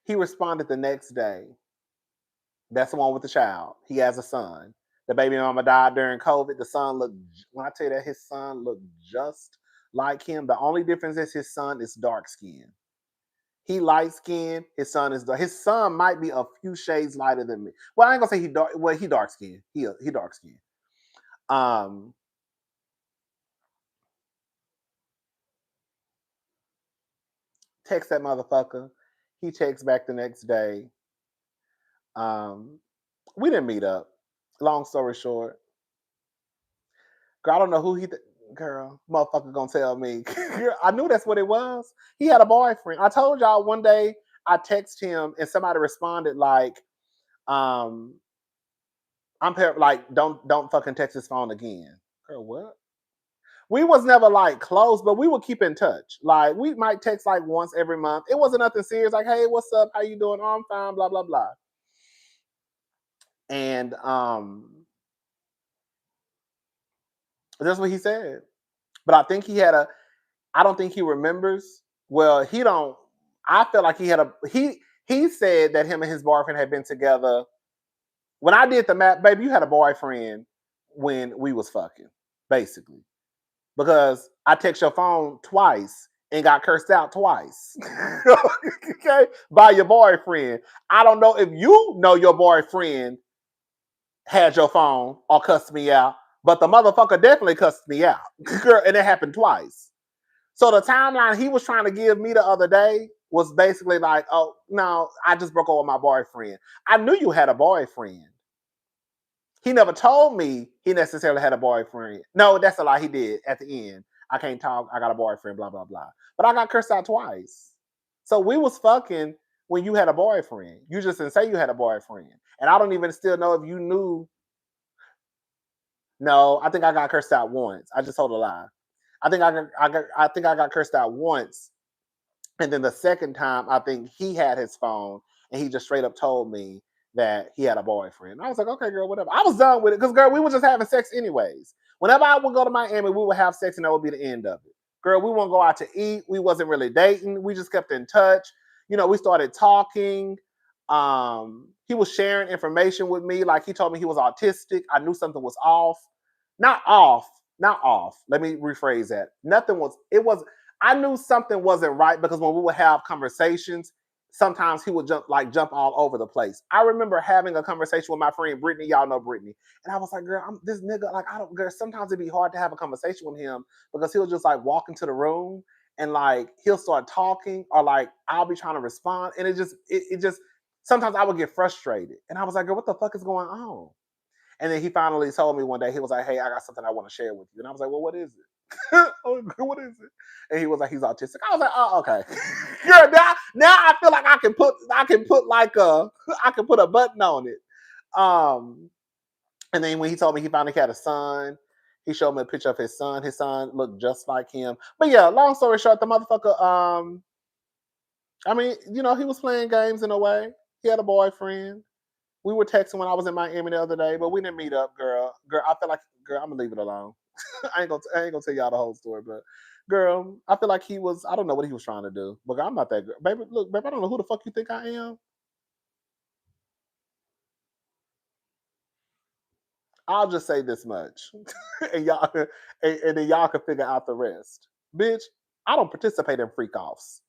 He responded the next day. That's the one with the child. He has a son. The baby mama died during COVID. The son looked, when I tell you that his son looked just like him, the only difference is his son is dark skinned. He light skinned. His son is dark. His son might be a few shades lighter than me. Well, I ain't gonna say he dark. Well, he dark skinned. He dark skinned. Um, text that motherfucker. He texts back the next day. We didn't meet up. Long story short, girl, I don't know who girl, motherfucker gonna tell me. Girl, I knew that's what it was. He had a boyfriend. I told y'all one day I text him and somebody responded like, I'm like, don't fucking text his phone again. Girl, what? We was never like close, but we would keep in touch. Like we might text like once every month. It wasn't nothing serious. Like, hey, what's up? How you doing? Oh, I'm fine. Blah blah blah. And that's what he said. But I think he had a. I don't think he remembers. Well, he don't. I feel like he had a. He said that him and his boyfriend had been together. When I did the math, baby, you had a boyfriend when we was fucking, basically. because I text your phone twice and got cursed out twice. Okay? By your boyfriend. I don't know if you know your boyfriend had your phone or cussed me out, but the motherfucker definitely cussed me out. Girl, and it happened twice. So the timeline he was trying to give me the other day was basically like, oh, no, I just broke up with my boyfriend. I knew you had a boyfriend. He never told me he necessarily had a boyfriend. No, that's a lie. He did at the end. I can't talk. I got a boyfriend, blah, blah, blah. But I got cursed out twice. So we was fucking when you had a boyfriend. You just didn't say you had a boyfriend. And I don't even still know if you knew. No, I think I got cursed out once. I just told a lie. I think I got cursed out once. And then the second time, I think he had his phone and he just straight up told me that he had a boyfriend. I was like, okay, girl, whatever. I was done with it because, girl, we were just having sex anyways. Whenever I would go to Miami, we would have sex and that would be the end of it. Girl, we wouldn't go out to eat. We wasn't really dating. We just kept in touch. You know, we started talking. He was sharing information with me. Like he told me he was autistic. I knew something was off. Not off. Not off. Let me rephrase that. Nothing was, it was, I knew something wasn't right because when we would have conversations, sometimes he would jump all over the place. I remember having a conversation with my friend Brittany. Y'all know Brittany, and I was like, "Girl, I'm this nigga. Like, I don't." Girl, sometimes it'd be hard to have a conversation with him because he'll just like walk into the room and like he'll start talking, or like I'll be trying to respond, and it just sometimes I would get frustrated, and I was like, "Girl, what the fuck is going on?" And then he finally told me one day, he was like, "Hey, I got something I want to share with you," and I was like, "Well, what is it?" What is it? And he was like, he's autistic. I was like, oh, okay. Girl, now I feel like I can put like I can put a button on it. And then when he told me he finally had a son, he showed me a picture of his son. His son looked just like him. But yeah, long story short, the motherfucker, I mean, you know, he was playing games in a way. He had a boyfriend. We were texting when I was in Miami the other day, but we didn't meet up, girl. Girl, I feel like, girl, I'm gonna leave it alone. I ain't gonna tell y'all the whole story, but girl, I feel like he was. I don't know what he was trying to do, but I'm not that girl, baby. Look, baby, I don't know who the fuck you think I am. I'll just say this much, and y'all, and then y'all can figure out the rest. Bitch, I don't participate in freak offs.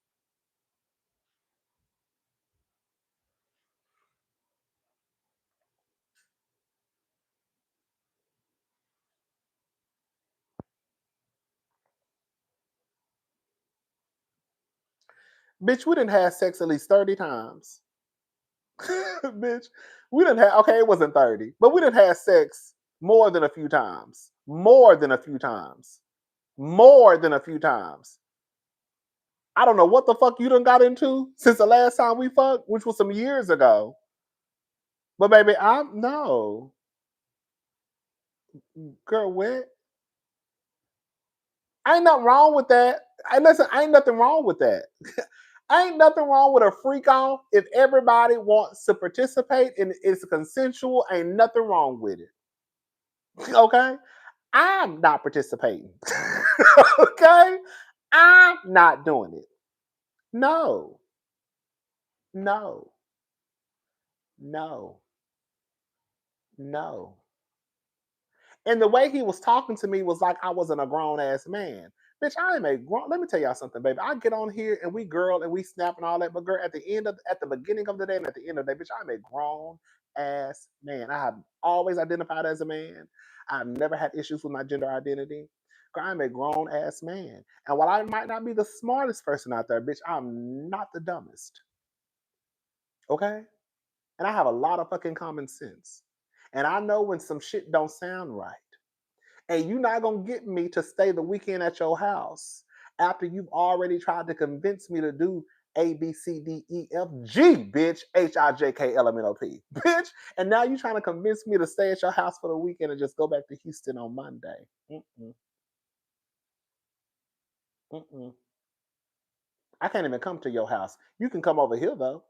Bitch, we didn't have sex at least 30 times. Bitch, we didn't have. Okay, it wasn't 30, but we didn't have sex more than a few times. More than a few times. More than a few times. I don't know what the fuck you done got into since the last time we fucked, which was some years ago. But baby, I'm no. Girl, what? Ain't nothing wrong with that. I listen, ain't nothing wrong with that. Ain't nothing wrong with a freak off if everybody wants to participate and it's consensual, ain't nothing wrong with it. Okay? I'm not participating. Okay? I'm not doing it. No. No. No. No. And the way he was talking to me was like I wasn't a grown ass man. Bitch, I am a grown. Let me tell y'all something, baby. I get on here and we girl and we snap and all that, but girl, at the beginning of the day and at the end of the day, bitch, I'm a grown ass man. I have always identified as a man. I've never had issues with my gender identity. Girl, I'm a grown ass man. And while I might not be the smartest person out there, bitch, I'm not the dumbest. Okay? And I have a lot of fucking common sense. And I know when some shit don't sound right. And you're not gonna get me to stay the weekend at your house after you've already tried to convince me to do A, B, C, D, E, F, G, bitch, HIJKLMNOP, bitch. And now you're trying to convince me to stay at your house for the weekend and just go back to Houston on Monday. Mm-mm, mm-mm. I can't even come to your house. You can come over here though.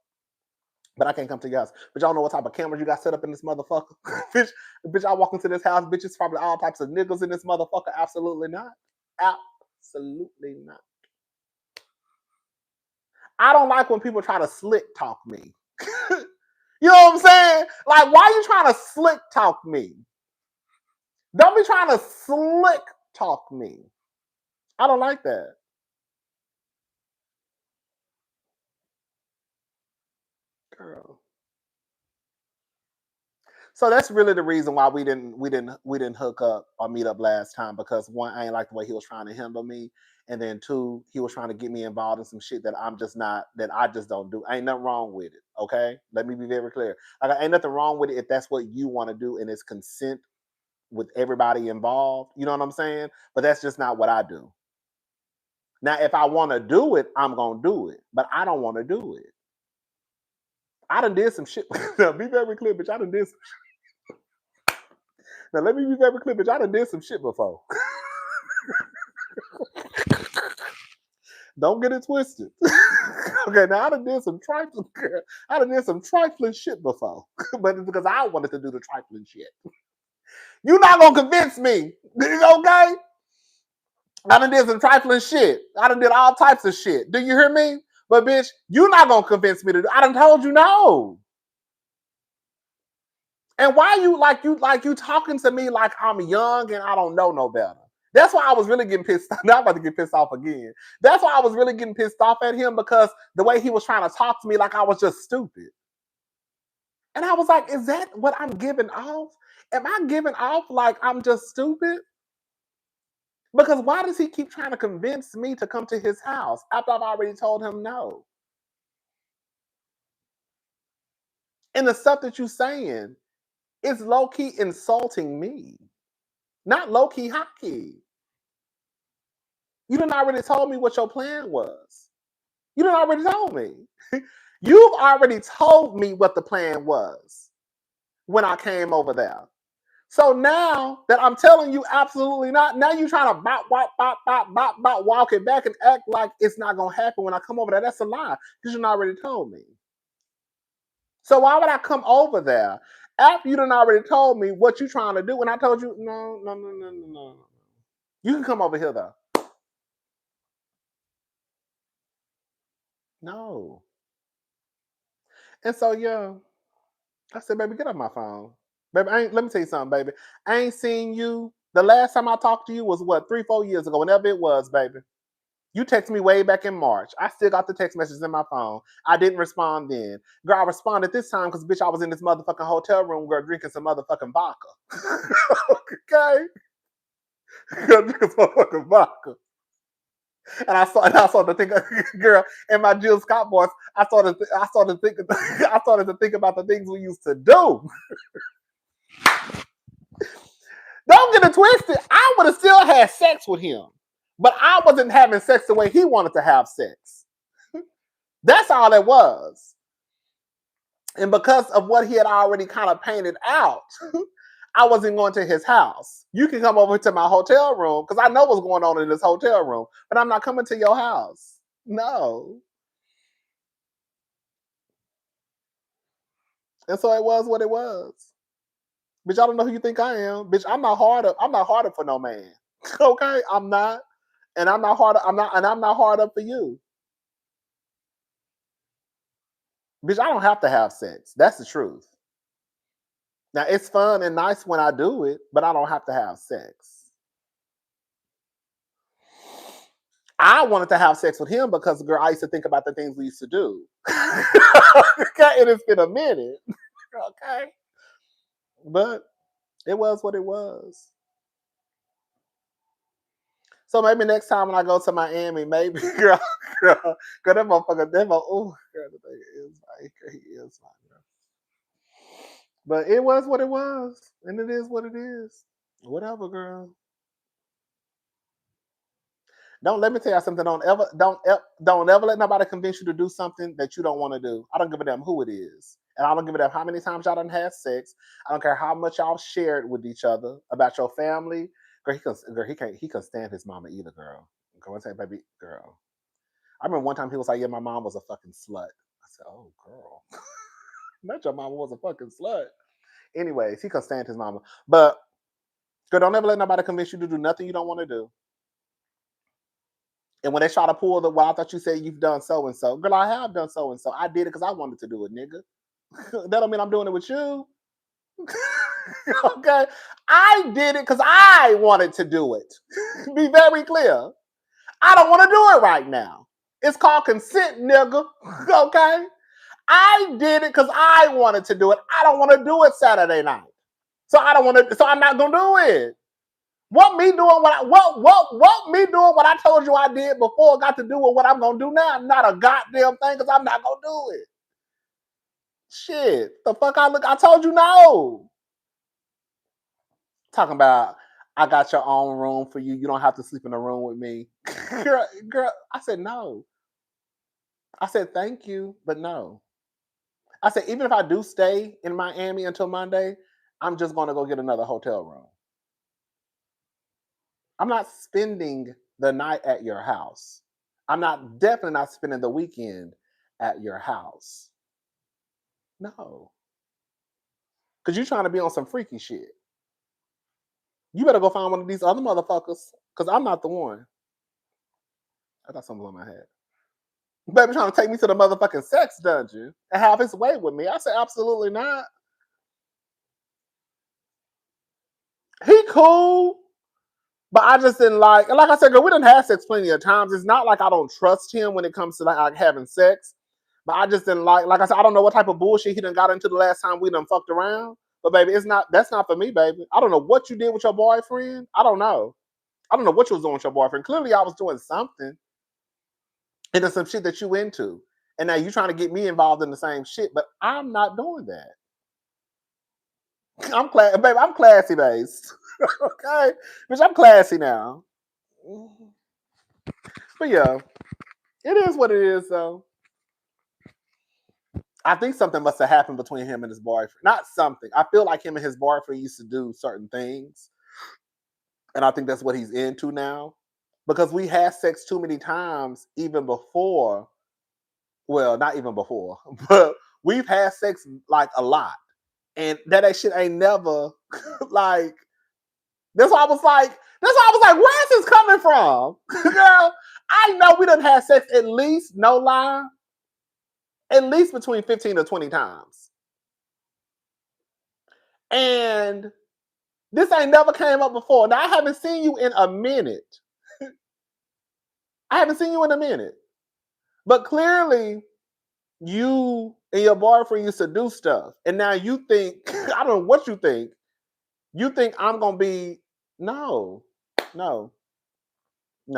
But I can't come to your house. But y'all know what type of cameras you got set up in this motherfucker? bitch, I walk into this house, bitch, it's probably all types of niggas in this motherfucker. Absolutely not. Absolutely not. I don't like when people try to slick talk me. You know what I'm saying? Like, why are you trying to slick talk me? Don't be trying to slick talk me. I don't like that. Girl. So that's really the reason why we didn't hook up or meet up last time, because one, I ain't like the way he was trying to handle me, and then two, he was trying to get me involved in some shit that I just don't do. Ain't nothing wrong with it. Okay, let me be very clear. Like, ain't nothing wrong with it if that's what you want to do and it's consent with everybody involved. You know what I'm saying? But that's just not what I do. Now, if I want to do it, I'm gonna do it, but I don't want to do it. I done did some shit. Now, be very clear, bitch. I done did some. Now, let me be very clear, bitch. I done did some shit before. Don't get it twisted. Okay, now I done did some trifling. I done did some trifling shit before, but it's because I wanted to do the trifling shit. You're not gonna convince me, okay? I done did some trifling shit. I done did all types of shit. Do you hear me? But bitch, you're not gonna convince me to do. I done told you no. And why you talking to me like I'm young and I don't know no better? That's why I was really getting pissed off. Now I'm about to get pissed off again. That's why I was really getting pissed off at him, because the way he was trying to talk to me like I was just stupid. And I was like, is that what I'm giving off? Am I giving off like I'm just stupid? Because why does he keep trying to convince me to come to his house after I've already told him no? And the stuff that you're saying is low-key insulting me. Not low-key high-key. You done already told me what your plan was. You done already told me. You've already told me what the plan was when I came over there. So now that I'm telling you absolutely not, now you're trying to walk it back and act like it's not going to happen when I come over there. That's a lie, because you done already told me. So why would I come over there after you done already told me what you're trying to do? And I told you, no. You can come over here though. No. And so, yeah, I said, baby, get off my phone. Baby, let me tell you something, baby. I ain't seen you. The last time I talked to you was what, 3-4 years ago, whenever it was, baby. You texted me way back in March. I still got the text messages in my phone. I didn't respond then. Girl, I responded this time because, bitch, I was in this motherfucking hotel room, girl, drinking some motherfucking vodka. Okay? Girl, drinking some motherfucking vodka. And I saw the thing, girl, in my Jill Scott voice, I started to think about the things we used to do. Don't get it twisted. I would have still had sex with him, but I wasn't having sex the way he wanted to have sex. That's all it was. And because of what he had already kind of painted out, I wasn't going to his house. You can come over to my hotel room because I know what's going on in this hotel room, but I'm not coming to your house. No. And so it was what it was. Bitch, I don't know who you think I am. Bitch, I'm not hard up for no man. Okay? I'm not. And I'm not hard up for you. Bitch, I don't have to have sex. That's the truth. Now, it's fun and nice when I do it, but I don't have to have sex. I wanted to have sex with him because, girl, I used to think about the things we used to do. Okay? And it's been a minute. Okay? But it was what it was. So maybe next time when I go to Miami, maybe, girl, that motherfucker, oh, girl, the thing is, he is my girl. But it was what it was, and it is what it is. Whatever, girl. Don't let me tell you something. Don't ever let nobody convince you to do something that you don't want to do. I don't give a damn who it is, and I don't give a damn how many times y'all done had sex. I don't care how much y'all shared with each other about your family. Girl, he can't stand his mama either, girl. Go and say, baby, girl. I remember one time he was like, yeah, my mom was a fucking slut. I said, oh, girl. Not your mama was a fucking slut. Anyways, he can't stand his mama. But, girl, don't ever let nobody convince you to do nothing you don't want to do. And when they try to pull well, I thought you said you've done so and so. Girl, I have done so and so. I did it because I wanted to do it, nigga. That don't mean I'm doing it with you. Okay? I did it because I wanted to do it. Be very clear. I don't want to do it right now. It's called consent, nigga. Okay? I did it because I wanted to do it. I don't want to do it Saturday night. So I don't want to, so I'm not gonna do it. What me doing what me doing what I told you I did before got to do with what I'm gonna do now? Not a goddamn thing, because I'm not gonna do it. Shit. The fuck I told you no. Talking about I got your own room for you. You don't have to sleep in the room with me. girl, I said no. I said thank you, but no. I said even if I do stay in Miami until Monday, I'm just gonna go get another hotel room. I'm not spending the night at your house. I'm definitely not spending the weekend at your house. No. Because you're trying to be on some freaky shit. You better go find one of these other motherfuckers, because I'm not the one. I thought something was on my head. Baby trying to take me to the motherfucking sex dungeon and have his way with me. I said, absolutely not. He cool, but I just didn't like, and like I said, girl, we done had sex plenty of times. It's not like I don't trust him when it comes to like having sex, but I just didn't like I said, I don't know what type of bullshit he done got into the last time we done fucked around. But baby, that's not for me, baby. I don't know what you did with your boyfriend. I don't know. I don't know what you was doing with your boyfriend. Clearly I was doing something. And there's some shit that you into. And now you trying to get me involved in the same shit, but I'm not doing that. Baby, I'm classy based. Okay? Bitch, I'm classy now. But yeah, it is what it is though. I think something must have happened between him and his boyfriend. Not something. I feel like him and his boyfriend used to do certain things. And I think that's what he's into now. Because we had sex too many times even before. Well, not even before, but we've had sex like a lot. And that shit ain't never like, that's why I was like, where's this coming from? Girl, I know we done had sex at least, no lie, at least between 15 to 20 times. And this ain't never came up before. Now, I haven't seen you in a minute. But clearly, you and your boyfriend used to do stuff. And now you think, I don't know what you think. You think I'm going to be, no. Now, I'm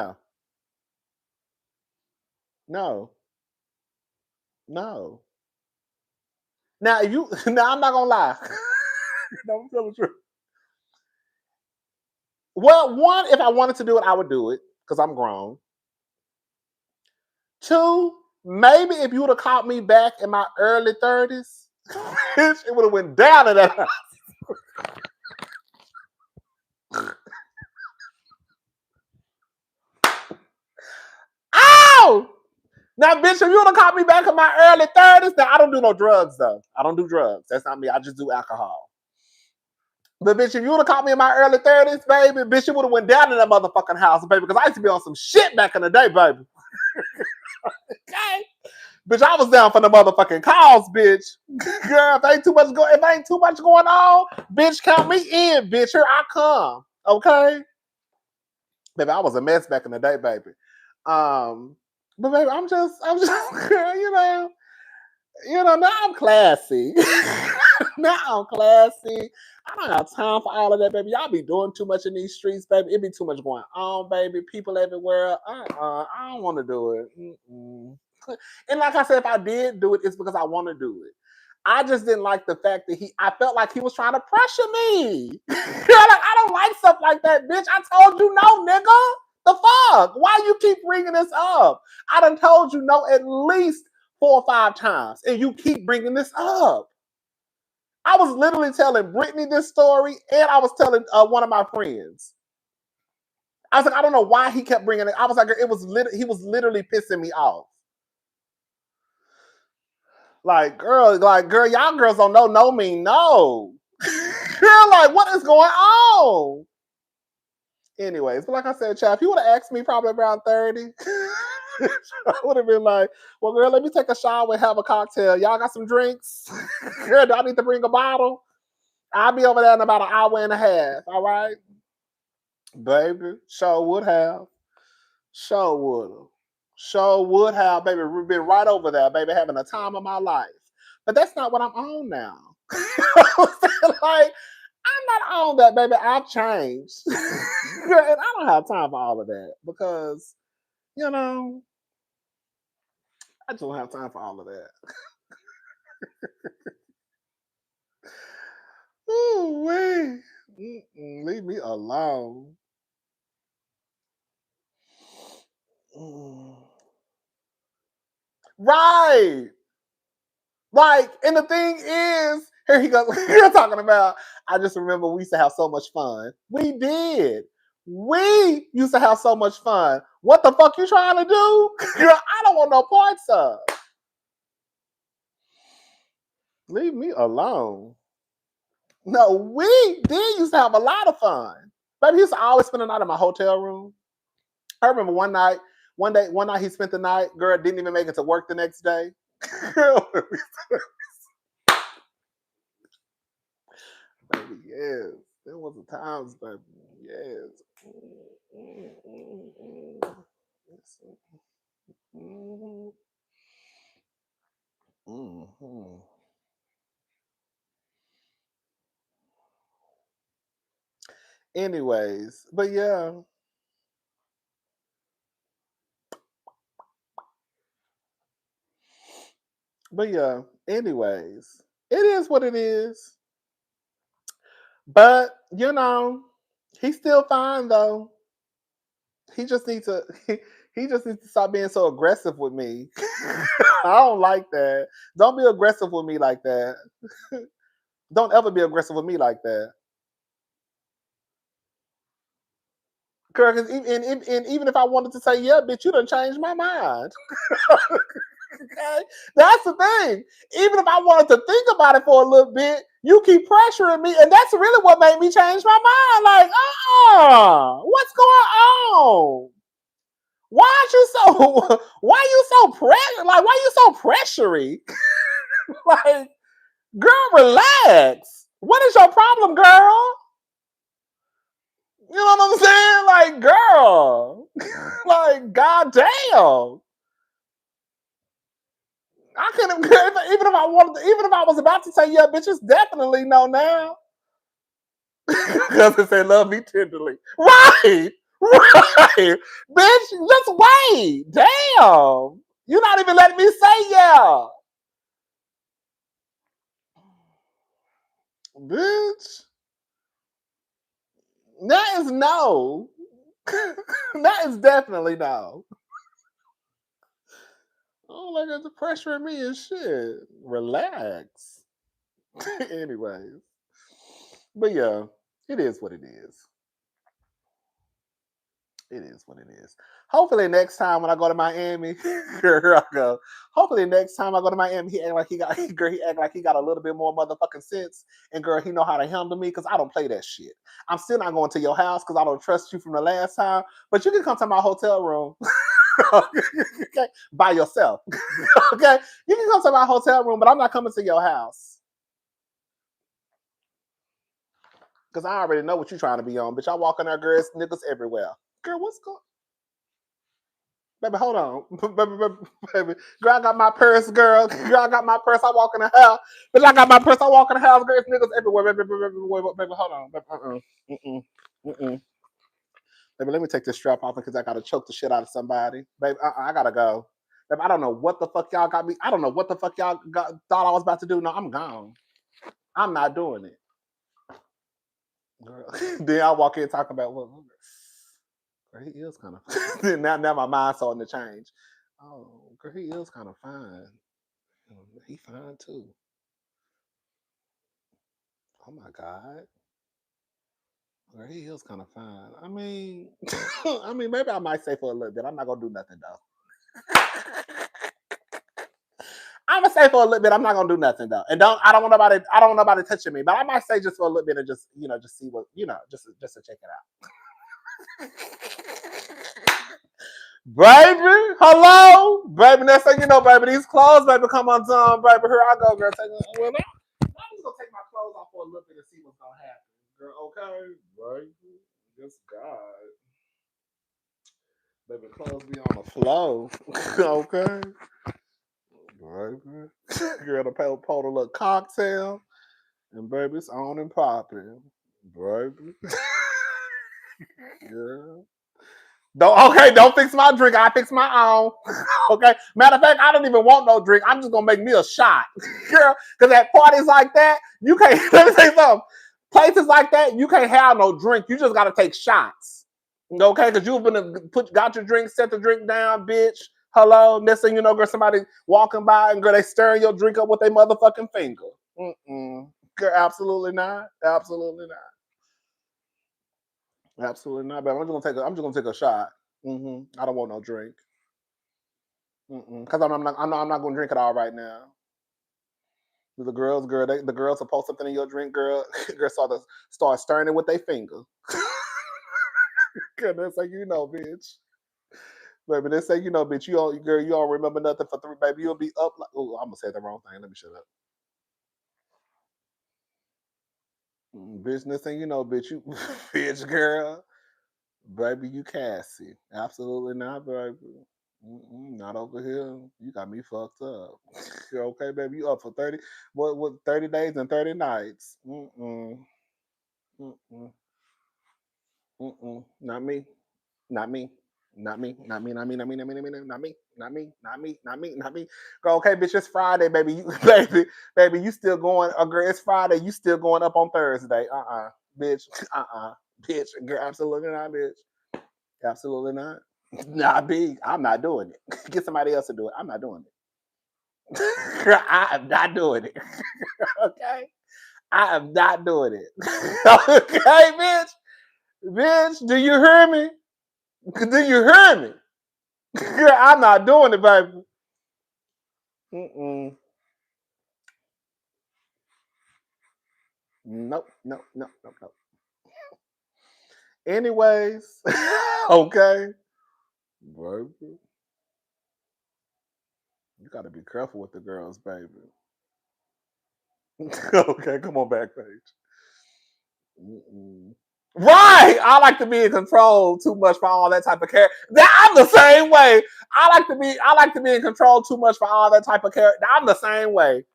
not going to lie. No, I'm telling the truth. Well, one, if I wanted to do it, I would do it because I'm grown. Two, maybe if you would have caught me back in my early 30s, it would have went down in that house. Ow! Now, bitch, if you would have caught me back in my early 30s, now I don't do no drugs, though. I don't do drugs. That's not me. I just do alcohol. But, bitch, if you would have caught me in my early 30s, baby, bitch, you would have went down in that motherfucking house, baby, because I used to be on some shit back in the day, baby. Okay? Bitch, I was down for the motherfucking calls, bitch. Girl, if ain't too much going on, bitch, count me in, bitch. Here I come. Okay? Baby, I was a mess back in the day, baby. But baby, I'm just, girl, now I'm classy. Now I'm classy. I don't have time for all of that, baby. Y'all be doing too much in these streets, baby. It be too much going on, baby. People everywhere. I don't want to do it. Mm-mm. And like I said, if I did do it, it's because I want to do it. I just didn't like the fact that I felt like he was trying to pressure me. I don't like stuff like that, bitch. I told you no, nigga. The fuck? Why you keep bringing this up? I done told you no at least 4 or 5 times, and you keep bringing this up. I was literally telling Brittany this story, and I was telling one of my friends. I was like, I don't know why he kept bringing it. I was like, he was literally pissing me off. Like, girl, y'all girls don't know no mean no. Girl, like, what is going on? Anyways, but like I said, child, if you would have asked me probably around 30, I would have been like, well, girl, let me take a shower and have a cocktail. Y'all got some drinks? Girl, do I need to bring a bottle? I'll be over there in about an hour and a half, all right? Baby, sure would have. Show would have. Show would have, baby, been right over there, baby, having a time of my life. But that's not what I'm on now. Like, I'm not on that, baby. I've changed. And I don't have time for all of that because, you know, I just don't have time for all of that. Ooh, wait. Leave me alone. Mm. Right. Like, and the thing is, here he goes. You're talking about, I just remember we used to have so much fun. We did. We used to have so much fun. What the fuck you trying to do? Girl, I don't want no parts of. Leave me alone. No, we did used to have a lot of fun. But he used to always spend the night in my hotel room. I remember one night he spent the night, girl, didn't even make it to work the next day. Baby, yes. There was the times, baby. Yes. Anyways, but yeah. But yeah, anyways, it is what it is. But you know, he's still fine though. He just needs to he just needs to stop being so aggressive with me. I don't like that. Don't be aggressive with me like that. Don't ever be aggressive with me like that. Girl, and even if I wanted to say, yeah, bitch, you done changed my mind. Okay? That's the thing. Even if I wanted to think about it for a little bit, you keep pressuring me, and that's really what made me change my mind. Like, what's going on? Why are you so why you so pressure? Like, why you so pressury? Like, girl, relax. What is your problem, girl? You know what I'm saying? Like, girl. Like, goddamn. I couldn't even if I wanted to, even if I was about to say, yeah, bitch, it's definitely no now. Because it said love me tenderly. Right. Right. Bitch, just wait. Damn. You're not even letting me say yeah. Bitch. That is no. That is definitely no. Oh, like the pressure in me and shit. Relax. Anyways. But yeah, it is what it is. It is what it is. Hopefully next time when I go to Miami, girl, I go. Hopefully next time I go to Miami, he act like he got girl, he act like he got a little bit more motherfucking sense, and girl, he know how to handle me because I don't play that shit. I'm still not going to your house because I don't trust you from the last time. But you can come to my hotel room, okay, by yourself. Okay, you can come to my hotel room, but I'm not coming to your house because I already know what you're trying to be on. Bitch, I walk in there, girls, niggas everywhere. Girl, what's going? Baby, hold on. Baby. Girl, I got my purse, girl. Girl, I got my purse. I walk in the house. Bitch, I got my purse. I walk in the house. Girls, niggas everywhere. Baby, hold on. Baby, Baby, let me take this strap off because I got to choke the shit out of somebody. Baby, I got to go. Baby, I don't know what the fuck y'all got me. I don't know what the fuck y'all thought I was about to do. No, I'm gone. I'm not doing it. Girl. Then I walk in talking about what? Girl, he is kind of. now my mind's starting to change. Oh, girl, he is kind of fine. He fine too. Oh my god. Girl, he is kind of fine. I mean, I mean, maybe I might say for a little bit. I'm not gonna do nothing though. I'm gonna say for a little bit. I'm not gonna do nothing though. And I don't want nobody. I don't want nobody touching me. But I might say just for a little bit and just just see what just to check it out. Baby, hello, baby. Next thing you know, baby, these clothes, baby, come undone, baby. Here I go, girl. I'm just gonna take my clothes off for a little bit and see what's gonna happen, girl. Okay, baby. Just God. Baby, clothes be on the floor. Okay. Baby. Girl, the pulled a little cocktail. And baby, it's on and popping. Baby. Girl. Don't fix my drink. I fix my own. Okay. Matter of fact, I don't even want no drink. I'm just gonna make me a shot. Girl, because at parties like that, you can't let me say something. Places like that, you can't have no drink. You just gotta take shots. Okay, because you've been got your drink, set the drink down, bitch. Hello. Next thing you know, girl, somebody walking by and girl, they stirring your drink up with their motherfucking finger. Girl, absolutely not. Absolutely not. Absolutely not, babe. I'm just gonna take a shot. I don't want no drink. Because I'm not gonna drink it all right now. The girls, the girls will post something in your drink, girl. Girl start stirring it with their finger. Girl, that's like bitch. Baby, they say bitch. You don't remember nothing for 3, baby. You'll be up like. Oh, I'm gonna say the wrong thing. Let me shut up. Business thing, bitch. You bitch, girl. Baby, you Cassie. Absolutely not, baby. Not over here. You got me fucked up. Okay, baby, you up for 30? What 30 days and 30 nights? Mm-mm. Mm-mm. Mm-mm. Not me. Not me. Not me. Not me. Not me. Not me. Not me. Not me. Not me. Not me. Not me. Not me. Not me. Go, okay, bitch. It's Friday, baby. Baby. You still going? Girl, it's Friday. You still going up on Thursday? Bitch. Bitch. Girl, absolutely not, bitch. Absolutely not. Not me. I'm not doing it. Get somebody else to do it. I'm not doing it. I am not doing it. Okay? I am not doing it. Okay, bitch? Bitch, do you hear me? Do you hear me? Girl, I'm not doing it, baby. Nope, nope, nope, nope, nope. Anyways, okay. Baby. You gotta be careful with the girls, baby. Okay, come on back, Paige. Right, I like to be in control too much for all that type of care. I'm the same way. I like to be in control too much for all that type of care. I'm the same way.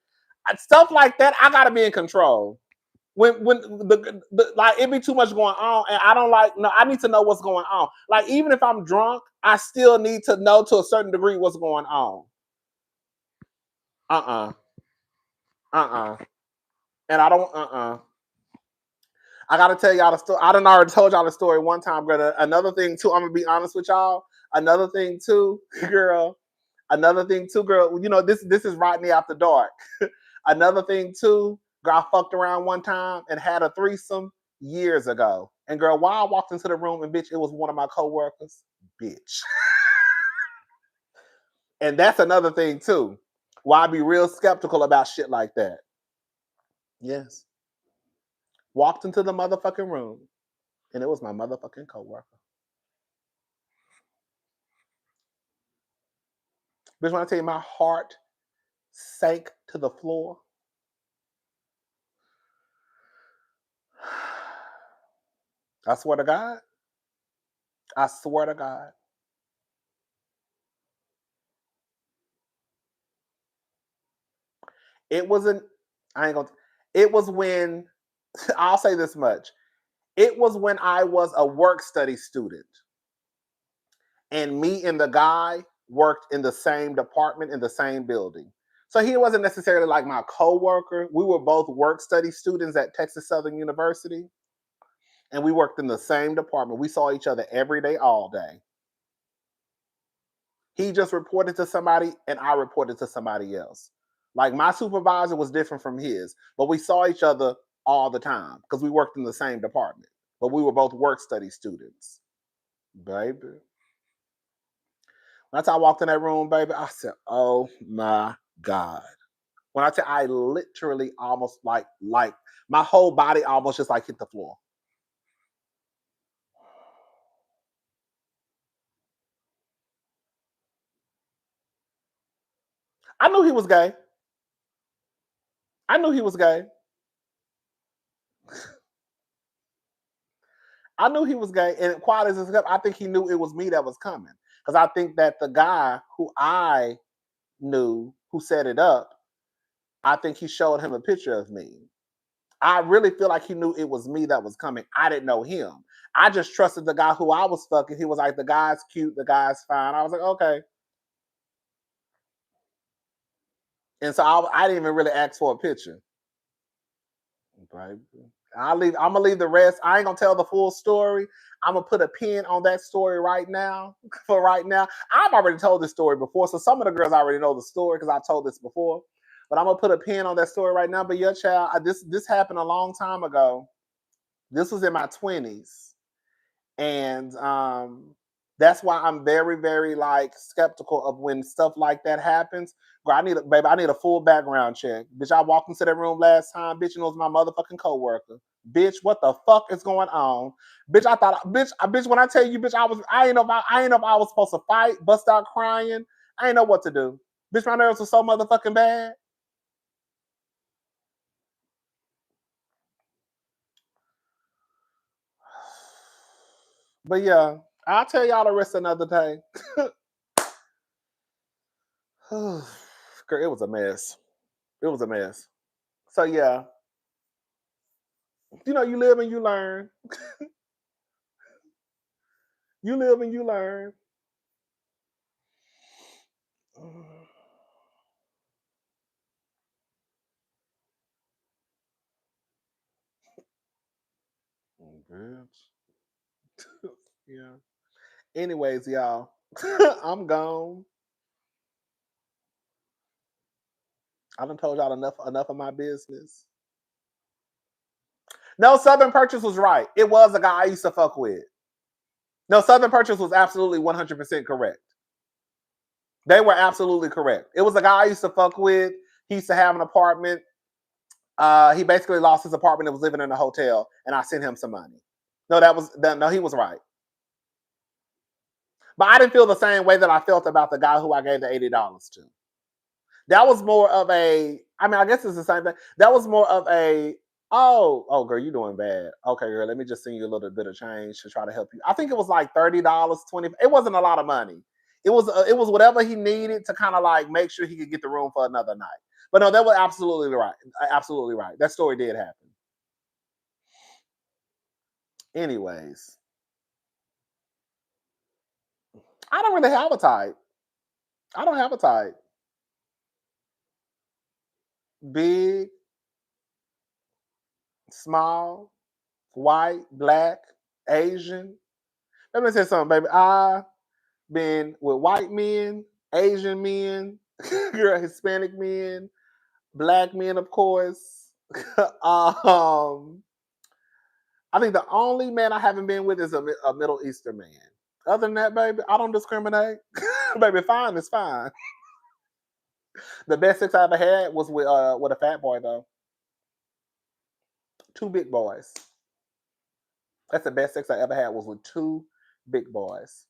Stuff like that, I gotta be in control. When like it be too much going on, and I don't like. No, I need to know what's going on. Like even if I'm drunk, I still need to know to a certain degree what's going on. And I don't. I gotta tell y'all the story. I done already told y'all the story one time, girl. Another thing too, I'm gonna be honest with y'all. Another thing too, girl. Another thing too, girl. This is Rodney After Dark. Another thing too, girl. I fucked around one time and had a threesome years ago. And girl, while I walked into the room and bitch, it was one of my coworkers. Bitch. And that's another thing too. Why I be real skeptical about shit like that. Yes. Walked into the motherfucking room and it was my motherfucking coworker. Bitch, when I tell you my heart sank to the floor. I swear to God. I swear to God. It wasn't, it was when, I'll say this much. It was when I was a work study student. And me and the guy worked in the same department in the same building. So he wasn't necessarily like my coworker. We were both work study students at Texas Southern University. And we worked in the same department. We saw each other every day, all day. He just reported to somebody and I reported to somebody else. Like my supervisor was different from his, but we saw each other all the time because we worked in the same department. But we were both work study students. Baby. Once I walked in that room, baby, I said, oh my God. When I tell I literally almost like my whole body almost just like hit the floor. I knew he was gay. I knew he was gay. I knew he was gay. And quiet as it's kept, I think he knew it was me that was coming. Because I think that the guy who I knew who set it up, I think he showed him a picture of me. I really feel like he knew it was me that was coming. I didn't know him. I just trusted the guy who I was fucking. He was like, the guy's cute, the guy's fine. I was like, okay. And so I didn't even really ask for a picture. Right. I'm gonna leave the rest. I ain't gonna tell the full story. I'm gonna put a pin on that story right now. For right now, I've already told this story before, so some of the girls already know the story because I told this before. But I'm gonna put a pin on that story right now. But your child, this happened a long time ago. This was in my 20s, and that's why I'm very, very like skeptical of when stuff like that happens. Girl, I need a full background check. Bitch, I walked into that room last time. Bitch, you know, it was my motherfucking coworker. Bitch, what the fuck is going on? Bitch, bitch, when I tell you, bitch, I ain't know if I was supposed to fight, bust out crying. I ain't know what to do. Bitch, my nerves were so motherfucking bad. But yeah, I'll tell y'all the rest another day. Girl, it was a mess. It was a mess. So yeah, you know, you live and you learn. You live and you learn. Bitch. Yeah. Anyways, y'all, I'm gone. I done told y'all enough of my business. No, Southern Purchase was right. It was a guy I used to fuck with. No, Southern Purchase was absolutely 100% correct. They were absolutely correct. It was a guy I used to fuck with. He used to have an apartment. He basically lost his apartment and was living in a hotel, and I sent him some money. No, he was right. But I didn't feel the same way that I felt about the guy who I gave the $80 to. That was more of a, I mean, I guess it's the same thing. That was more of a, oh, girl, you doing bad. Okay, girl, let me just send you a little bit of change to try to help you. I think it was like $30, $20. It wasn't a lot of money. It was whatever he needed to kind of like make sure he could get the room for another night. But no, that was absolutely right. Absolutely right. That story did happen. Anyways, I don't really have a type. I don't have a type. Big, small, white, black, Asian. Let me say something, baby. I've been with white men, Asian men, girl, Hispanic men, black men, of course. I think the only man I haven't been with is a Middle Eastern man. Other than that, baby, I don't discriminate. Baby, fine is fine. The best sex I ever had was with a fat boy though. 2 big boys. That's the best sex I ever had was with 2 big boys.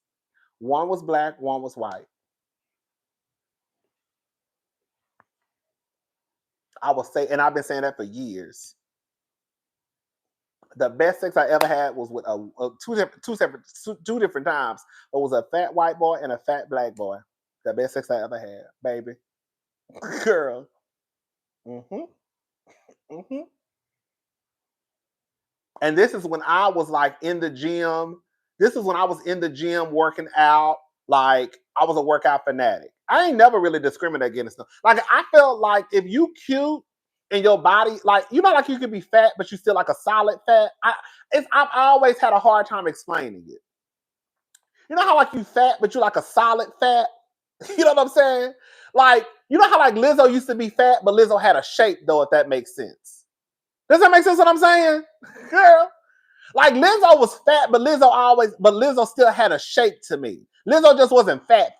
One was black, one was white. I will say, and I've been saying that for years. The best sex I ever had was with two different times. It was a fat white boy and a fat black boy. The best sex I ever had, baby. Girl. Mm-hmm. Mm-hmm. And this is when I was like in the gym. This is when I was in the gym working out. Like I was a workout fanatic. I ain't never really discriminated against them. Like I felt like if you cute and your body, like you know, like you could be fat, but you still like a solid fat. I've always had a hard time explaining it. You know how like you fat, but you like a solid fat. You know what I'm saying? Like you know how like Lizzo used to be fat, but Lizzo had a shape though. If that makes sense. Does that make sense? What I'm saying, girl? Like Lizzo was fat, but Lizzo still had a shape to me. Lizzo just wasn't fat.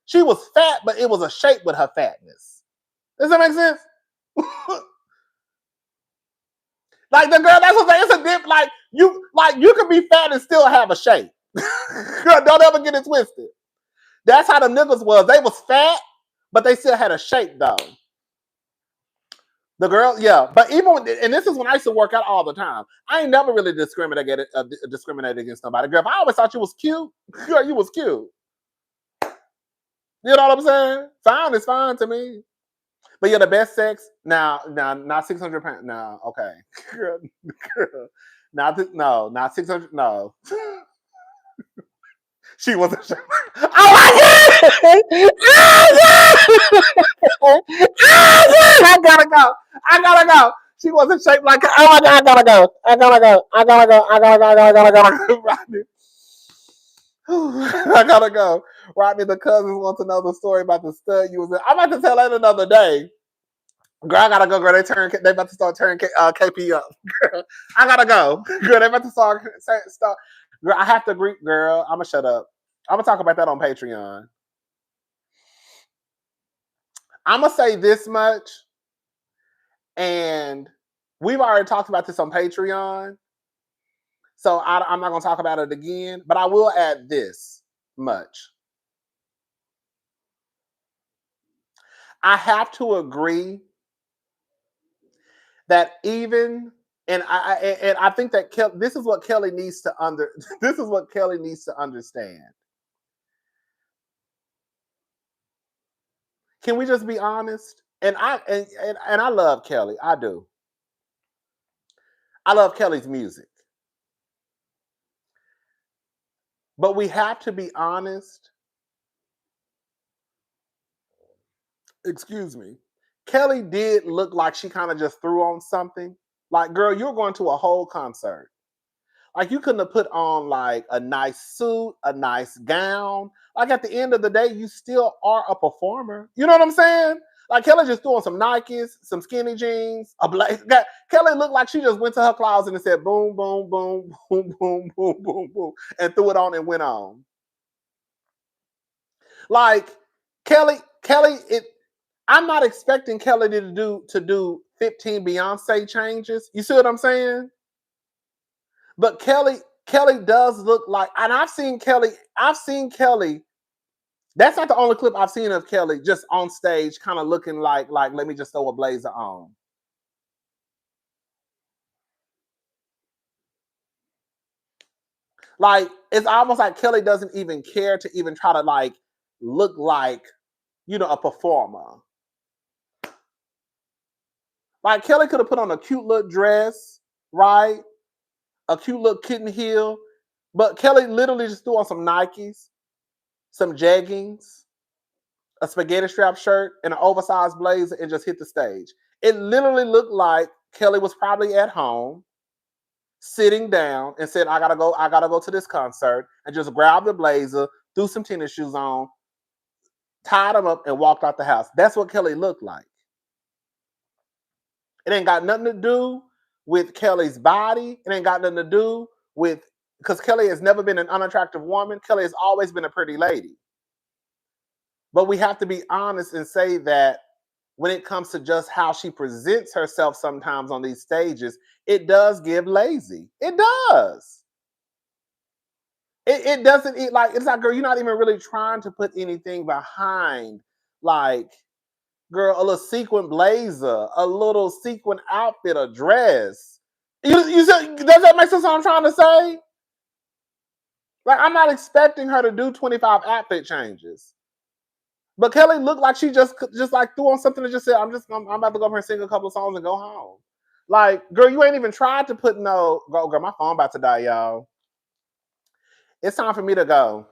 She was fat, but it was a shape with her fatness. Does that make sense? Like the girl, that's what I'm saying. It's a dip. Like you can be fat and still have a shape. Girl, don't ever get it twisted. That's how the niggas was. They was fat, but they still had a shape though. The girl, yeah. But even when, and this is when I used to work out all the time. I ain't never really discriminated against nobody. Girl, if I always thought you was cute, girl, you was cute. You know what I'm saying? Fine is fine to me. But yeah, the best sex now, not 600 pounds. No, okay, girl, girl, not 600. No, she wasn't. Oh my god! Oh god! I gotta go. I gotta go. She wasn't shaped like. Oh my god! I gotta go. I gotta go. I gotta go. I gotta go. I gotta go. Rodney. I gotta go. Rodney, the cousins want to know the story about the stud you was in. I'm about to tell that another day. Girl, I gotta go, girl. They about to start turning KP up. Girl, I gotta go. Girl, they about to start. Girl, I have to agree, girl. I'm gonna shut up. I'm gonna talk about that on Patreon. I'm gonna say this much, and we've already talked about this on Patreon, so I'm not gonna talk about it again. But I will add this much. I have to agree that even and I think that this is what Kelli needs to this is what Kelli needs to understand. Can we just be honest? And I love Kelli. I do. I love Kelli's music. But we have to be honest. Excuse me. Kelli did look like she kind of just threw on something. Like, girl, you're going to a whole concert. Like, you couldn't have put on like a nice suit, a nice gown. Like, at the end of the day, you still are a performer. You know what I'm saying? Like, Kelli just threw on some Nikes, some skinny jeans, a black. Kelli looked like she just went to her closet and said, boom, boom, boom, boom, boom, boom, boom, boom, and threw it on and went on. Like, Kelli, I'm not expecting Kelli to do 15 Beyonce changes. You see what I'm saying? But Kelli does look like, and I've seen Kelli. That's not the only clip I've seen of Kelli just on stage, kind of looking like let me just throw a blazer on. Like, it's almost like Kelli doesn't even care to even try to like look like, a performer. Like, Kelli could have put on a cute little dress, right? A cute little kitten heel. But Kelli literally just threw on some Nikes, some jeggings, a spaghetti strap shirt, and an oversized blazer and just hit the stage. It literally looked like Kelli was probably at home, sitting down and said, I gotta go to this concert, and just grabbed the blazer, threw some tennis shoes on, tied them up, and walked out the house. That's what Kelli looked like. It ain't got nothing to do with Kelli's body. It ain't got nothing to do with, because Kelli has never been an unattractive woman. Kelli has always been a pretty lady. But we have to be honest and say that when it comes to just how she presents herself sometimes on these stages, it does give lazy. It does. It doesn't, it's like, girl, you're not even really trying to put anything behind, like, girl, a little sequin blazer, a little sequin outfit, a dress. You said, does that make sense what I'm trying to say? Like, I'm not expecting her to do 25 outfit changes. But Kelli looked like she just like threw on something and just said, I'm about to go up here and sing a couple of songs and go home. Like, girl, you ain't even tried to put girl, my phone about to die, y'all. It's time for me to go.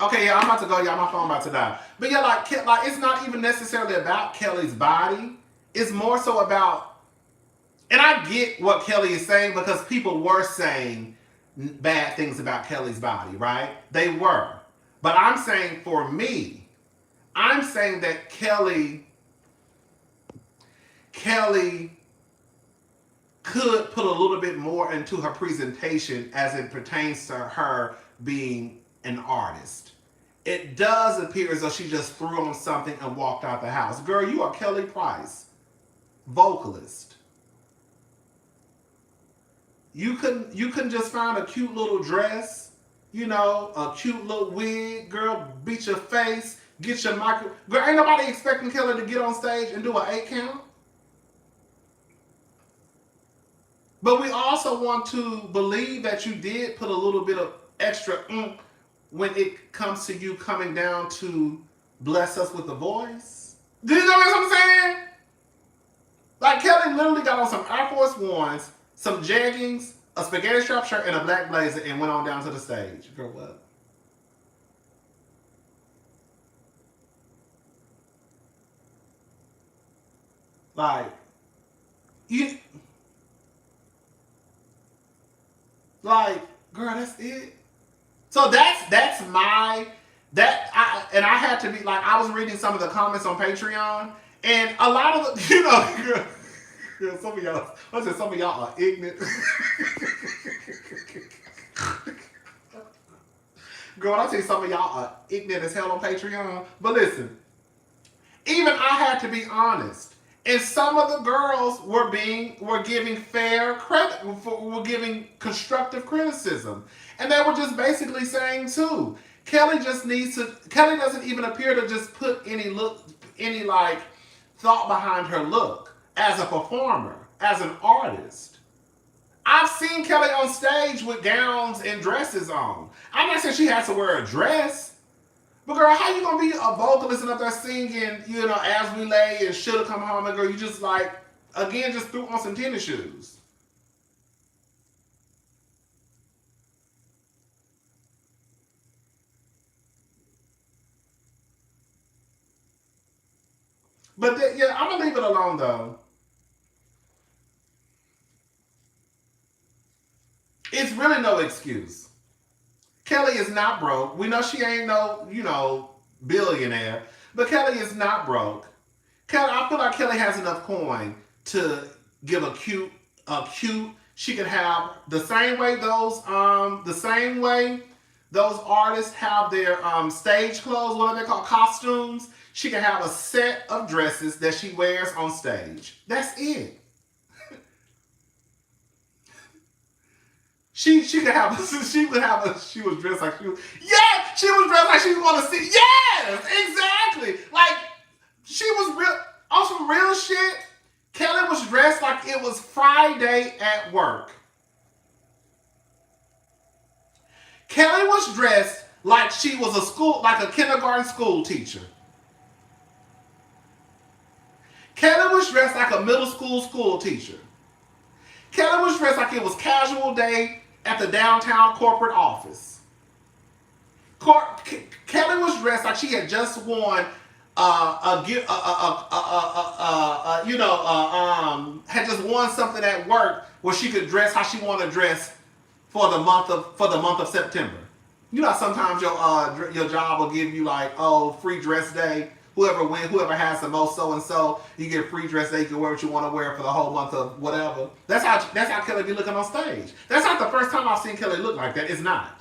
Okay, yeah, I'm about to go, y'all. My phone about to die. But yeah, like it's not even necessarily about Kelli's body. It's more so about, and I get what Kelli is saying because people were saying bad things about Kelli's body, right? They were. But I'm saying for me, I'm saying that Kelli could put a little bit more into her presentation as it pertains to her being an artist. It does appear as though she just threw on something and walked out the house. Girl, you are Kelli Price, vocalist. You couldn't just find a cute little dress you know, a cute little wig, girl, beat your face, get your micro. Girl, ain't nobody expecting Kelli to get on stage and do an 8 count. But we also want to believe that you did put a little bit of extra when it comes to you coming down to bless us with the voice. Do you know what I'm saying? Like Kelli literally got on some Air Force Ones, some jeggings, a spaghetti strap shirt, and a black blazer and went on down to the stage. Girl, what? Like, you, like, girl, that's it. So that's my I had to be like, I was reading some of the comments on Patreon, and a lot of the, you know, girl, some of y'all, I said some of y'all are ignorant. Girl, I say some of y'all are ignorant as hell on Patreon. But listen, even I had to be honest. And some of the girls were giving fair credit, were giving constructive criticism. And they were just basically saying too, Kelli doesn't even appear to just put any like thought behind her look as a performer, as an artist. I've seen Kelli on stage with gowns and dresses on. I'm not saying she has to wear a dress, but girl, how you gonna be a vocalist and up there singing, you know, As We Lay and Shoulda Come Home, and girl, you just like, again, just threw on some tennis shoes. But yeah, I'm gonna leave it alone though. It's really no excuse. Kelli is not broke. We know she ain't no, you know, billionaire, but Kelli is not broke. I feel like Kelli has enough coin to give a cute. She could have the same way those artists have their stage clothes, what are they called, costumes. She can have a set of dresses that she wears on stage. That's it. She was dressed like she was. Yeah, she was dressed like she was going to see. Yes, exactly. Like she was real on some real shit. Kelli was dressed like it was Friday at work. Kelli was dressed like she was like a kindergarten school teacher. Kelli was dressed like a middle school teacher. Kelli was dressed like it was casual day at the downtown corporate office. Kelli was dressed like she had just won had just won something at work where she could dress how she wanted to dress for the month of September. You know, sometimes your job will give you like, oh, free dress day. Whoever has the most so and so, you get free dress day. You can wear what you want to wear for the whole month of whatever. That's how Kelli be looking on stage. That's not the first time I've seen Kelli look like that. It's not.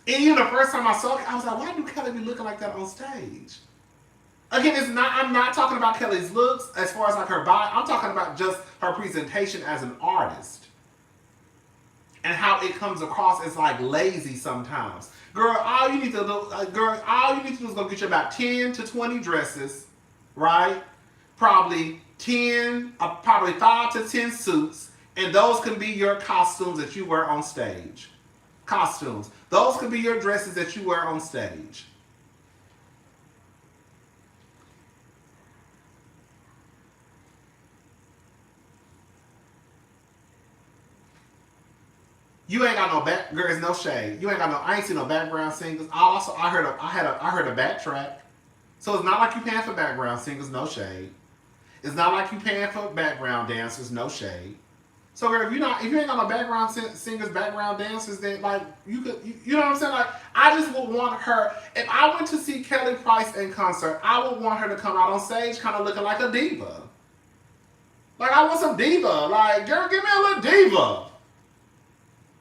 And even the first time I saw it, I was like, why do Kelli be looking like that on stage? Again, I'm not talking about Kelli's looks as far as like her body. I'm talking about just her presentation as an artist. And how it comes across as like lazy sometimes. Girl, all you need to do is go get you about 10 to 20 dresses, right? Probably 5 to 10 suits, and those can be your costumes that you wear on stage. Costumes. Those could be your dresses that you wear on stage. You ain't got no back. Girl, it's no shade. You ain't got no. I ain't seen no background singers. I heard a backtrack. So it's not like you paying for background singers. No shade. It's not like you paying for background dancers. No shade. So girl, if you ain't got no background singers, background dancers, then like you know what I'm saying? Like I just would want her. If I went to see Kelli Price in concert, I would want her to come out on stage, kind of looking like a diva. Like I want some diva. Like girl, give me a little diva.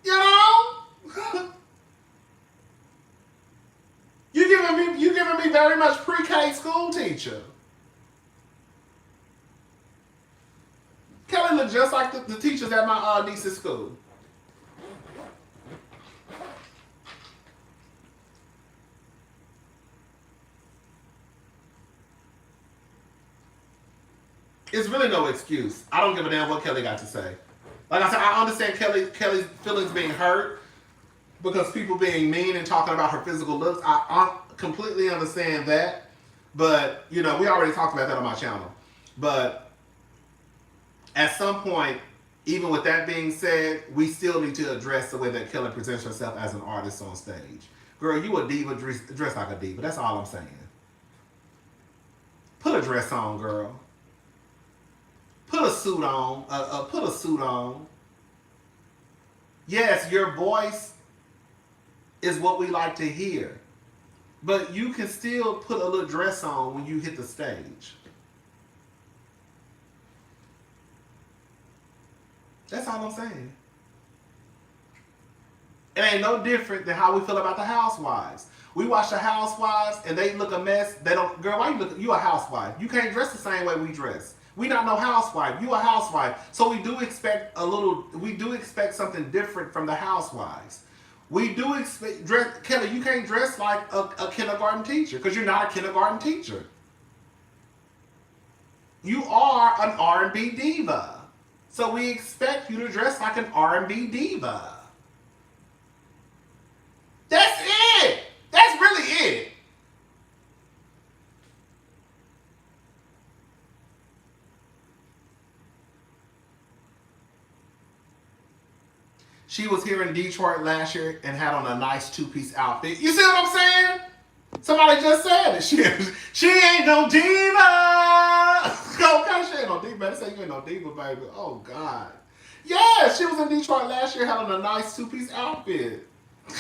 You know? You giving me very much pre-K school teacher. Kelli look just like the teachers at my niece's school. It's really no excuse. I don't give a damn what Kelli got to say. Like I said, I understand Kelly's feelings being hurt because people being mean and talking about her physical looks. I completely understand that. But, you know, we already talked about that on my channel. But at some point, even with that being said, we still need to address the way that Kelli presents herself as an artist on stage. Girl, you a diva, dress like a diva. That's all I'm saying. Put a dress on, girl. Put a suit on. Put a suit on. Yes, your voice is what we like to hear. But you can still put a little dress on when you hit the stage. That's all I'm saying. It ain't no different than how we feel about the housewives. We watch the housewives and they look a mess. They don't, girl, why you look, you a housewife. You can't dress the same way we dress. We not no housewife. You a housewife. So we do expect something different from the housewives. We do expect, Kelli, you can't dress like a kindergarten teacher because you're not a kindergarten teacher. You are an R&B diva. So we expect you to dress like an R&B diva. That's it. That's really it. She was here in Detroit last year and had on a nice two-piece outfit. You see what I'm saying? Somebody just said it. She ain't no diva. Okay, she ain't no diva. Better say you ain't no diva, baby. Oh, God. Yeah, she was in Detroit last year, had on a nice two-piece outfit.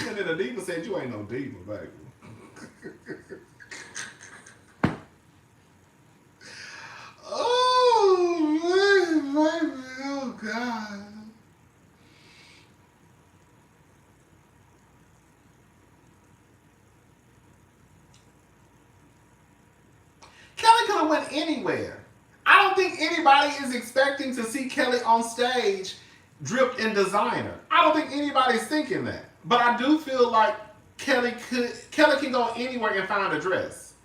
And then the diva said, you ain't no diva, baby. Oh, baby. Oh, God. Kelli could have went anywhere. I don't think anybody is expecting to see Kelli on stage dripped in designer. I don't think anybody's thinking that. But I do feel like Kelli can go anywhere and find a dress.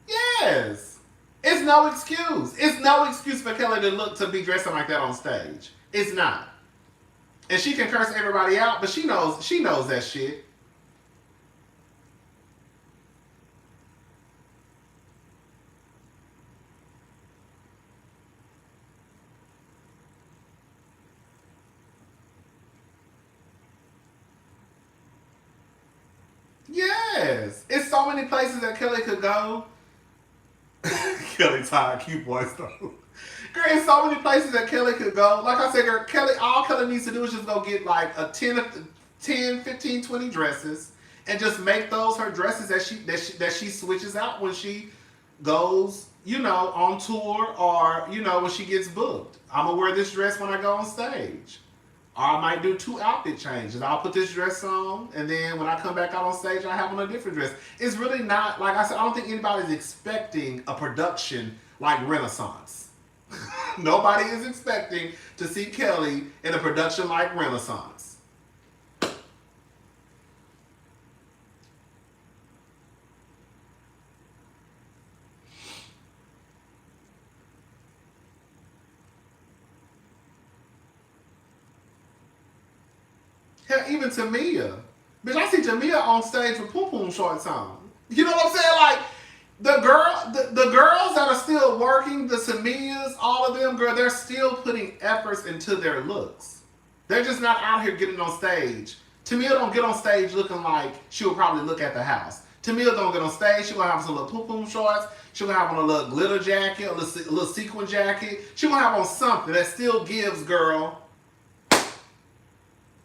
Yes. It's no excuse. It's no excuse for Kelli to be dressing like that on stage. It's not. And she can curse everybody out, but she knows that shit. Yes. It's so many places that Kelli could go. Kelli tired, cute boy stuff. Girl, it's so many places that Kelli could go. Like I said, girl, all Kelli needs to do is just go get like a 10, 15, 20 dresses and just make those her dresses that she switches out when she goes, you know, on tour or, you know, when she gets booked. I'm going to wear this dress when I go on stage. Or I might do 2 outfit changes. I'll put this dress on, and then when I come back out on stage, I have on a different dress. It's really not, like I said, I don't think anybody's expecting a production like Renaissance. Nobody is expecting to see Kelli in a production like Renaissance. Hell, even Tamia. Bitch, I see Tamia on stage with poo-poo shorts on. You know what I'm saying? Like, the girls that are still working, the Tamias, all of them, girl, they're still putting efforts into their looks. They're just not out here getting on stage. Tamia don't get on stage looking like she will probably look at the house. Tamia don't get on stage. She's going to have some little poo-poo shorts. She's going to have on a little glitter jacket, a little sequin jacket. She's going to have on something that still gives, girl.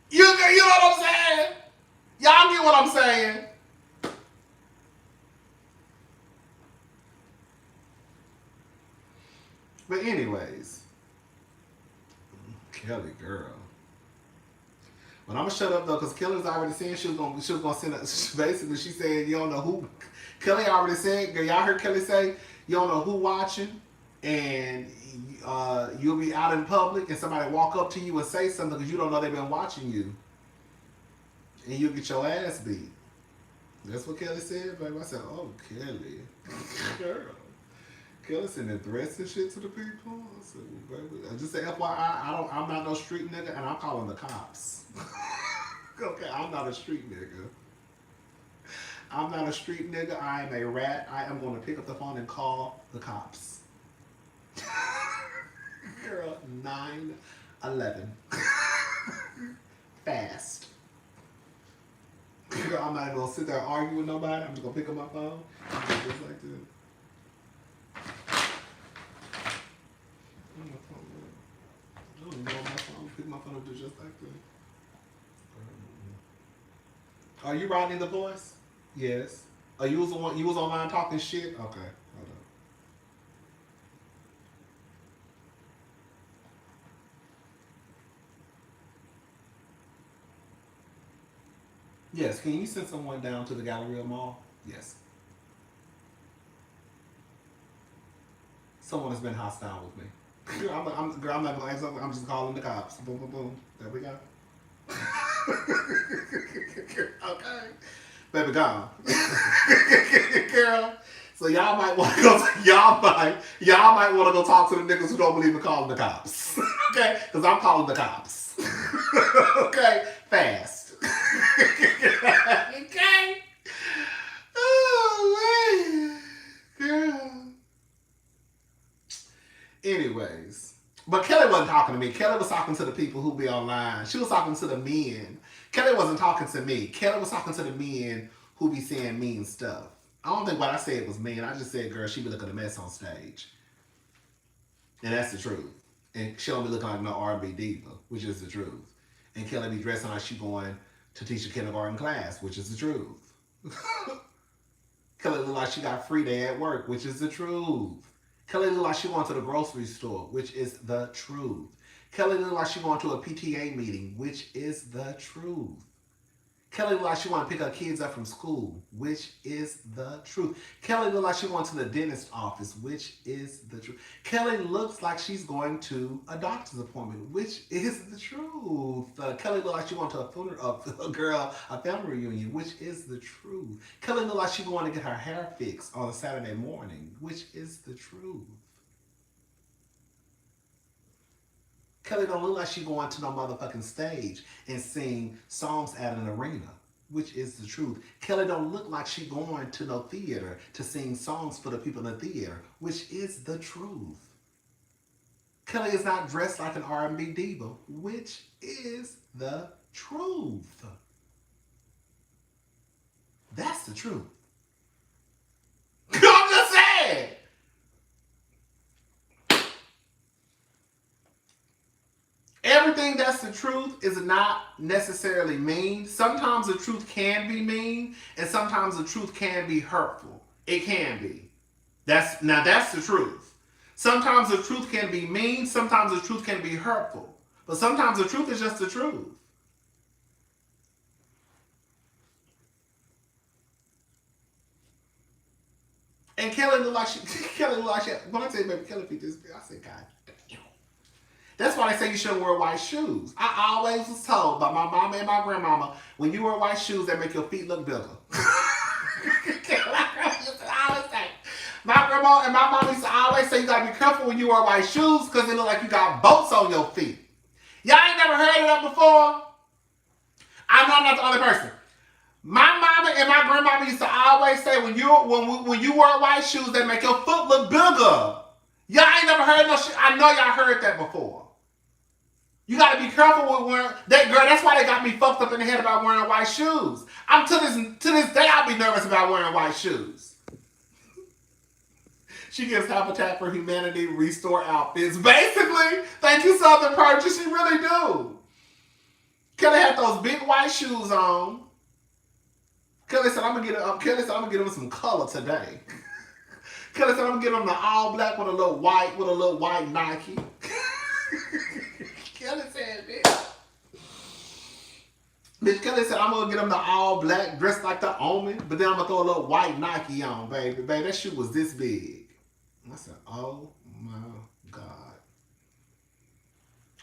You know what I'm saying? Y'all get what I'm saying? But anyways, Kelli, girl. But I'm gonna shut up though, cause Kelli's already saying she was gonna send us. Basically, she said you don't know who. Kelli already said, girl, y'all heard Kelli say you don't know who watching, and you'll be out in public and somebody walk up to you and say something because you don't know they've been watching you, and you'll get your ass beat. That's what Kelly said, baby. I said, oh, Kelly. Girl. Kelly sending threats and shit to the people. I said, well, baby. I just say FYI, I'm not no street nigga, and I'm calling the cops. Okay, I'm not a street nigga. I'm not a street nigga. I am a rat. I am going to pick up the phone and call the cops. Girl, 9/11. Fast. Girl, I'm not even going to sit there and argue with nobody. I'm just going to pick up my phone. Just like this. I don't even know my phone. Pick my phone up just like this. Are you Rodney the Voice? Yes. Oh, you was online talking shit? Okay. Hold on. Yes, can you send someone down to the Galleria Mall? Yes. Someone has been hostile with me. Girl, I'm not gonna ask something. I'm just calling the cops. Boom, boom, boom. There we go. Okay. Baby, gone. Girl. So y'all might want to go. Y'all might want to go talk to the niggas who don't believe in calling the cops. Okay, because I'm calling the cops. Okay, fast. Okay. Oh man, girl. Anyways, but Kelly wasn't talking to me. Kelly was talking to the people who be online. She was talking to the men. Kelly wasn't talking to me. Kelly was talking to the men who be saying mean stuff. I don't think what I said was mean. I just said, girl, she be looking a mess on stage. And that's the truth. And she don't be looking like no R&B diva, which is the truth. And Kelly be dressing like she going to teach a kindergarten class, which is the truth. Kelly look like she got free day at work, which is the truth. Kelly look like she going to the grocery store, which is the truth. Kelly look like she going to a PTA meeting, which is the truth. Kelly look like she want to pick her kids up from school, which is the truth. Kelly look like she went to the dentist office, which is the truth. Kelly looks like she's going to a doctor's appointment, which is the truth. Kelly look like she went to a funeral, a family reunion, which is the truth. Kelly look like she going to get her hair fixed on a Saturday morning, which is the truth. Kelly don't look like she going to no motherfucking stage and sing songs at an arena, which is the truth. Kelly don't look like she going to no theater to sing songs for the people in the theater, which is the truth. Kelly is not dressed like an R&B diva, which is the truth. That's the truth. I'm just saying. Everything that's the truth is not necessarily mean. Sometimes the truth can be mean, and sometimes the truth can be hurtful. It can be. That's the truth. Sometimes the truth can be mean, sometimes the truth can be hurtful. But sometimes the truth is just the truth. And Kelly looked like she, when I say baby Kelly feet this big, I say, God damn. That's why they say you shouldn't wear white shoes. I always was told by my mama and my grandmama, when you wear white shoes, they make your feet look bigger. My grandma and my mom used to always say you gotta be careful when you wear white shoes because it look like you got boats on your feet. Y'all ain't never heard of that before? I know I'm not the only person. My mama and my grandmama used to always say when you wear white shoes, they make your foot look bigger. Y'all ain't never heard no shit. I know y'all heard that before. You gotta be careful with wearing that, girl. That's why they got me fucked up in the head about wearing white shoes. I'm to this day I'll be nervous about wearing white shoes. She gives Habitat for Humanity restore outfits. Basically, thank you, Southern Purchase. She really do. Kelly had those big white shoes on. Kelly said, I'm gonna get him some color today. Kelly said, I'm gonna get him the all black with a little white Nike. Kelly said, bitch, Kelly said, I'm gonna get him the all black, dressed like the Omen, but then I'm gonna throw a little white Nike on, baby. Baby, that shoe was this big. I said, oh my God.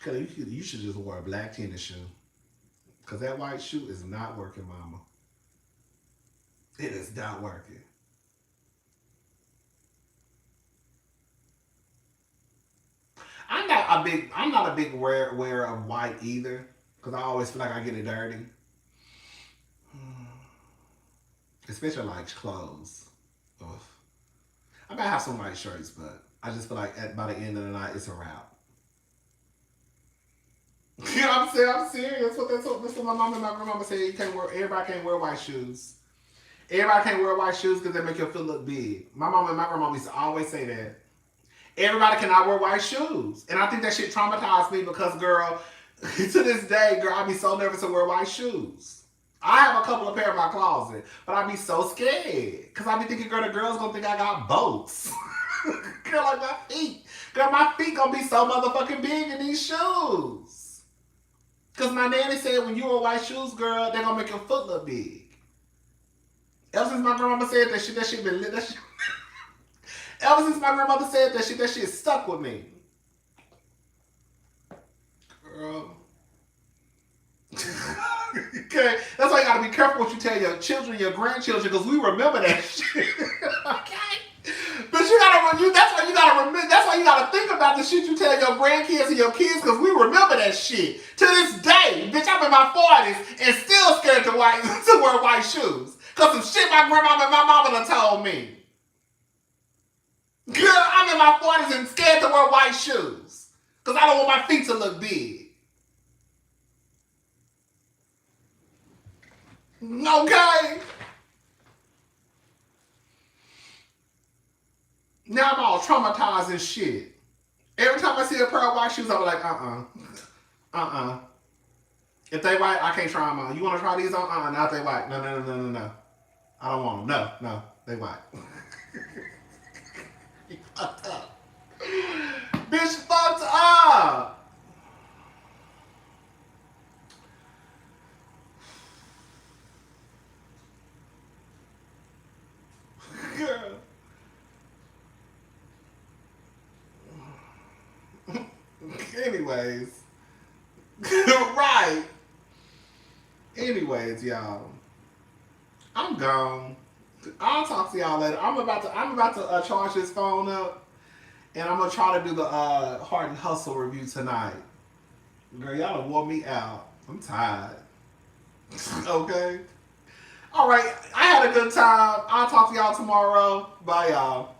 Kelly, you should just wear a black tennis shoe. Because that white shoe is not working, mama. It is not working. I'm not a big wearer of white either. Cause I always feel like I get it dirty. Especially like clothes. Ugh. I might have some white shirts, but I just feel like by the end of the night it's a wrap. You know what I'm saying? I'm serious. That's what my mom and my grandmama said. Everybody can't wear white shoes. Everybody can't wear white shoes because they make your foot look big. My mom and my grandmama used to always say that. Everybody cannot wear white shoes. And I think that shit traumatized me because, girl, to this day, girl, I be so nervous to wear white shoes. I have a couple of pair in my closet, but I be so scared. Because I be thinking, girl, the girls gonna think I got boats. Girl, like my feet. Girl, my feet gonna be so motherfucking big in these shoes. Because my nanny said when you wear white shoes, girl, they gonna make your foot look big. Ever since my grandmama said that shit been lit. Ever since my grandmother said that shit stuck with me. Girl. Okay, that's why you gotta be careful what you tell your children, your grandchildren, because we remember that shit. Okay? But that's why you gotta think about the shit you tell your grandkids and your kids, because we remember that shit. To this day, bitch, I'm in my 40s and still scared to wear white shoes. Because some shit my grandmama and my mama done told me. Girl, I'm in my 40s and scared to wear white shoes. Because I don't want my feet to look big. Okay? Now I'm all traumatized and shit. Every time I see a pair of white shoes, I'm like, If they white, I can't try them on. You want to try these on? Not if they white. No. I don't want them. No, they white. You fucked up. Bitch fucked up. Girl. Anyways. Right. Anyways, y'all. I'm gone. I'll talk to y'all later. I'm about to charge this phone up, and I'm gonna try to do the Heart and Hustle review tonight. Girl, y'all done wore me out. I'm tired. Okay. All right. I had a good time. I'll talk to y'all tomorrow. Bye, y'all.